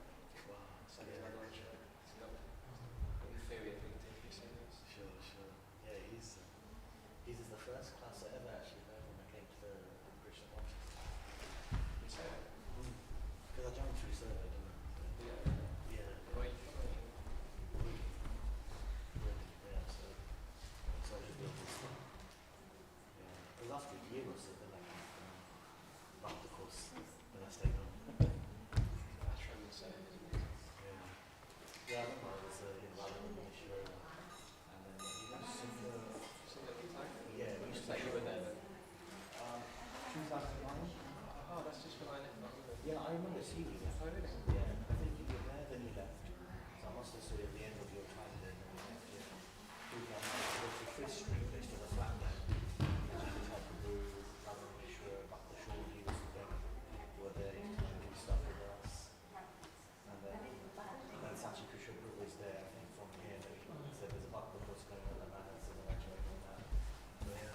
So there's no launch. It's not inferior for you to take your service. Sure. Yeah, he's is the first class I ever actually heard when I came to the Christian consciousness. Because I jumped through survey, didn't I? Yeah. Right. Yeah, so I just built this thing. Yeah. It was after a year or so that I after the course that I stayed on. That's from the service. Yeah, I remember I was in the show, and then yeah, we used to You were there. 2009. Oh, that's just what I left. Yeah, I remember seeing you. Oh, really? Yeah, I think you were there, then you left. So I must have saw you at the end of your time there, then you left. Yeah. You came to Fifth Street, next to the flat there. Brother Mishra, Dr. Shorty was there. You were there, you do stuff with us. And then Sachi Krishna was there, I think, from here. And he said there's a Bhakti course going on in the manor, so then I joined on that. So yeah.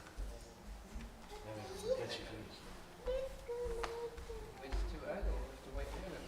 Get you finished. Wait too early, or have to wait a minute?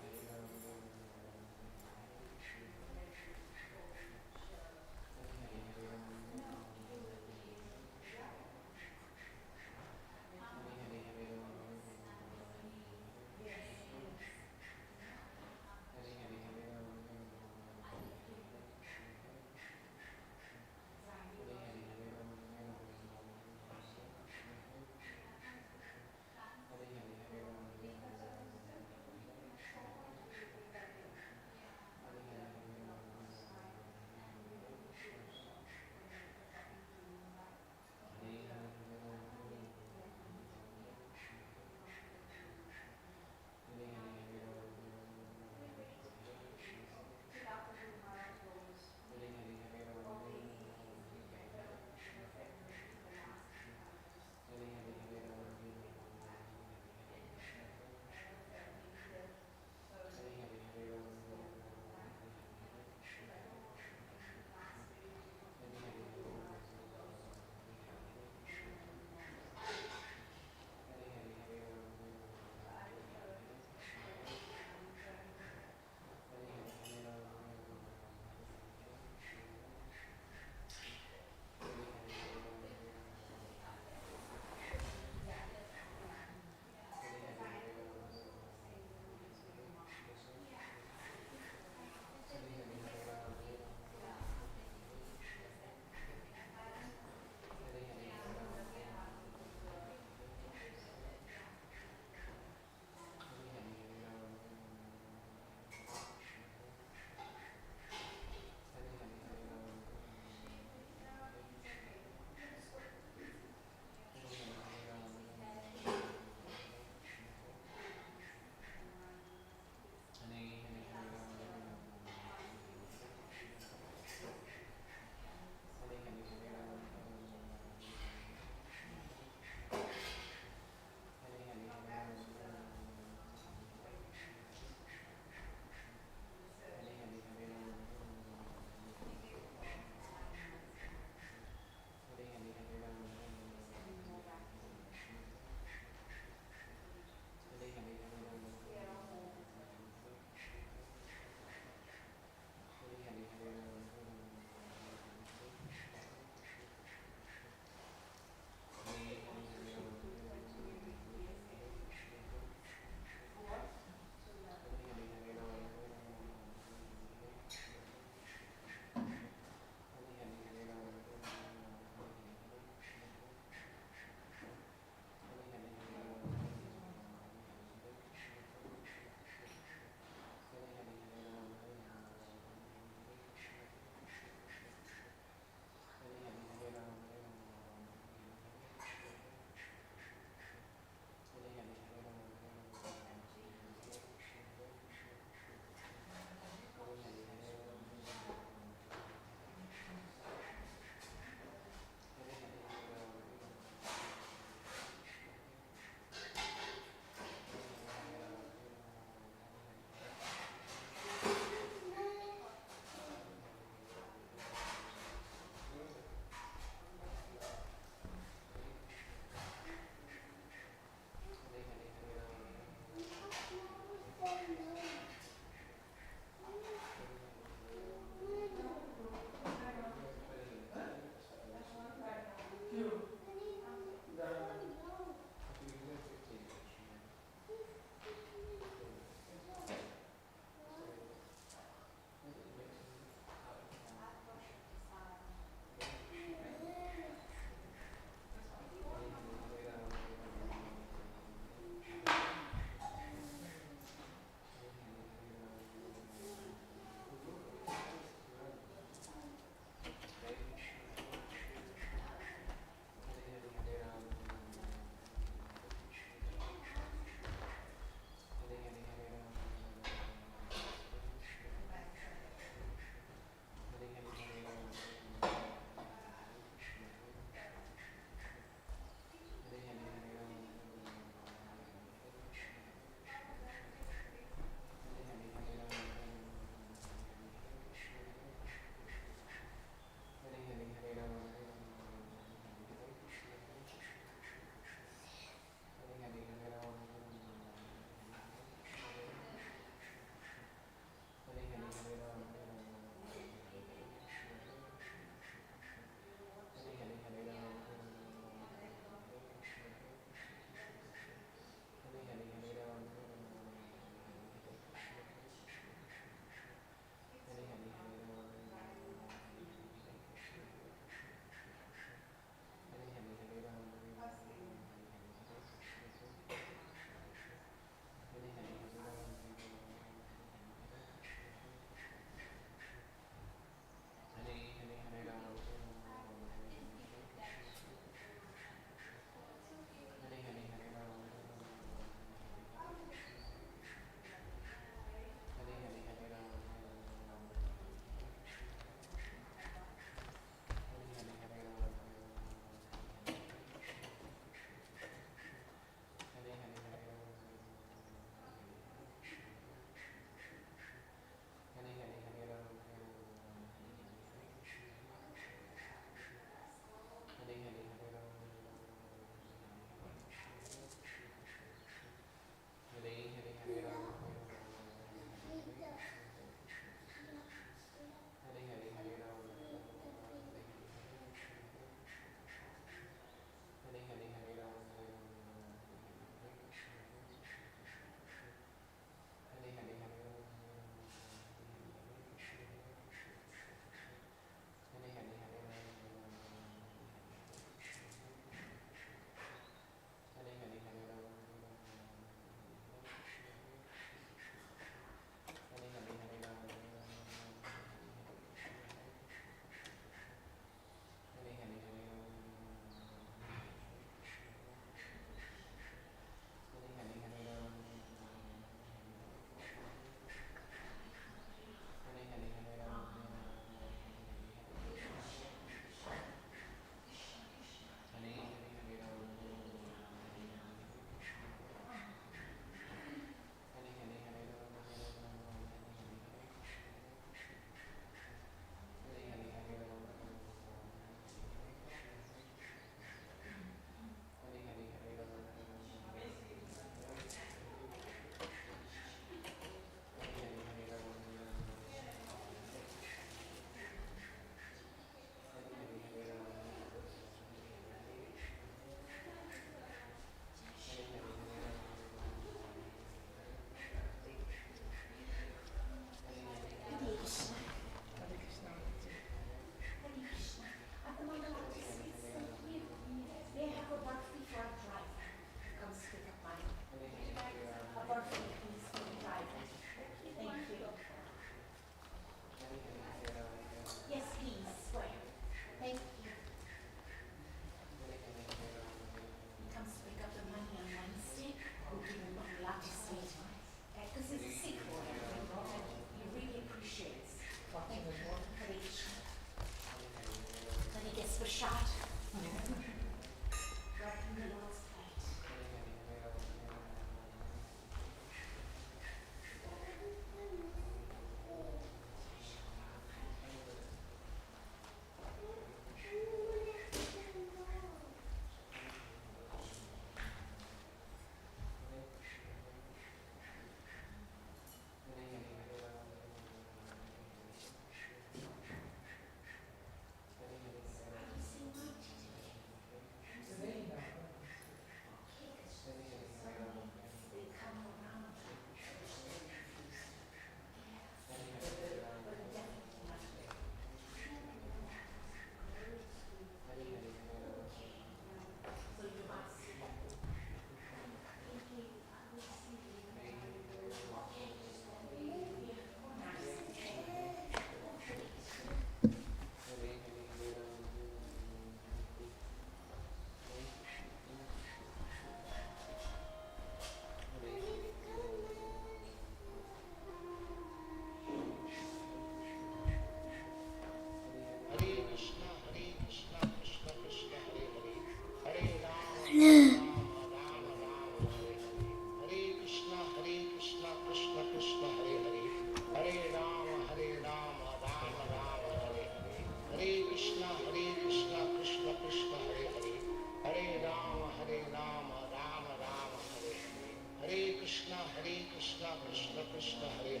Krishna Hare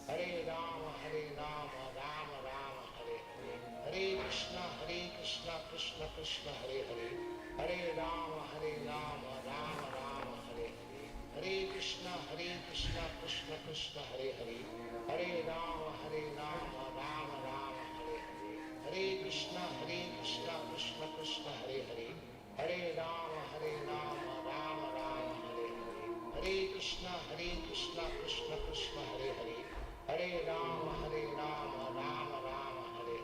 Hare Hare Rama Rama Rama Hare Hare Hare Krishna Krishna Krishna Hare Hare Hare Rama Rama Rama Hare Hare Hare Krishna Krishna Krishna Hare Hare Hare Rama Rama Rama Hare Hare Hare Krishna Krishna Krishna Hare Hare Hare Rama Rama Rama Hare Hare Hare Krishna Krishna Krishna Hare Hare Hare Rama Rama Rama Hare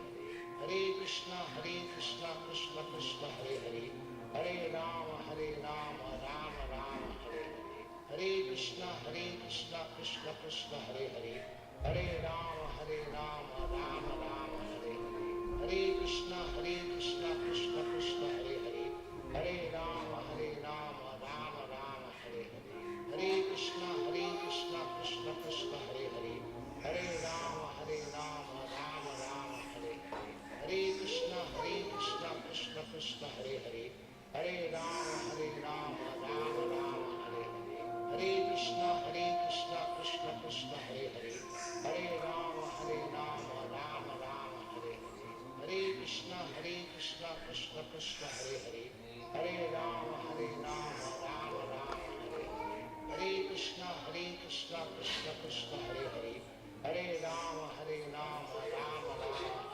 Hare Hare Krishna Krishna Krishna Hare Hare Hare Rama Rama Rama Hare Hare Hare Krishna Krishna Krishna Hare Hare Hare Rama Rama Rama Hare Hare Hare Krishna Krishna Krishna Hare Hare Hare Rama Rama Rama Hare Hare Hare Krishna Krishna Krishna Hare Hare Hare Rama Rama Rama Hare Hare Hare Krishna Krishna Krishna Hare Hare Hare Rama Rama Rama Hare Hare Hare Krishna Krishna Krishna Hare Hare Hare Rama Rama Rama Hare Hare Hare Krishna Krishna Krishna Hare Hare Hare Rama Rama Rama Hare Hare Hare Krishna Krishna Krishna Hare Hare Hare Rama Rama Rama Hare Hare Hare Krishna Krishna Krishna Hare Hare Hare Rama Rama Rama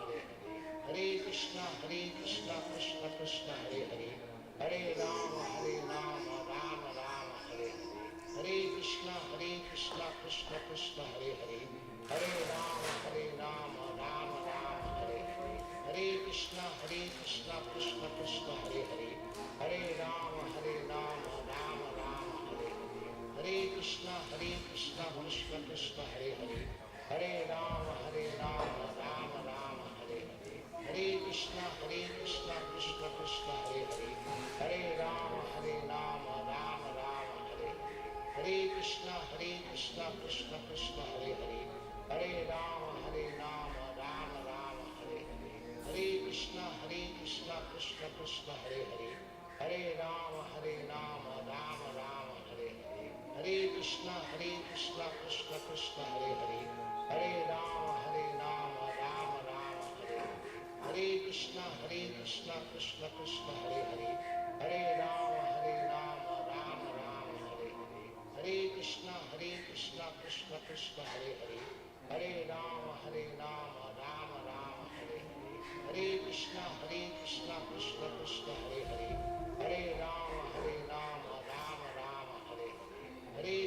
Hare Hare Hare Krishna Krishna Krishna Hare Hare Hare Rama Rama Rama Hare Hare Hare Krishna Krishna Krishna Hare Hare Hare Rama Rama Rama Hare Hare Hare Krishna Krishna Krishna Hare Hare Hare Rama Rama Rama Hare Hare Hare Krishna Krishna Krishna Hare Hare Hare Rama Rama Rama Hare Hare Hare Krishna Krishna Krishna Hare Hare Hare Rama Rama Rama Hare Hare Hare Krishna Krishna Krishna Hare Hare Hare Rama Rama Rama Hare Hare Hare Krishna Krishna Krishna Hare Hare Hare Rama Rama Rama Hare Hare Hare Krishna Krishna Krishna Hare Hare Hare Rama Rama Rama Hare Hare Hare Krishna Krishna Krishna Hare Hare Hare Rama Rama Rama Hare Hare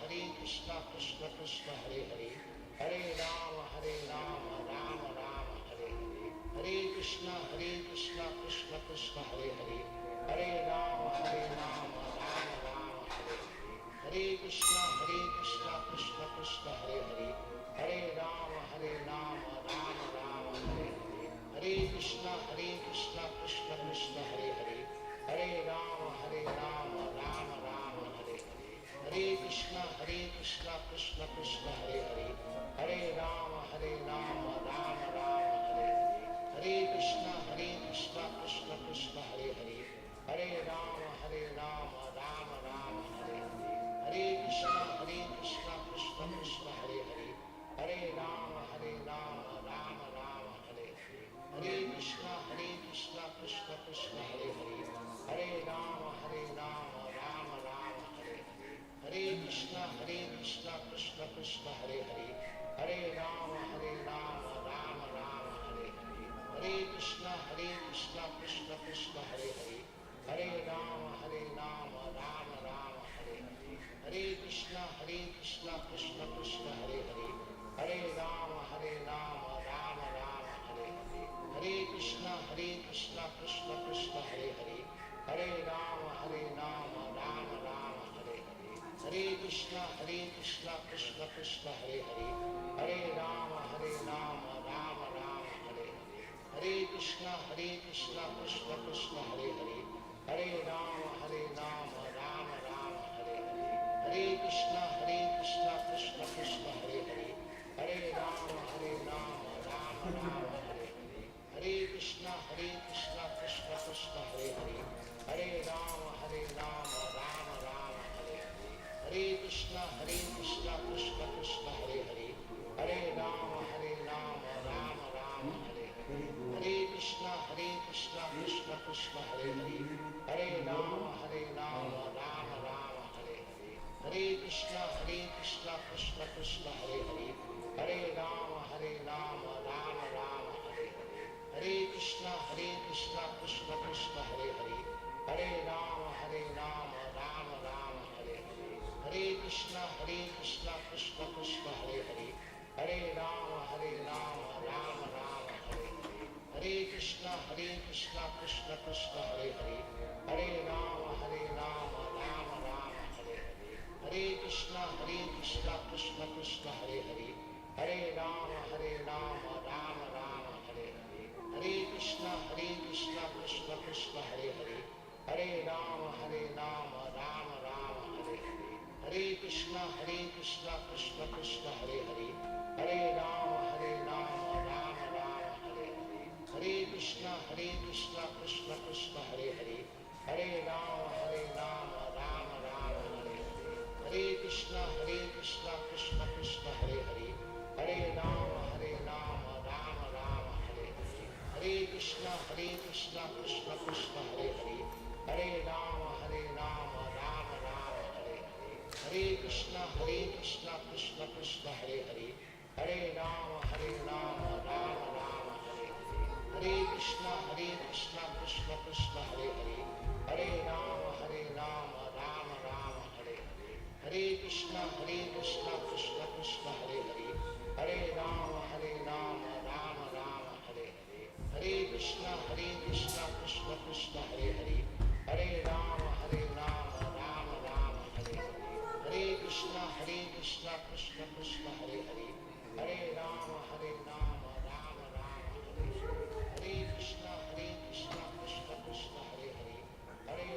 Hare Krishna Krishna Krishna Hare Hare Hare Rama Rama Rama Hare Hare Hare Krishna Krishna Krishna Hare Hare Hare Rama Rama Rama Hare Hare Hare Krishna Krishna Krishna Hare Hare Hare Rama Rama Rama Hare Hare Hare Krishna Krishna Krishna Hare Hare Hare Rama Rama Rama Hare Hare Hare Krishna Krishna Krishna Hare Hare Hare Rama Rama Rama Hare Hare Hare Krishna Krishna Krishna Hare Hare Hare Rama Rama Rama Hare Hare Hare Krishna Krishna Krishna Hare Hare Hare Rama Rama Rama Hare Hare Hare Krishna Krishna Krishna Hare Hare Hare Rama Rama Rama Hare Hare Hare Krishna Krishna Krishna Hare Hare Hare Rama Rama Rama Hare Hare Hare Krishna Krishna Krishna Hare Hare Hare Rama Rama Rama Hare Hare Hare Krishna Krishna Krishna Hare Hare Hare Rama Rama Rama Hare Hare Hare Krishna Krishna Krishna Hare Hare Hare Rama Rama Rama Hare Hare Hare Krishna Krishna Krishna Hare Hare Hare Rama Rama Rama Hare Hare Hare Krishna Krishna Krishna Hare Hare Hare Rama Rama Rama Hare Hare Hare Krishna Krishna Krishna Hare Hare Hare Rama Rama Rama Hare Hare Hare Krishna Krishna Krishna Hare Hare Hare Rama Rama Rama Hare Hare Hare Krishna Krishna Krishna Hare Hare Hare Rama Rama Rama Hare Hare Hare Krishna Krishna Krishna Krishna Hare Hare, Hare Rama Rama Rama Hare Hare, Hare Krishna Krishna Krishna Hare Hare, Hare Rama Rama Rama Hare Hare, Hare Krishna Krishna Krishna Hare Hare, Hare Rama Rama Rama Hare Hare, Hare Krishna Krishna Krishna Hare Hare, Hare Rama Rama Rama Hare Hare, Hare Krishna Krishna Krishna Hare Hare, Hare Rama Rama Rama Hare Hare, Hare Krishna Krishna Krishna Hare Hare, Hare Rama Rama Rama Hare Hare, Hare Krishna Krishna Krishna Hare Hare, Hare Rama Rama Rama Hare Hare, Hare Krishna Krishna Krishna Hare Hare, Hare Rama Rama Rama Hare Hare, Hare Krishna Krishna Krishna Hare Hare, Hare Rama Rama Rama Hare Hare, Hare Krishna Krishna Krishna Hare Hare, Hare Rama Rama Rama Hare Hare, Hare Krishna Krishna Krishna Hare Hare, Hare Rama Rama Rama Hare Hare, Hare Krishna Krishna Krishna Hare Hare, Hare Rama Rama Rama Hare Hare, Hare Krishna Krishna Krishna Hare Hare, Hare Rama Rama Rama Hare Hare, Hare Krishna Krishna Krishna Hare Hare, Hare Rama Rama Rama Hare Hare, Hare Krishna Krishna Krishna Hare Hare, Hare Rama Rama Rama Hare Hare, Hare Krishna Krishna Krishna Hare Hare, Hare Rama Rama Rama Hare Hare, Hare Krishna Krishna Krishna Hare Hare, Hare Rama Rama Rama Hare Hare, Hare Krishna Krishna Krishna Hare Hare, Hare Rama Rama Rama Hare Hare, Hare Krishna Krishna Krishna Hare Hare, Hare Rama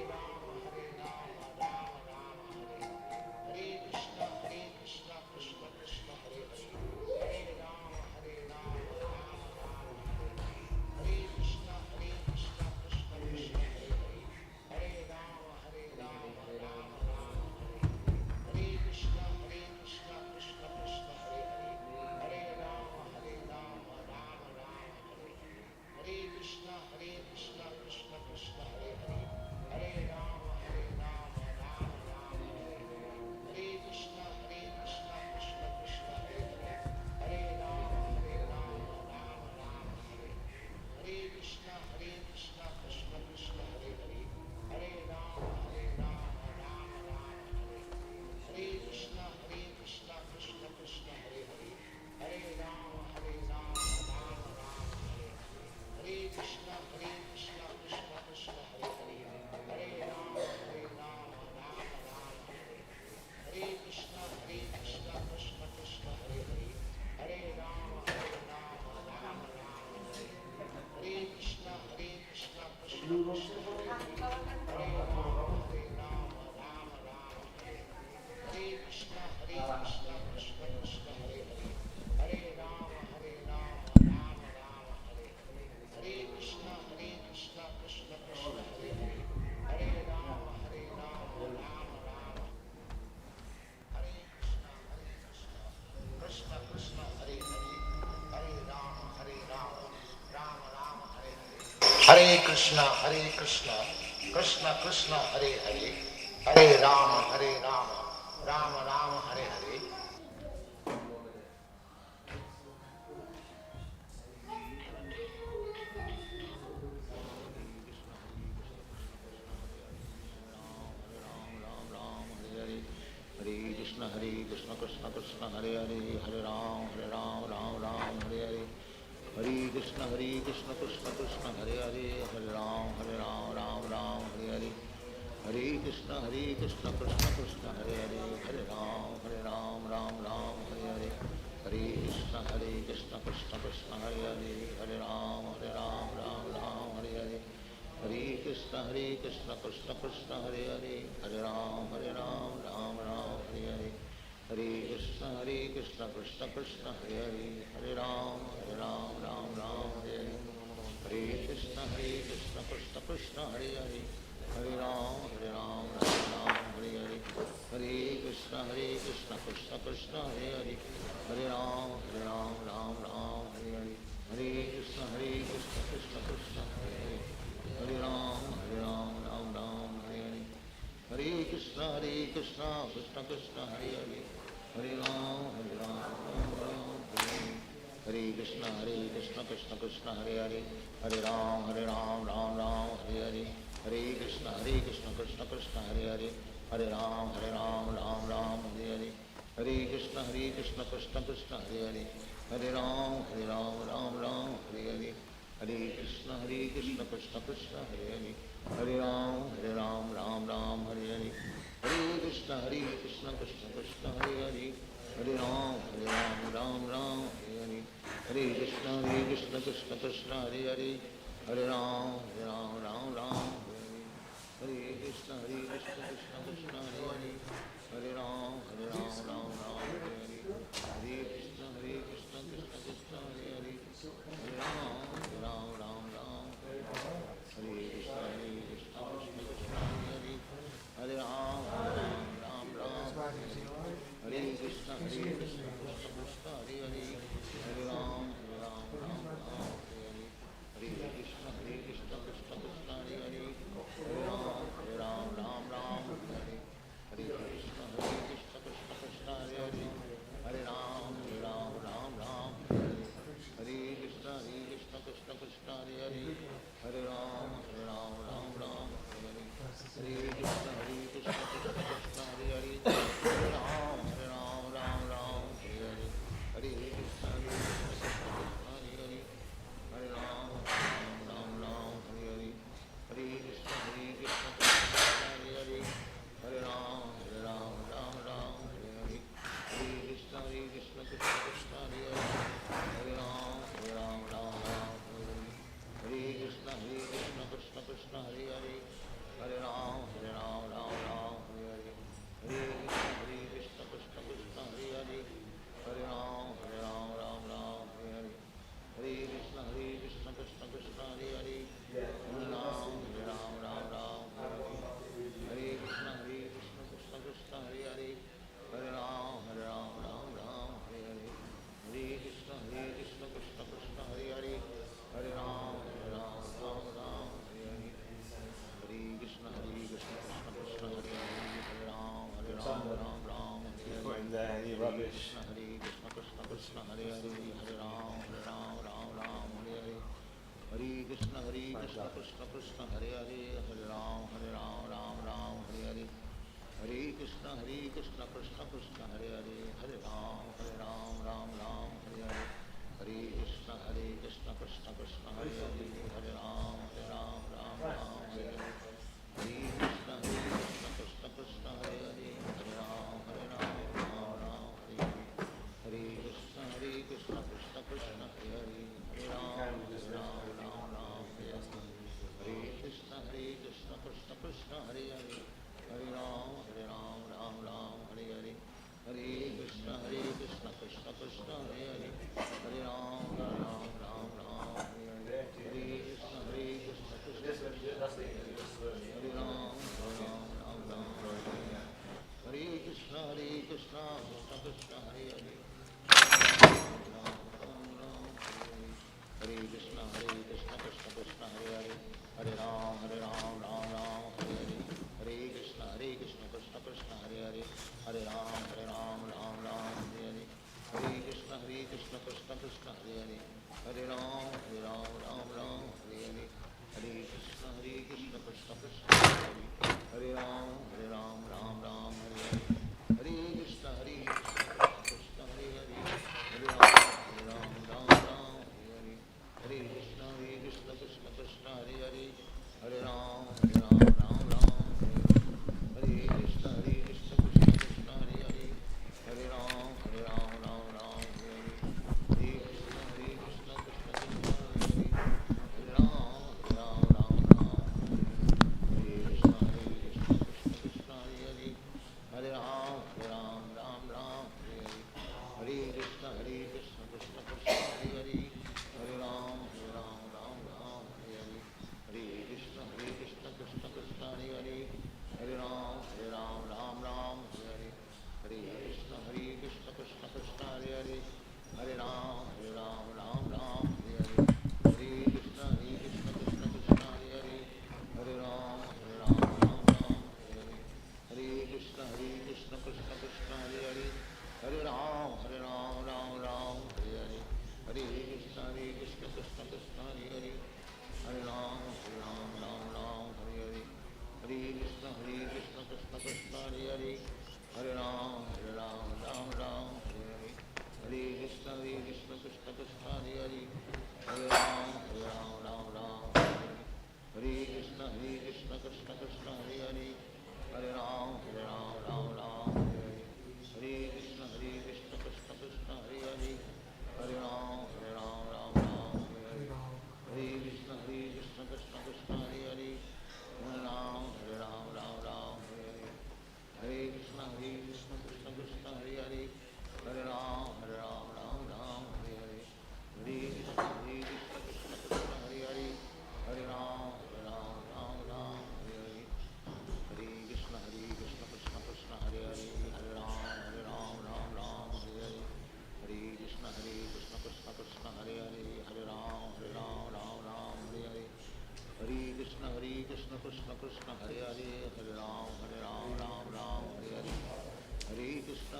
Rama Rama Hare Hare, Hare Krishna Krishna Krishna Hare Hare, Hare Rama Rama Rama Hare Hare, Hare Krishna Krishna Krishna Hare Hare, Hare Rama Rama Hare Hare, Hare Krishna Krishna Krishna Hare Hare, Hare Rama Rama Hare Hare, Hare Krishna Krishna Krishna Hare Hare, Hare Rama Rama Hare Hare, Hare Krishna Krishna Krishna Hare Hare, Hare Rama Rama Hare Hare, Hare Krishna Krishna Krishna Hare Hare, Hare Rama Rama Hare Hare, Hare Krishna Krishna Krishna Hare Hare, Hare Rama Rama Hare Hare, Hare Krishna Krishna Krishna Hare Hare, Hare Rama Rama Hare Hare, Hare Krishna Krishna Krishna Hare Hare, Hare Rama Rama Hare Krishna Krishna Krishna Hare Hare, Hare Rama Rama Rama Hare Hare, Hare Krishna Krishna Krishna Hare Hare, Hare Rama Rama Rama Hare Hare. Hare Krishna Krishna Krishna Hare Hare, Hare Ram Ram Hare Hare, Hare Krishna Krishna Krishna Hare Hare, Hare Ram Ram Hare Hare, Hare Krishna Krishna Krishna Hare Hare, Hare Ram Ram Hare Hare, Hare Krishna Krishna Krishna Hare Hare, Hare Ram Ram Hare Hare, Hare Krishna Krishna Krishna Hare Hare, Hare Ram Ram Hare Hare, Hare Krishna Krishna Krishna Hare Hare, Hare Ram Ram Hare Hare, Hare Krishna Krishna Krishna Hare Hare, Hare Ram Hare Hare, Hare Krishna Krishna Krishna Hare Hare, Hare Ram Hare Hare, Hare Krishna Krishna Krishna Hare Hare, Hare Ram Ram Hare Hare, Hare Krishna Krishna Krishna Hare Hare, Hare Ram, Hare Ram, Ram Ram, Hare Hare. Hare Krishna, Krishna Krishna, Hare Hare. Hare Ram, Ram Ram, Hare Hare. Hare Krishna, Krishna Krishna, Hare Hare. Hare Ram, Ram Ram, Hare Hare. Hare Krishna, Krishna Krishna, Hare Hare. Hare Ram, Ram Ram, Hare Hare. Hare Krishna, Krishna Krishna, Hare Hare. Hare Ram, Ram Ram, Hare Hare. Hare Krishna, Krishna Krishna, Hare Hare. Hare Ram, Ram Ram, Hare Hare. Hare Krishna, Krishna Krishna, Hare Hare. Hare Ram, Ram Ram, Hare Hare. Hare Krishna, Krishna Krishna, Hare Hare. Hare Ram, Ram Ram, Hare Hare. Hare Krishna, Krishna Krishna, Hare Hare. Hare Ram, Ram Ram, Hare Hare. Hare Krishna, Krishna Krishna, Hare Hare. Hare Ram, Ram Ram, Hare Hare. Hare Krishna, Krishna Krishna, Hare Hare. Hare Ram, Ram Ram, Hare Hare. Hare Krishna, Krishna Krishna, Hare Hare. Hare Ram, Ram Ram, Hare Hare. Hare Krishna, Krishna Krishna, Hare Hare. Hare Ram, Ram Ram, Hare Hare. Hare Krishna, Krishna Krishna, Hare Hare. Hare Ram, Ram Ram, Hare Hare. Hare Krishna, Krishna Krishna, Hare Hare. Hare Ram, Ram Ram, Hare Hare. Hare Krishna, Krishna Krishna, Hare Hare. Hare Ram, Ram Ram, Hare Hare. Hare Krishna, Krishna Krishna, Hare Hare. Hare Ram, Ram Ram, Hare Hare. Hare Krishna, Krishna Krishna, Hare Hare. Hare Ram, Ram Ram, Hare Hare. Hare Krishna, Krishna Krishna, Hare Hare. Hare Ram, Ram, Hare Hare. Hare Krishna, Krishna Krishna, Hare Hare. Hare Ram, Ram, Hare Hare. Hare Krishna, Krishna Krishna, Hare Hare. Hare Ram, Ram, Hare Hare. Hare Krishna, Krishna Krishna, Hare Hare. Hare Ram, Ram, Hare Hare. Hare Krishna, Krishna Krishna, Hare Hare. Hare Ram, Ram, Hare Hare. Hare Krishna, Krishna Krishna, Hare Hare. Hare Ram, Ram, Hare Hare. Put in there any rubbish. Hare Krishna, Krishna Hare Hare. Hare Ram, Ram, Hare Hare. Hare Krishna, Krishna Krishna, Hare Hare. Hare Ram, Ram, Hare Hare. Hare Krishna, Krishna Krishna, Hare Hare. Hare Ram, Ram, Hare Hare. Hare Krishna, Krishna Krishna, Hare Hare. Hare Ram, Ram, Hare Hare. Hare Krishna, Krishna Krishna, Hare Hare. Hare Ram, Ram, Hare Hare. Hare Krishna, Krishna Krishna, Hare Hare. Hare Ram, Ram, Hare Hare. Hare Krishna, Krishna Krishna, Hare Hare. Hare Ram, Ram, Hare Hare. Hare Krishna, Krishna Krishna, Hare Hare. Hare Ram, Ram, Hare Hare. Hare Krishna, Krishna Krishna, Hare Ram, Ram, Hare Hare. Hare Krishna, Krishna Krishna, Hare Hare. Hare Krishna, Krishna Krishna, Hare Hare. Hare Ram, Ram, Hare Hare. Hare Krishna, Krishna Krishna, Hare Hare. Hare Ram, Ram, Hare Hare. Hare Krishna, Krishna Krishna, Hare Hare. Hare Ram, Ram, Hare Hare. Hare Krishna, Krishna Krishna, Hare Hare. Hare Ram, Ram, Hare Hare. Hare Krishna, Krishna Hare Hare. Hare Ram, Ram, Hare Hare. Hare Krishna, Krishna Krishna, Hare Hare. Hare Ram, Ram, Hare Hare. Hare Krishna, Krishna Krishna, Hare Hare. Hare Ram, Ram, Hare Hare. Hare Krishna, Krishna Krishna, Hare Hare. Hare Ram, Ram, Hare Hare. Hare Krishna, Krishna Krishna, Hare Hare. Hare Ram, Ram, Hare Hare. Hare Krishna, Krishna Krishna, Hare Hare. Hare Ram, Ram, Hare Hare. Hare Krishna, Krishna Krishna, Hare Hare. Hare Ram, Ram, Hare Hare. Hare Krishna, Krishna Krishna, Hare Hare. Hare Ram, Ram, Hare Hare. Hare Krishna, Krishna Krishna, Hare Hare. Hare Ram, Ram, Hare Hare. Hare Krishna, Krishna Krishna, Hare Hare. Hare Ram, Ram Ram, Hare Hare. Hare Krishna, Krishna Krishna, Hare Hare. Hare Ram, Ram Ram, Hare Hare. Hare Krishna, Krishna Krishna, Hare Hare. Hare Ram, Ram Ram, Hare Hare. Hare Krishna, Krishna Krishna, Hare Hare. Hare Ram, Ram Ram, Hare Hare. Hare Krishna, Krishna Krishna, Hare Hare. Hare Ram, Ram Ram, Hare Hare. Hare Krishna, Krishna Krishna, Hare Hare. Hare Ram, Ram Ram, Hare Hare. Hare Krishna, Krishna Krishna, Hare Hare. Hare Ram, Ram, Hare Hare. Hare Krishna, Krishna Krishna, Hare Hare. Hare Ram, Ram, Hare Hare. Hare Krishna, Krishna Krishna, Hare Hare. Hare Ram, Ram, Hare Hare. Hare Krishna, Krishna Krishna, Hare Hare. Hare Ram, Ram, Hare Hare. Hare Krishna, Krishna Krishna, Hare Hare. Hare Ram, Ram, Hare Hare. Hare Krishna, Krishna Krishna, Hare Hare. Hare Ram, Ram, Hare Hare. Hare Krishna, Krishna Krishna, Hare Hare. Hare Ram, Ram, Hare Hare. Hare Krishna,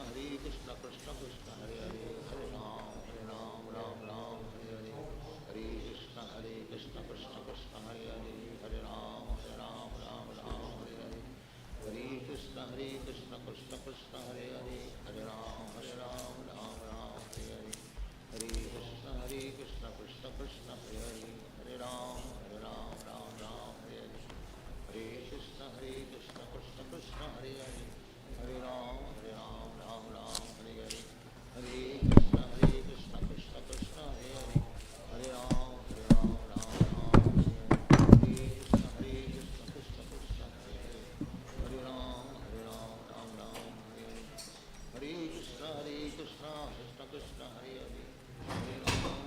Krishna Krishna, Hare Hare. Hare Ram, Ram, Hare Hare. Hare Krishna, Krishna Krishna, Hare Hare. Hare Ram, Ram, Hare Hare. Hare Krishna, Krishna Krishna, Hare Hare. Hare Ram, Ram, Hare Hare. Hare Krishna, Krishna Krishna, Hare Hare. Hare Ram, Ram, Hare Hare. Hare Krishna, Krishna Krishna, Hare Hare. Hare Ram, Ram, Hare Hare. Hare Krishna, Krishna Krishna, Hare Hare. Hare Ram, Ram, Hare Hare. Hare Krishna, Krishna Krishna, Hare Hare. Hare Ram,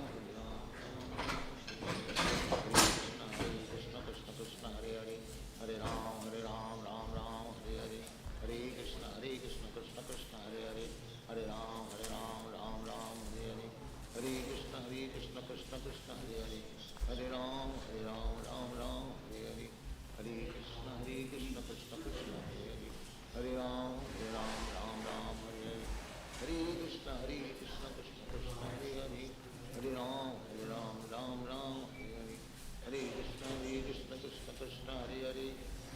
Krishna Krishna, Hare Hare. Hare Ram, Ram, Hare Hare. Hare Krishna, Krishna Krishna, Hare Hare. Hare Ram, Ram, Hare Hare. Hare Krishna, Krishna Krishna, Hare Hare. Hare Ram, Ram, Hare Hare. Hare Krishna, Krishna Krishna, Hare Hare. Hare Ram, Ram, Hare Hare. Hare Krishna, Krishna Krishna, Hare Hare. Hare Ram, Ram, Hare Hare. Hare Krishna, Krishna Krishna, Hare Hare.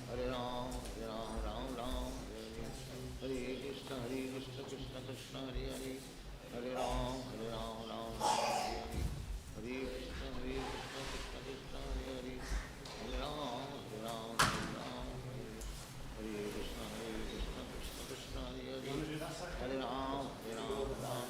Hare Ram, Ram, Hare Hare. Hare Krishna, Krishna Krishna, Hare Hare. Hare Ram, Ram, Hare Hare. Hare Krishna, Krishna Krishna, Hare Hare. Hare Ram, Ram, Hare Hare. Hare Krishna, Krishna Krishna, Hare Hare. Hare Ram, Ram,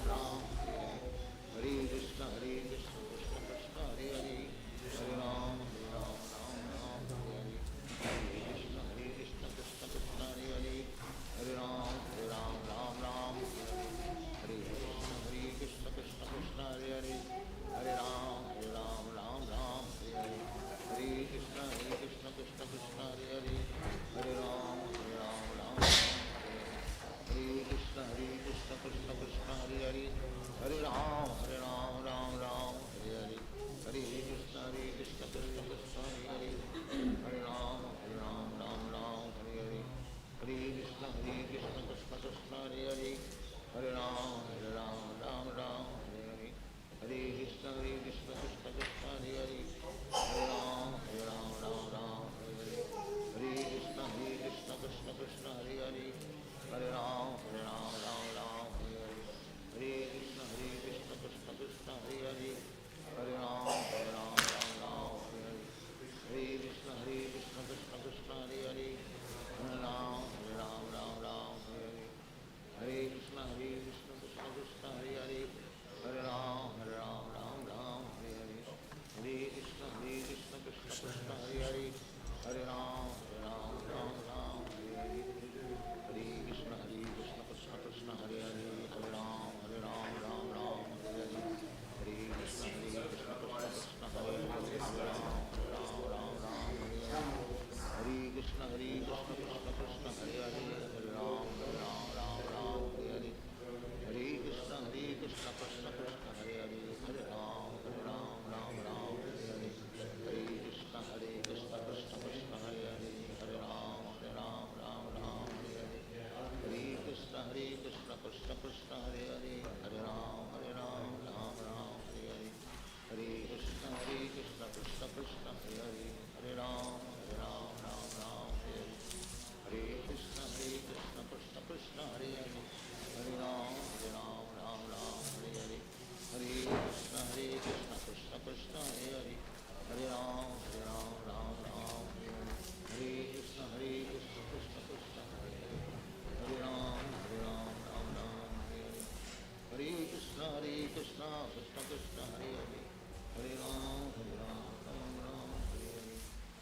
Krishna, Krishna Krishna, Hare Hare, Hare Ram, Ram Ram, Hare Hare,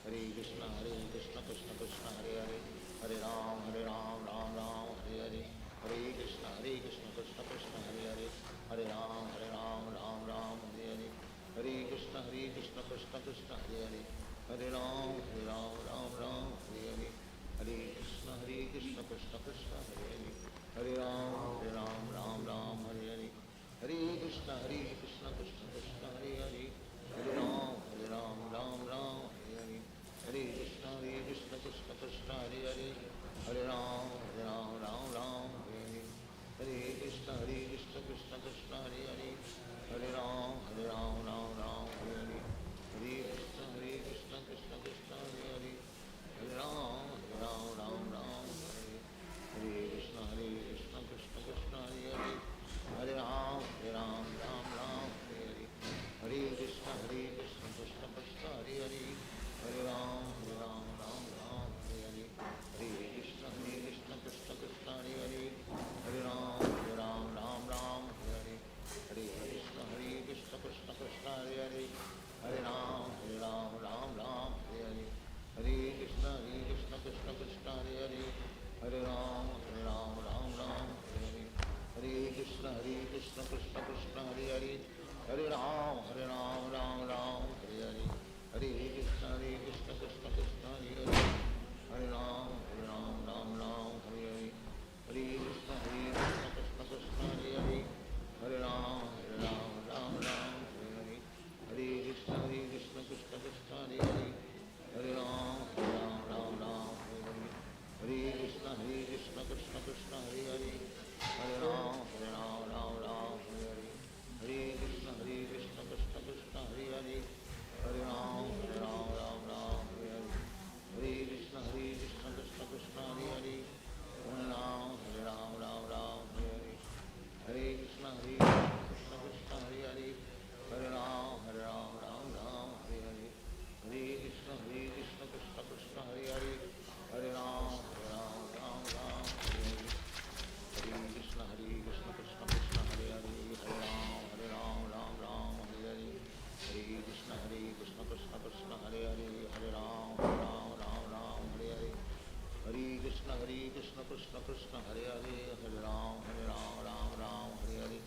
Hare Krishna, Krishna Krishna, Hare Hare, Hare Ram, Ram Ram, Hare Hare, Hare Krishna, Krishna Krishna, Hare Hare, Hare Ram, Ram Ram, Hare Hare, Hare Krishna, Krishna Krishna, Hare Hare, Hare Ram, Ram Ram, Hare Hare, Hare Krishna, Krishna Krishna, Hare Hare, Hare Ram, Ram Hare Hare, Hare Krishna, Krishna Krishna, Hare Hare, Hare Ram, Ram Hare Hare, Hare Krishna, Krishna Krishna, Hare Hare, Hare Ram, Ram Hare Hare, Hare Krishna, Krishna Krishna, Hare Hare, Hare Ram, Ram Hare Hare, Hare Krishna, Krishna Krishna, Hare Hare, Hare Ram, Ram Hare Hare, Hare Krishna, Krishna Krishna, Hare Hare, Hare Ram, Ram Hare Hare, Hare Krishna, Krishna Krishna, Hare Hare, Hare Ram, Ram Hare Hare, Hare Krishna, Krishna Krishna, Hare Hare, Hare Ram, Ram Hare Hare, Hare Krishna, Krishna Krishna, Hare Hare, Hare Ram, Ram Hare Hare, Hare Krishna, Krishna Krishna, Hare Hare, Hare Ram, Ram Hare Hare, Hare Krishna, Krishna Krishna, Hare Hare, Hare Ram, Ram Hare Hare, Hare Krishna, Krishna Krishna, Hare Hare, Hare Ram, Ram Hare Hare, Hare Krishna, Krishna Krishna, Hare Hare, Hare Ram, Ram Hare Hare, Hare Krishna, Krishna Krishna, Hare Hare, Hare Ram, Ram Hare Hare, Hare Krishna, Krishna Krishna, Hare Hare, Hare Ram, Ram Hare Hare, Hare Krishna, Krishna Krishna, Hare Hare, Hare Ram, Ram Hare Hare, Hare Krishna, Krishna Krishna, Hare Hare, Hare Ram, Ram Hare Hare, Hare Krishna, Krishna Krishna, Hare Hare, Hare Ram, Ram Hare Hare, Hare Krishna, Krishna Krishna, Hare Hare, Hare Ram, Ram Hare Hare, Hare Krishna, Krishna Krishna, Hare Hare, Hare Ram, Ram Hare Hare, Hare Krishna, Krishna Krishna, Hare Hare, Hare Ram, Ram Hare Hare, Hare Krishna, Krishna Krishna, Hare Hare, Hare Ram, Ram Hare Hare, Hare Krishna, Krishna Krishna, Hare Hare, Hare Ram, Ram Hare Hare, Hare Krishna, Krishna Krishna, Hare Hare, Hare Ram, Ram Hare Hare, Hare Krishna, Krishna Krishna, Hare Hare, Hare Ram, Ram Hare Hare, Hare Krishna, Krishna Krishna, Hare Hare, Hare Ram, Ram Hare Krishna, Krishna Krishna, Hare Hare, Hare Ram, Ram Hare Hare,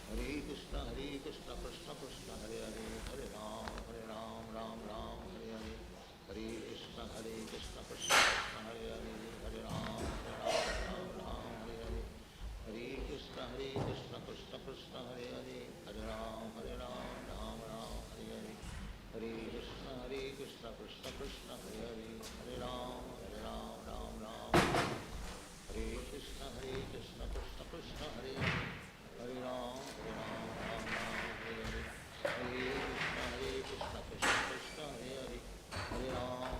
Hare Krishna, Krishna Krishna, Hare Hare, Hare Ram, Ram Hare Hare. Hare Krishna, Krishna Krishna, Hare Hare, Hare Rama, Ram Ram, Hare Krishna, Krishna Krishna, Hare Hare, Hare Rama, Ram Ram, Hare Krishna, Krishna Krishna, Hare Hare, Hare Rama, Hare Krishna, Krishna Krishna, Hare Hare, Hare Krishna, Krishna Krishna, Hare Hare, Hare Rama, Ram Ram, Hare Krishna, Krishna Krishna, Hare Hare, Hare Rama, Hare Krishna, Krishna Krishna, Hare Hare, Hare Rama, Ram Ram, Hare Krishna, Krishna Krishna, Hare Hare, Hare Rama,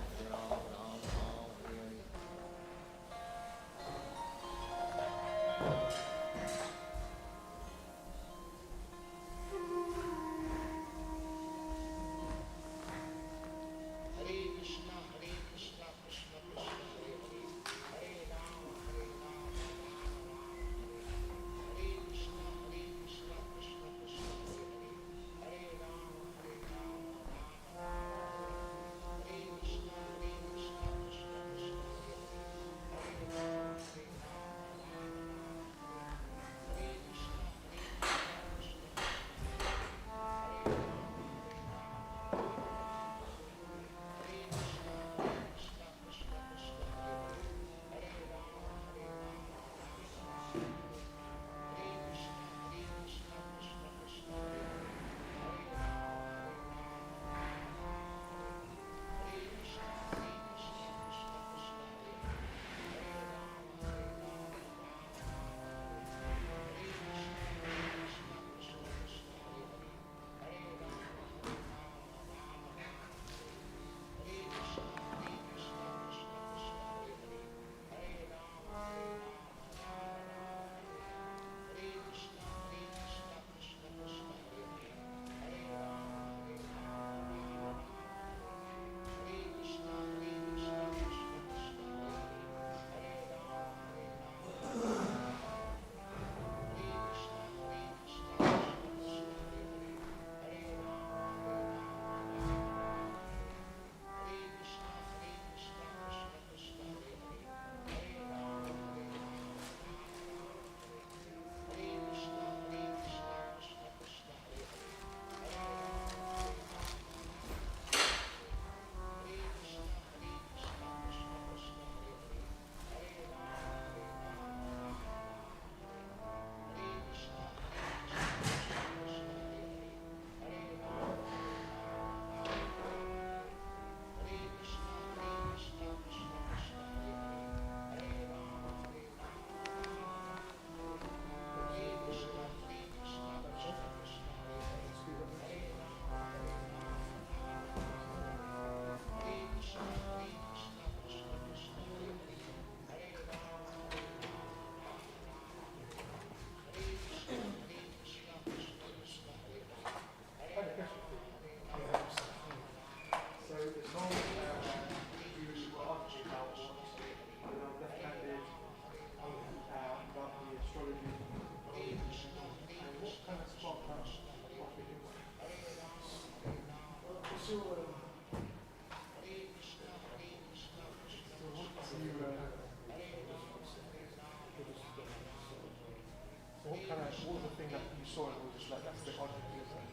that's the odd thing, isn't it?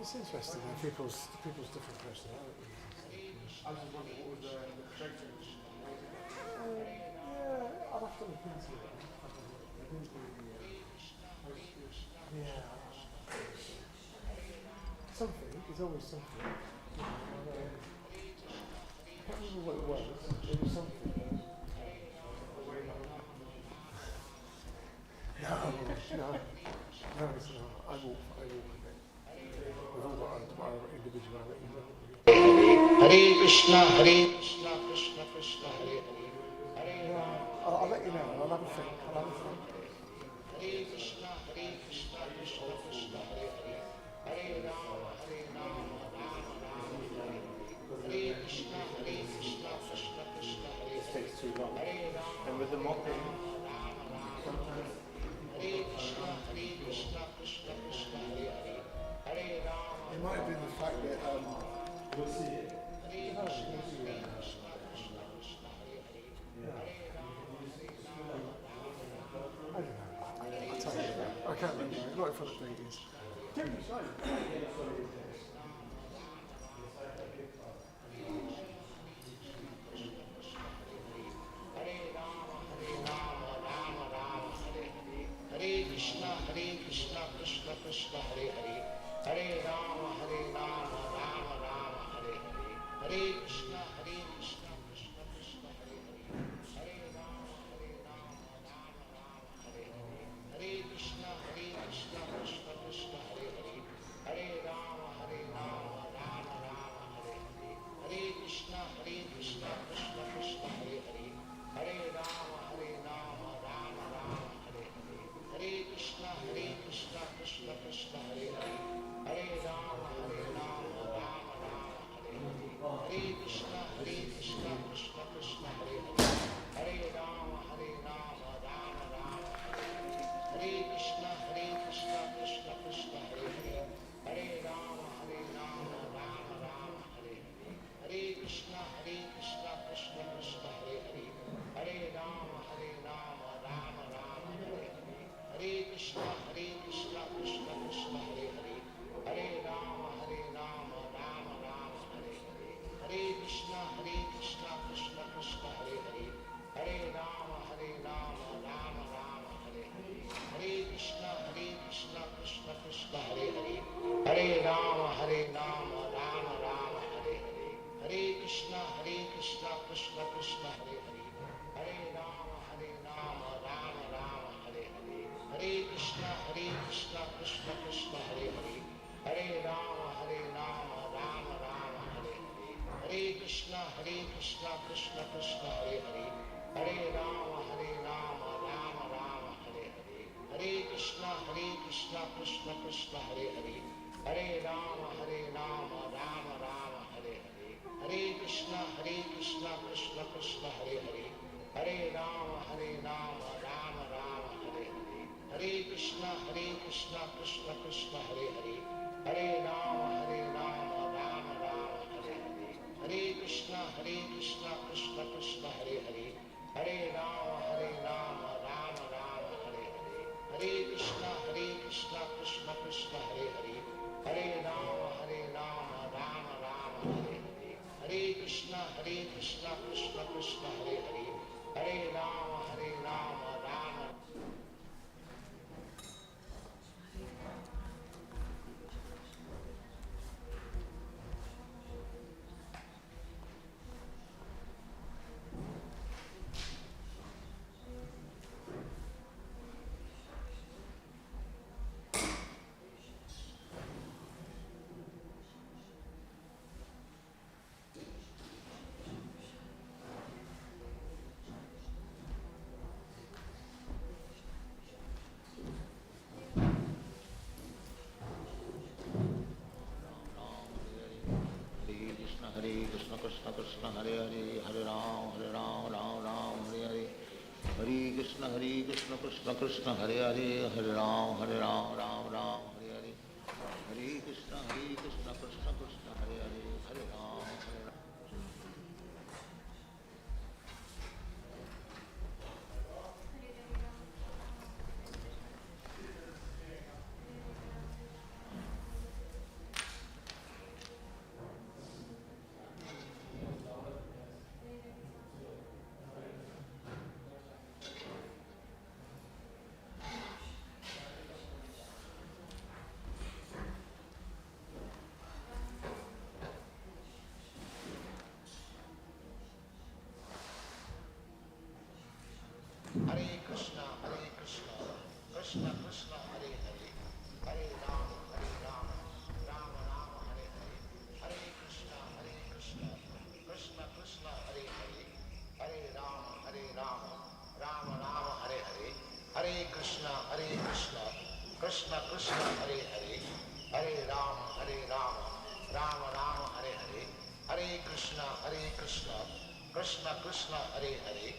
It's interesting, people's different personalities. I was just wondering what was the creator. Yeah, I'll have to look into it. I didn't really, yeah. Something, there's always something. I can't remember what it was. There was something. No, it's not. I walk a bit. We've all got our individuality. Hare Krishna, Krishna Krishna, Hare Hare. Yeah, I'll let you know. I'll have a think. Hare Krishna, Krishna Krishna, Hare Hare. Hare Rama, Rama Rama, Hare Hare. Hare Krishna, Krishna Krishna, Hare Hare. Takes too long. And with the mopping, Hare Krishna, Krishna Krishna, Hare Hare. Hare Rama. It might have been the fact that we'll see it. I don't know. I'll tell you that. I can't remember. Not in front of babies. Hare Krishna, Krishna Krishna, Hare Hare. Hare Rama, Rama Rama, Hare Hare. Hare Krishna, Krishna Krishna, Hare Hare. Hare Rama, Rama Rama, Hare Hare. Hare Krishna, Krishna Krishna, Hare Hare. Hare Rama, Rama Rama, Hare Hare. Hare Krishna, Krishna Krishna, Hare Hare. Hare Rama, Rama Rama, Hare Hare. Hare Krishna, Krishna Krishna, Hare Hare. Hare Rama, Rama Rama, Hare Hare. Hare Krishna, Krishna Krishna, Hare Hare. Hare Rama, Rama Rama, Hare Hare. Hare Krishna, Krishna Krishna, Hare Hare. Hare Rama, Rama Rama, Hare Hare. Hare Krishna, Krishna Krishna, Hare Hare. Hare Rama, Rama Rama, Hare Hare. Hare Krishna, Krishna Krishna, Hare Hare. Hare Rama, Rama Rama, Hare Hare. Hare Krishna, Krishna Krishna, Hare Hare. Hare Rama, Rama Rama, Hare Hare. Hare Krishna, Krishna Krishna, Hare Hare. Hare Rama, Rama Rama, Hare Hare. Hare Krishna, Krishna Krishna, Hare Hare. Hare Rama, Rama Rama, Hare Hare. Hare Krishna, Krishna Krishna, Hare Hare. Hare Rama, Rama Rama, Hare Hare. Hare Krishna, Krishna Krishna, Hare Hare. Hare Rama, Rama Rama, Hare Hare. Hare Krishna, Krishna Krishna, Hare Hare. Hare Rama, Rama Rama, Hare Hare. Hare Krishna, Krishna Krishna, Hare Hare. Hare Rama, Rama Rama, Hare Hare. Hare Krishna, Krishna Krishna, Hare Hare. Hare Rama, Rama Rama, Hare Hare. Hare Krishna, Krishna Krishna, Hare Hare. Hare Rama, Rama Rama, Hare Hare. Hare Krishna, Krishna Krishna, Hare Hare. Hare Rama, Rama Rama, Hare Hare. Hare Krishna, Krishna Krishna, Hare Hare. Hare Rama, Rama. Krishna Krishna, Hare Hare. Hare Ram, Ram Ram, Hare Hare. Hare Krishna, Krishna Krishna, Hare Hare. Hare Ram, Ram Ram, Hare Hare. Hare Krishna, Krishna Krishna, Hare Hare. Hare Ram, Ram. Hare Krishna, Krishna Krishna, Hare Hare, Hare Rama, Rama Rama, Hare Hare, Hare Krishna, Krishna Krishna, Hare Hare, Hare Rama, Rama Rama, Hare Hare, Hare Krishna, Krishna Krishna, Hare Hare, Hare Rama, Rama Rama, Hare Hare, Hare Krishna, Krishna Krishna, Hare Hare,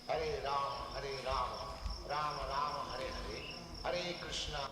Hare Rama, Rama Rama, Hare Hare, Hare Krishna.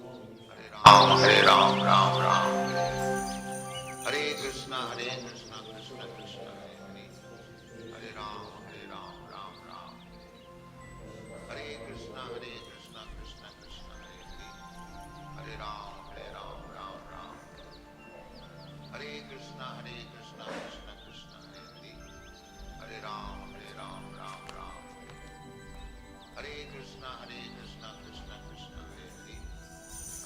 Hare Ram, Ram Ram, Hare Krishna, Krishna Krishna, Hare Ram, Ram Ram, Hare Krishna, Krishna Krishna, Hare Ram, Ram Ram, Hare Krishna, Krishna Krishna, Hare Ram, Ram Ram, Hare Krishna, Krishna Krishna, Hare Ram, Ram Ram, Hare Krishna, Krishna Krishna,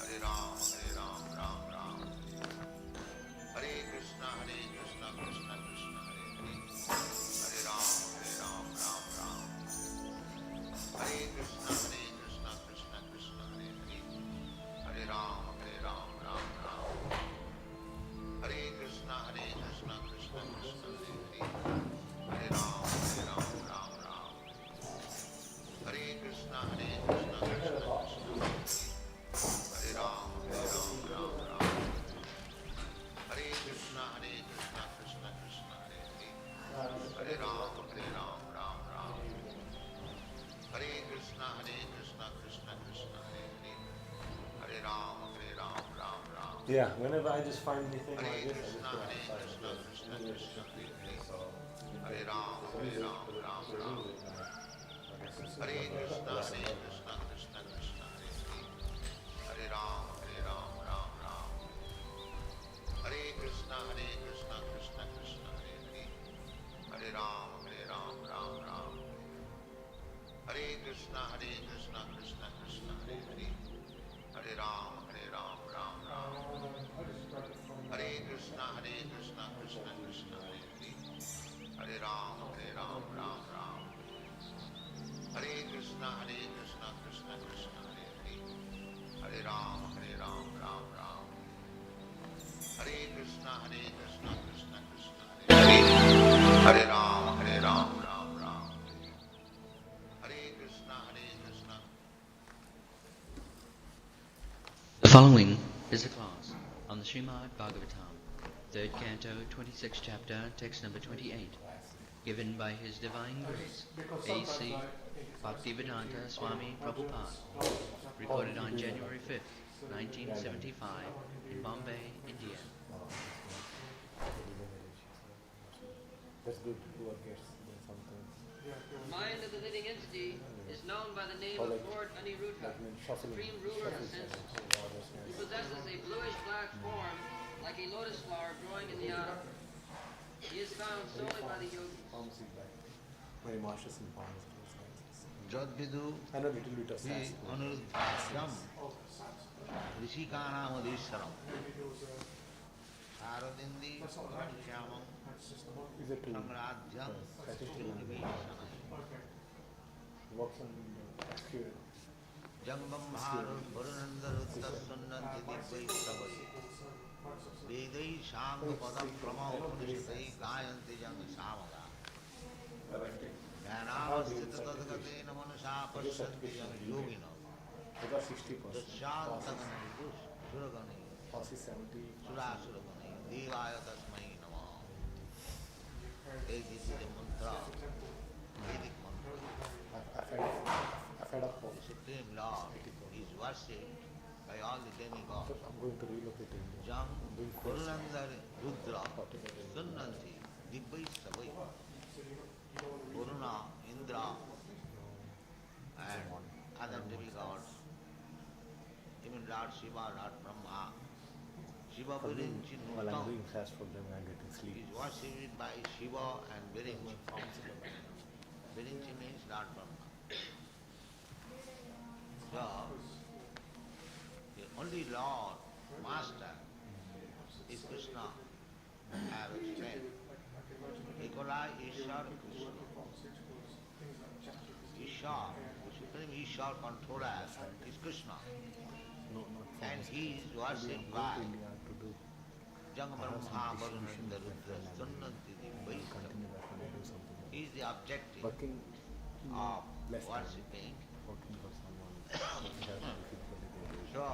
Hare Ram, Ram Ram, Hare Krishna, Krishna Krishna, Hare Ram, Ram Ram, Hare Krishna, Krishna Krishna, Hare Ram, Ram Ram, Hare Krishna, Krishna Krishna, Hare Ram, Ram Ram, Hare Krishna, Krishna Krishna, Hare Ram, Ram Ram, Hare Krishna, Krishna Krishna, Hare Ram, Ram Ram. Yeah, whenever I just find anything Hare like this, Krishna, I just go outside. Krishna Krishna, Hare Ram, Ram Ram. Hare Krishna, Krishna Krishna, Hare Ram, Ram Ram. Hare Krishna, Krishna Krishna, Hare Ram, Ram Ram. Hare Krishna, Krishna Krishna, Hare Ram, Ram Ram. Hare Krishna, Krishna Krishna, Hare Ram, Ram Ram. Hare Krishna, Krishna Krishna, Hare Ram, Ram Ram. Hare Krishna, Krishna Krishna, Hare Ram, Ram Ram. Hare Krishna, Krishna. The following is a class on the Srimad Bhagavatam, 3rd Canto, 26th Chapter, text number 28, given by His Divine Grace, A.C. Bhaktivedanta Swami Prabhupada, recorded on January 5th, 1975, in Bombay, India. That's good. Whoever gets something. The mind of the living entity is known by the name Or of like- Lord Aniruddha, shuffling. supreme ruler of senses. He possesses a bluish-black form like a lotus flower growing in the autumn. He is found solely by the yogis. Pharmacy bag. Very malicious in pharmacy. Jadvidu I know little bit of hi sass. anuruddhashyam rishikanamadisharam saradindi shyamam Is it to samradhyam satisfy? Works on the exterior. jambam bharur varunandaruttassunnanti dibbaistavai vedai shanga padam prama upanishadai gayanti jang samada jnanavastita tadgatena manasa pasyanti jang yogina Because 60%. Shantagani, Suragani, Plus is 70. Surasuragani, Devaya Tasmai Nama. This is the mantra, Vedic mantra. I fed up The Supreme Lord is worshipped by all the demigods. I'm going to relocate to India. Jam Purnandari Rudra Sunnanti Dibbai Savai Purna Indra and other demigods, even Lord Shiva, Lord Brahma, Shiva Virinchi While I'm Nuttam doing fast for them, I'm getting sleep. is worshipped by Shiva and Virinchi. Virinchi means Lord Brahma. So, the only Lord, Master, is Krishna. I have explained. Nikola Ishar Krishna. Ishar, the Supreme Ishar controller is Krishna. And he is worshipped by Jang Brahma Varunanda Rudra Sunnanti Vaishnava. He is the objective of worshipping. So,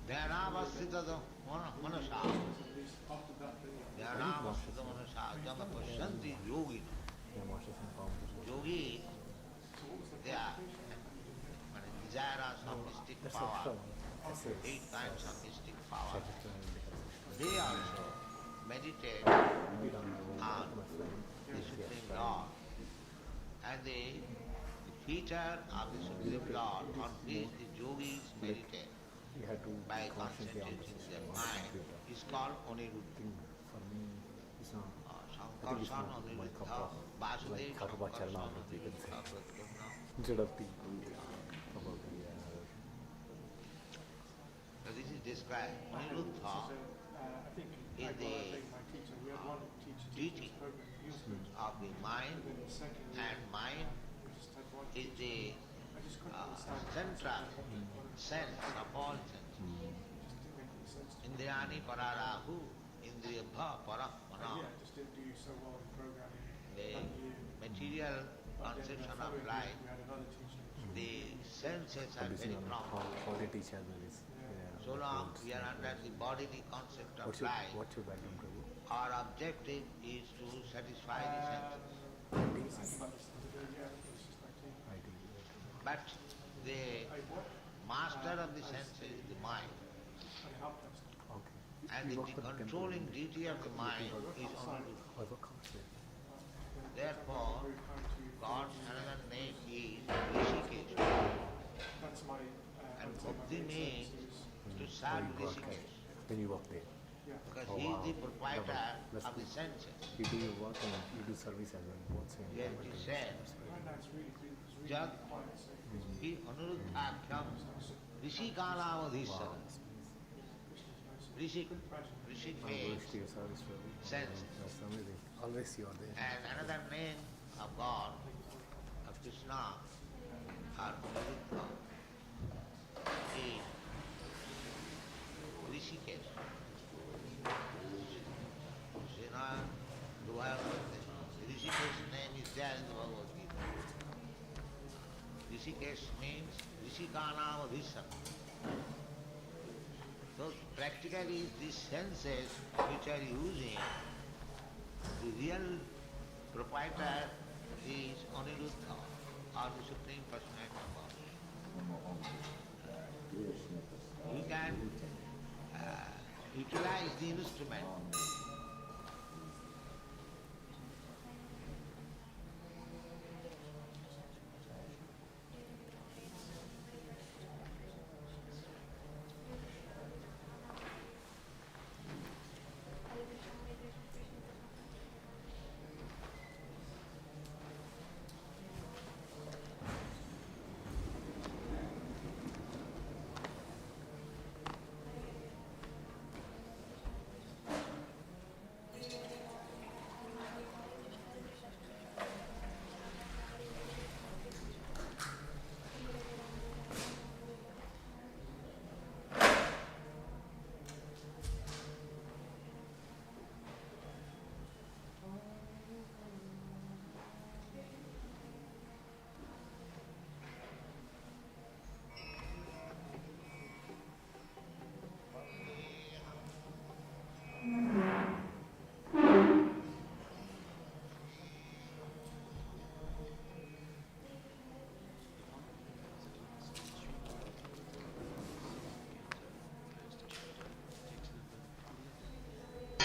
Dhyanavasthita Manasa. Dhyanavasthita Manasa. Janga Pashanti Yogi. Yogi, they are desire some mystic power, 8 kinds of mystic power. They also meditate on the Supreme Lord. And the feature of the Supreme Lord on which the yogis meditate by concentrating their mind is called Aniruddha. Sankarshan Aniruddha, Vasudeva Sankarshan Aniruddha Pradyumna. Instead of tea. So this is described. Aniruddha is the teaching of the mind, and mind is the central sense of all senses. Indriyani pararahu, indriyabha paramana. The material conception of life, the senses are very prominent. So long we are under the bodily concept of life, our objective is to satisfy the senses. But the master of the senses is the mind. And the controlling deity of the mind is only Buddha. Therefore, God's another name is Rishikesh. And Bhakti means to serve Rishikesh. Then you work there. Because he is the proprietor of the senses. You do your work and you do service as well. Both same. Yet he said, Jad hi anuruddhakyam Rishikanavadhisara. Rishik means sense. That's amazing. Always you are there. And another name of God, of Krishna, or Anuruddha, is Rishikesh. Rishikesh name is there in the Bhagavad Gita. Rishikesh means Rishikanavadhisara. So practically these senses which are using, the real proprietor is Aniruddha, or the Supreme Personality of God. You can utilize the instrument.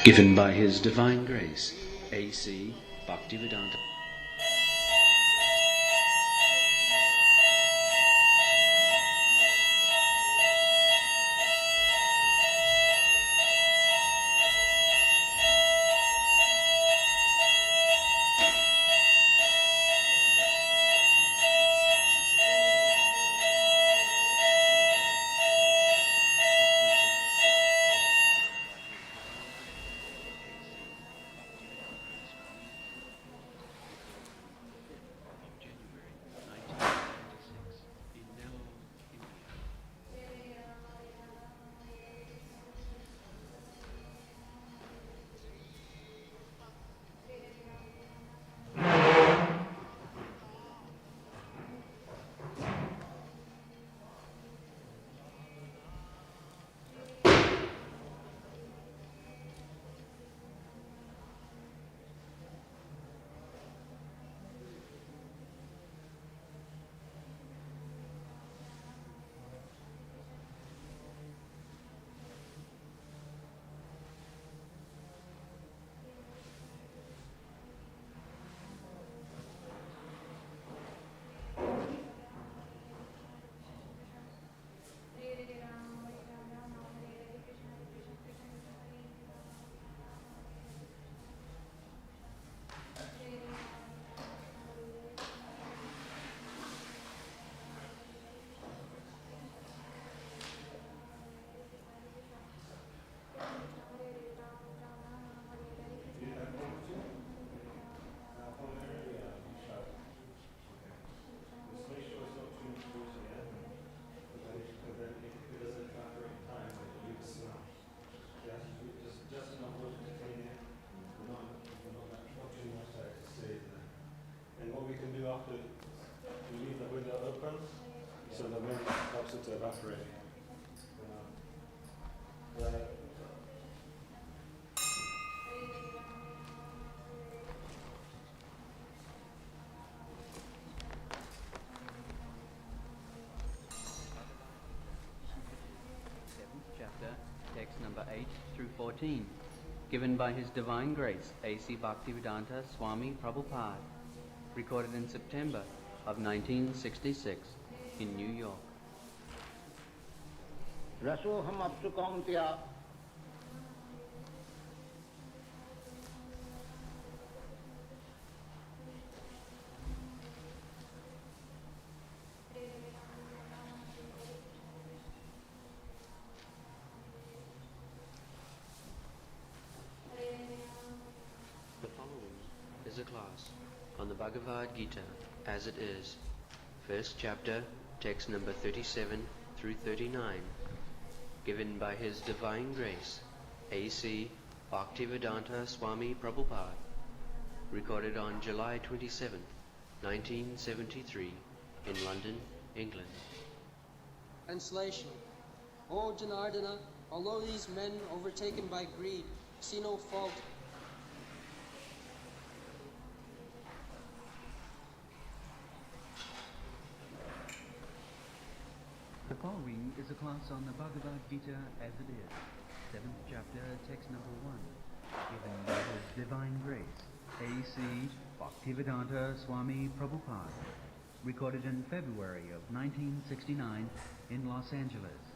Given by His Divine Grace, A.C. Bhaktivedanta. After we leave the window open, so the wind helps it to evaporate. Chapter, text number 8 through 14, given by His Divine Grace, A.C. Bhaktivedanta Swami Prabhupada, recorded in September of 1966 in New York. रसोहम अप्सु कौन्त्या The following is a class on the Bhagavad Gita as it is, first chapter, text number 37 through 39, given by His Divine Grace, A.C. Bhaktivedanta Swami Prabhupada, recorded on July 27, 1973, in London, England. Translation. O Janardana, although these men overtaken by greed see no fault The following is a class on the Bhagavad Gita as it is, 7th chapter, text number 1, given by His Divine Grace, A.C. Bhaktivedanta Swami Prabhupada, recorded in February of 1969 in Los Angeles.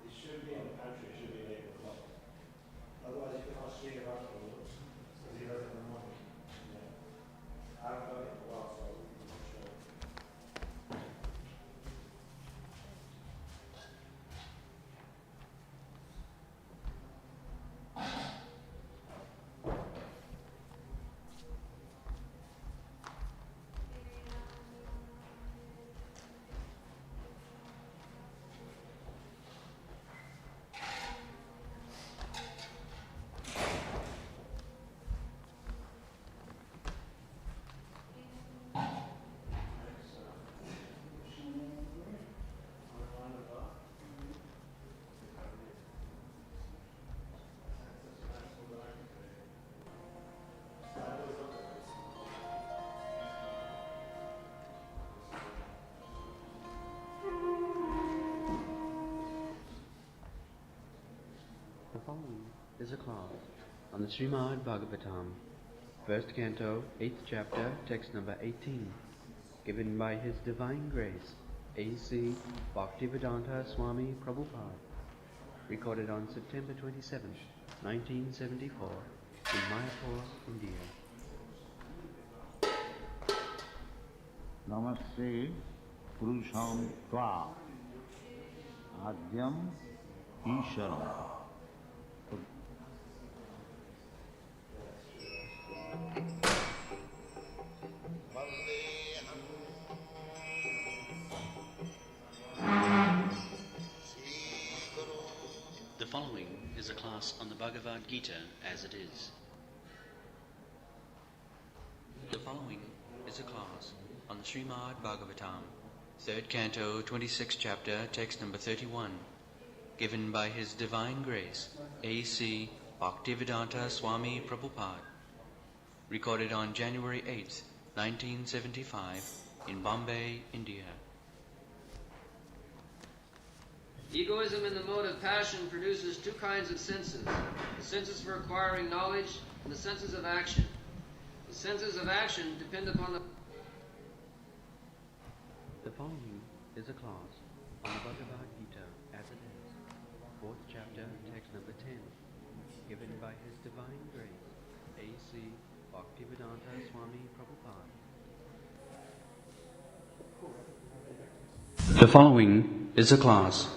It should be in the pantry, it should be at 8 o'clock. Otherwise you can't string it afterwards, because he does it in the morning. Yeah. I haven't done it for a while, so I'm not sure. The following is a class on the Srimad Bhagavatam, 1st Canto, 8th Chapter, text number 18, given by His Divine Grace, A.C. Bhaktivedanta Swami Prabhupada, recorded on September 27, 1974, in Mayapur, India. Namaste Purusham Tva Adyam Isharam. The following is a class on the Bhagavad Gita as it is. The following is a class on the Srimad Bhagavatam, 3rd Canto, 26th Chapter, text number 31, given by His Divine Grace, A.C. Bhaktivedanta Swami Prabhupada, recorded on January 8th, 1975, in Bombay, India. Egoism in the mode of passion produces two kinds of senses: the senses for acquiring knowledge and the senses of action. The senses of action depend upon the... The following is a class on the Bhagavad Gita as it is, 4th chapter, text number 10, given by His Divine Grace, A.C. Bhaktivedanta Swami Prabhupada. The following is a class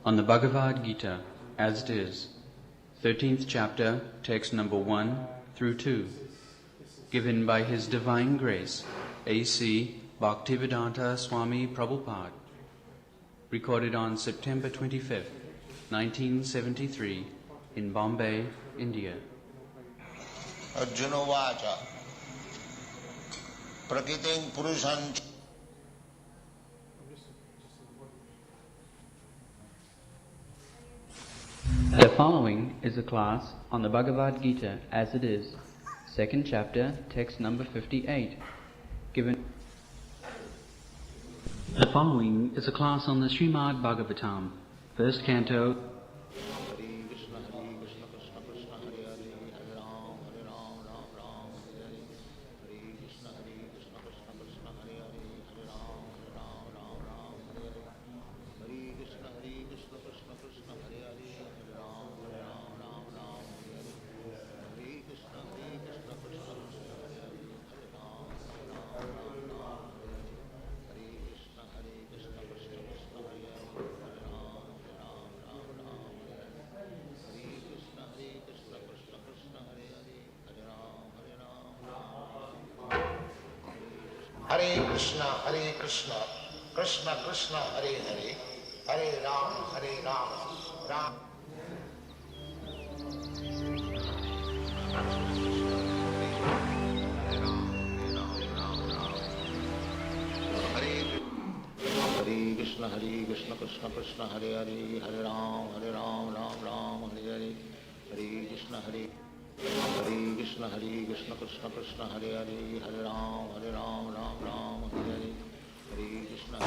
on the Bhagavad Gita as it is, 13th chapter, text number 1 through 2, given by His Divine Grace, A.C. Bhaktivedanta Swami Prabhupada, recorded on September 25th, 1973, in Bombay, India. Arjuna Vacha Prakriting Purushan. The following is a class on the Bhagavad Gita as it is, 2nd chapter, text number 58, given... The following is a class on the Srimad Bhagavatam, 1st Canto, Hare Krishna, Krishna Krishna, Hare Hare, Hare Rama, Ram. Hare Krishna, Krishna Krishna, Hare Hare, Hare Ram, Ram Ram, Hare Hare. Hare Krishna, Krishna Krishna, Hare Hare, Hare Ram, Ram Hare Hare. Hare Krishna,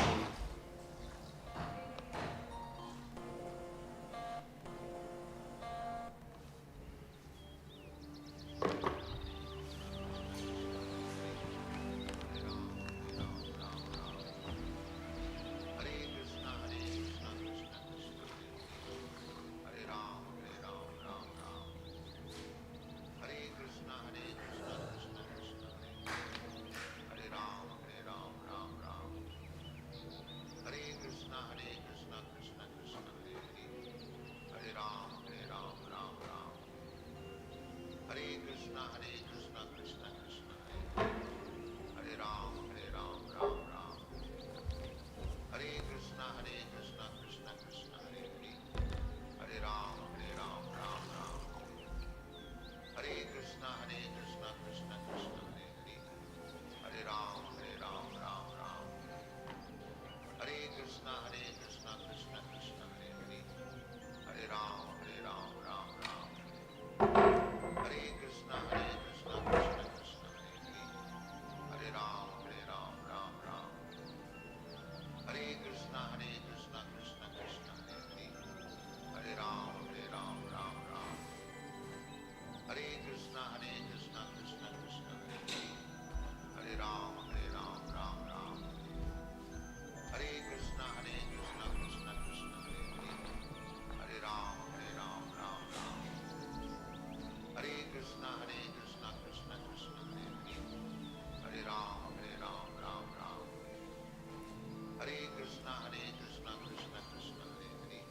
Hare Krishna, Krishna Krishna, Hare Hare,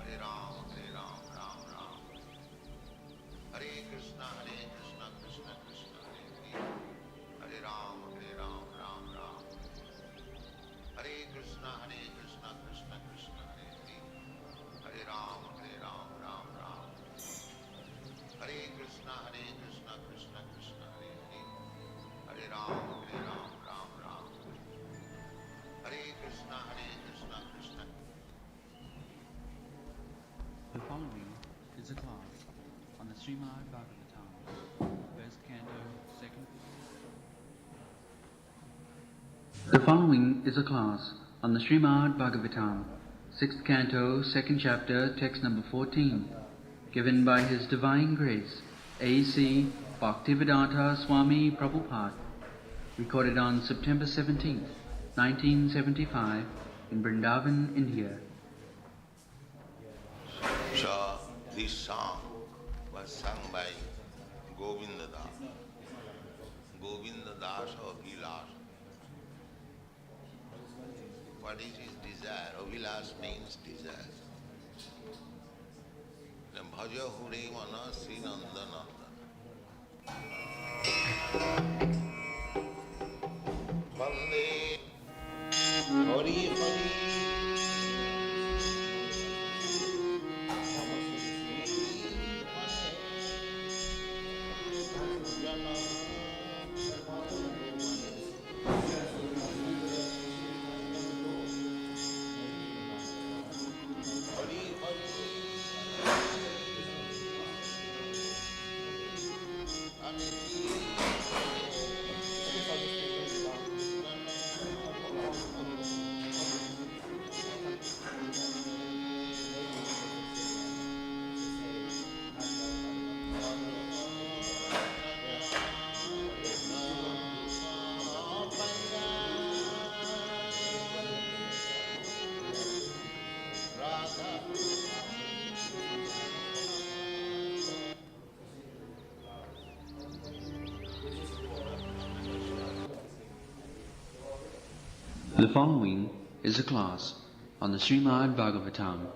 Hare Ram, Ram Ram. Hare Krishna, Krishna Krishna, Hare Hare, Hare Ram, Ram Ram. Hare Krishna, Krishna Krishna, Hare Hare, Hare Ram, Ram Ram. Hare Krishna, Krishna Krishna, Hare Hare, Hare Ram, Ram Ram. Hare Krishna, Krishna. The following is a class on the Srimad Bhagavatam, first canto, second. The following is a class on the Srimad Bhagavatam, 6th canto, 2nd chapter, text number 14, given by His Divine Grace, A.C. Bhaktivedanta Swami Prabhupada, recorded on September 17th, 1975, in Vrindavan, India. So, this song was sung by Govinda Das. Govinda Das or Vilas. What is his desire? Vilas means desire. Bhaja Hure Mana Sri Nanda Nanda. Vande Hari Hari. The following is a class on the Srimad Bhagavatam.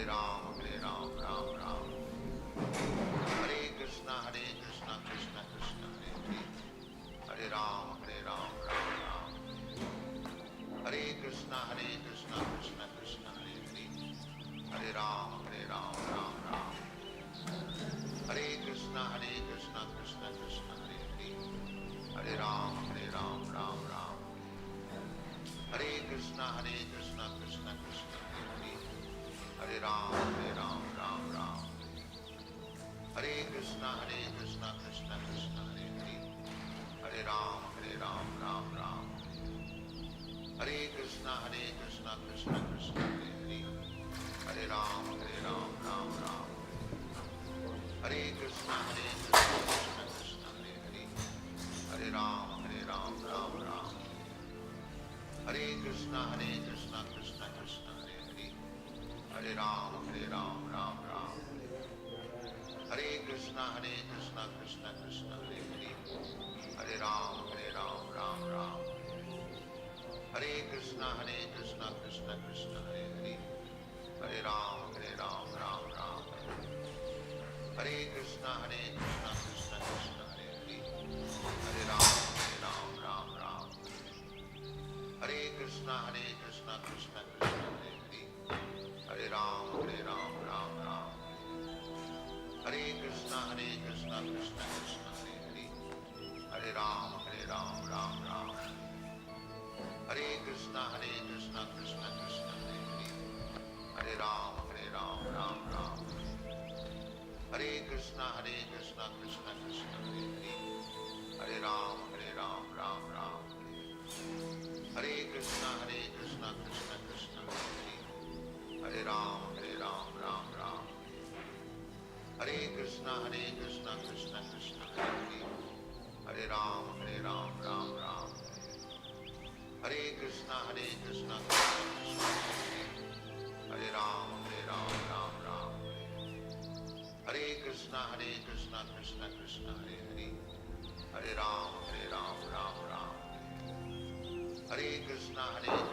Ram, Ram Ram. Hare Krishna, Krishna Krishna, Hare Hare. Hare Ram, Ram Ram. Hare Krishna, Krishna Krishna, Hare Hare. Hare Ram, Ram Ram. Hare Krishna, Krishna Krishna, Hare Hare. Hare Ram, Ram Ram. Hare Krishna, Krishna Krishna, Hare Hare. Hare Ram, Ram Ram. Hare Krishna, Krishna Krishna, Hare Hare. Hare Ram, Ram Ram. Hare Krishna, Krishna Krishna, Hare Hare. Hare Ram, Ram Ram. Hare Krishna, Krishna Krishna, Hare Hare. Hare Ram, Ram Ram. Hare Krishna, Krishna Krishna, Hare Hare. Hare Ram, Ram Ram. Hare Krishna, Krishna Krishna, Hare Hare. Hare Ram, Ram Ram. Hare Krishna, Krishna Krishna, Hare Hare. Hare Ram, Ram Ram. Hare Krishna, Krishna Krishna, Hare Hare. Hare Ram, Ram Ram. Hare Krishna, Krishna Krishna, Hare Hare. Hare Ram, Ram Ram. Hare Krishna, Krishna Krishna, Hare Hare. Hare Ram, Ram Ram. Hare Krishna, Krishna Krishna, Hare Hare. Hare Ram, Ram Ram. Hare Krishna, Krishna Krishna, Hare Hare. Hare Ram, Ram Ram. Hare Krishna, Krishna Krishna, Hare Hare. Hare Ram, Ram Ram. Hare Krishna, Krishna Krishna, Hare Hare. Hare Ram, Ram Ram. Hare Krishna, Krishna Krishna, Hare Ram, Ram Ram. Hare Krishna, Krishna Krishna, Hare Hare. Hare Ram, Ram Ram. Hare Krishna, Krishna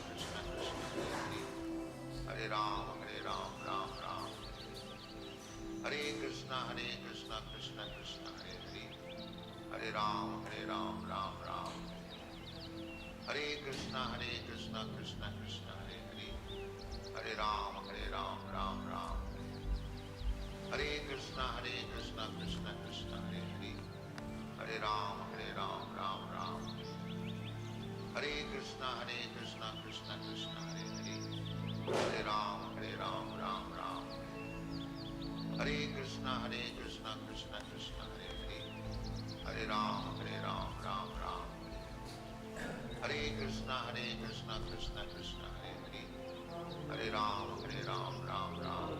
Krishna, Hare Hare. Hare Ram, Ram Ram. Hare Krishna, Krishna Krishna, Hare Hare. Hare Ram, Ram Ram. Hare Krishna, Krishna Krishna, Hare Hare. Hare Ram, Ram Ram. Hare Krishna, Krishna Krishna, Hare Hare. Hare Ram, Ram Ram. Hare Krishna, Krishna Krishna, Hare Hare. Hare Ram, Ram Ram. Hare Krishna, Krishna Krishna, Hare Hare. Hare Ram, Ram Ram. Hare Krishna, Krishna Krishna, Hare Hare. Hare Ram, Ram Ram.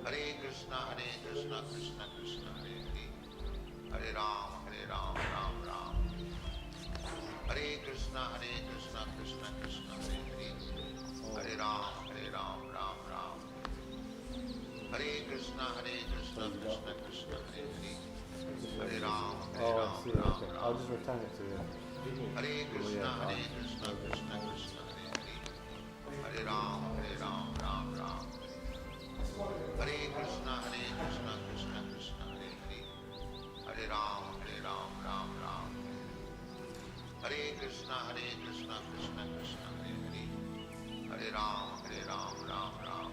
Hare Krishna, Krishna Krishna, Hare Hare. Hare Ram, Ram Ram. Hare Krishna, Krishna Krishna, Hare Hare. Hare Ram, Ram Ram. Hare Krishna, Krishna Krishna, Hare Hare. Hare Ram, Ram Ram. I'll just return it to you. Hare Krishna, Krishna Krishna, Hare Hare. Hare Ram, Ram Ram. Hare Krishna, Krishna Krishna, Hare Hare. Hare Ram, Ram Ram. Hare Krishna, Krishna Krishna, Hare Hare. Hare Ram, Ram Ram.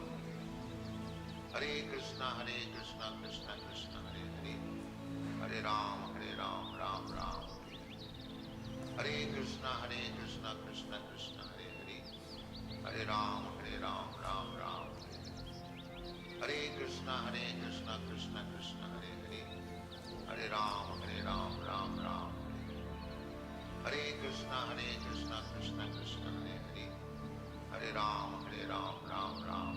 Hare Krishna, Krishna Krishna, Hare Hare. Hare Ram, Ram Ram. Hare Krishna, Krishna Krishna, Hare Hare. Hare Ram, Ram Ram. Hare Krishna, Krishna Krishna, Hare Hare. Hare Ram, Ram Ram. Hare Krishna, Krishna Krishna, Hare Hare. Hare Ram, Ram Ram.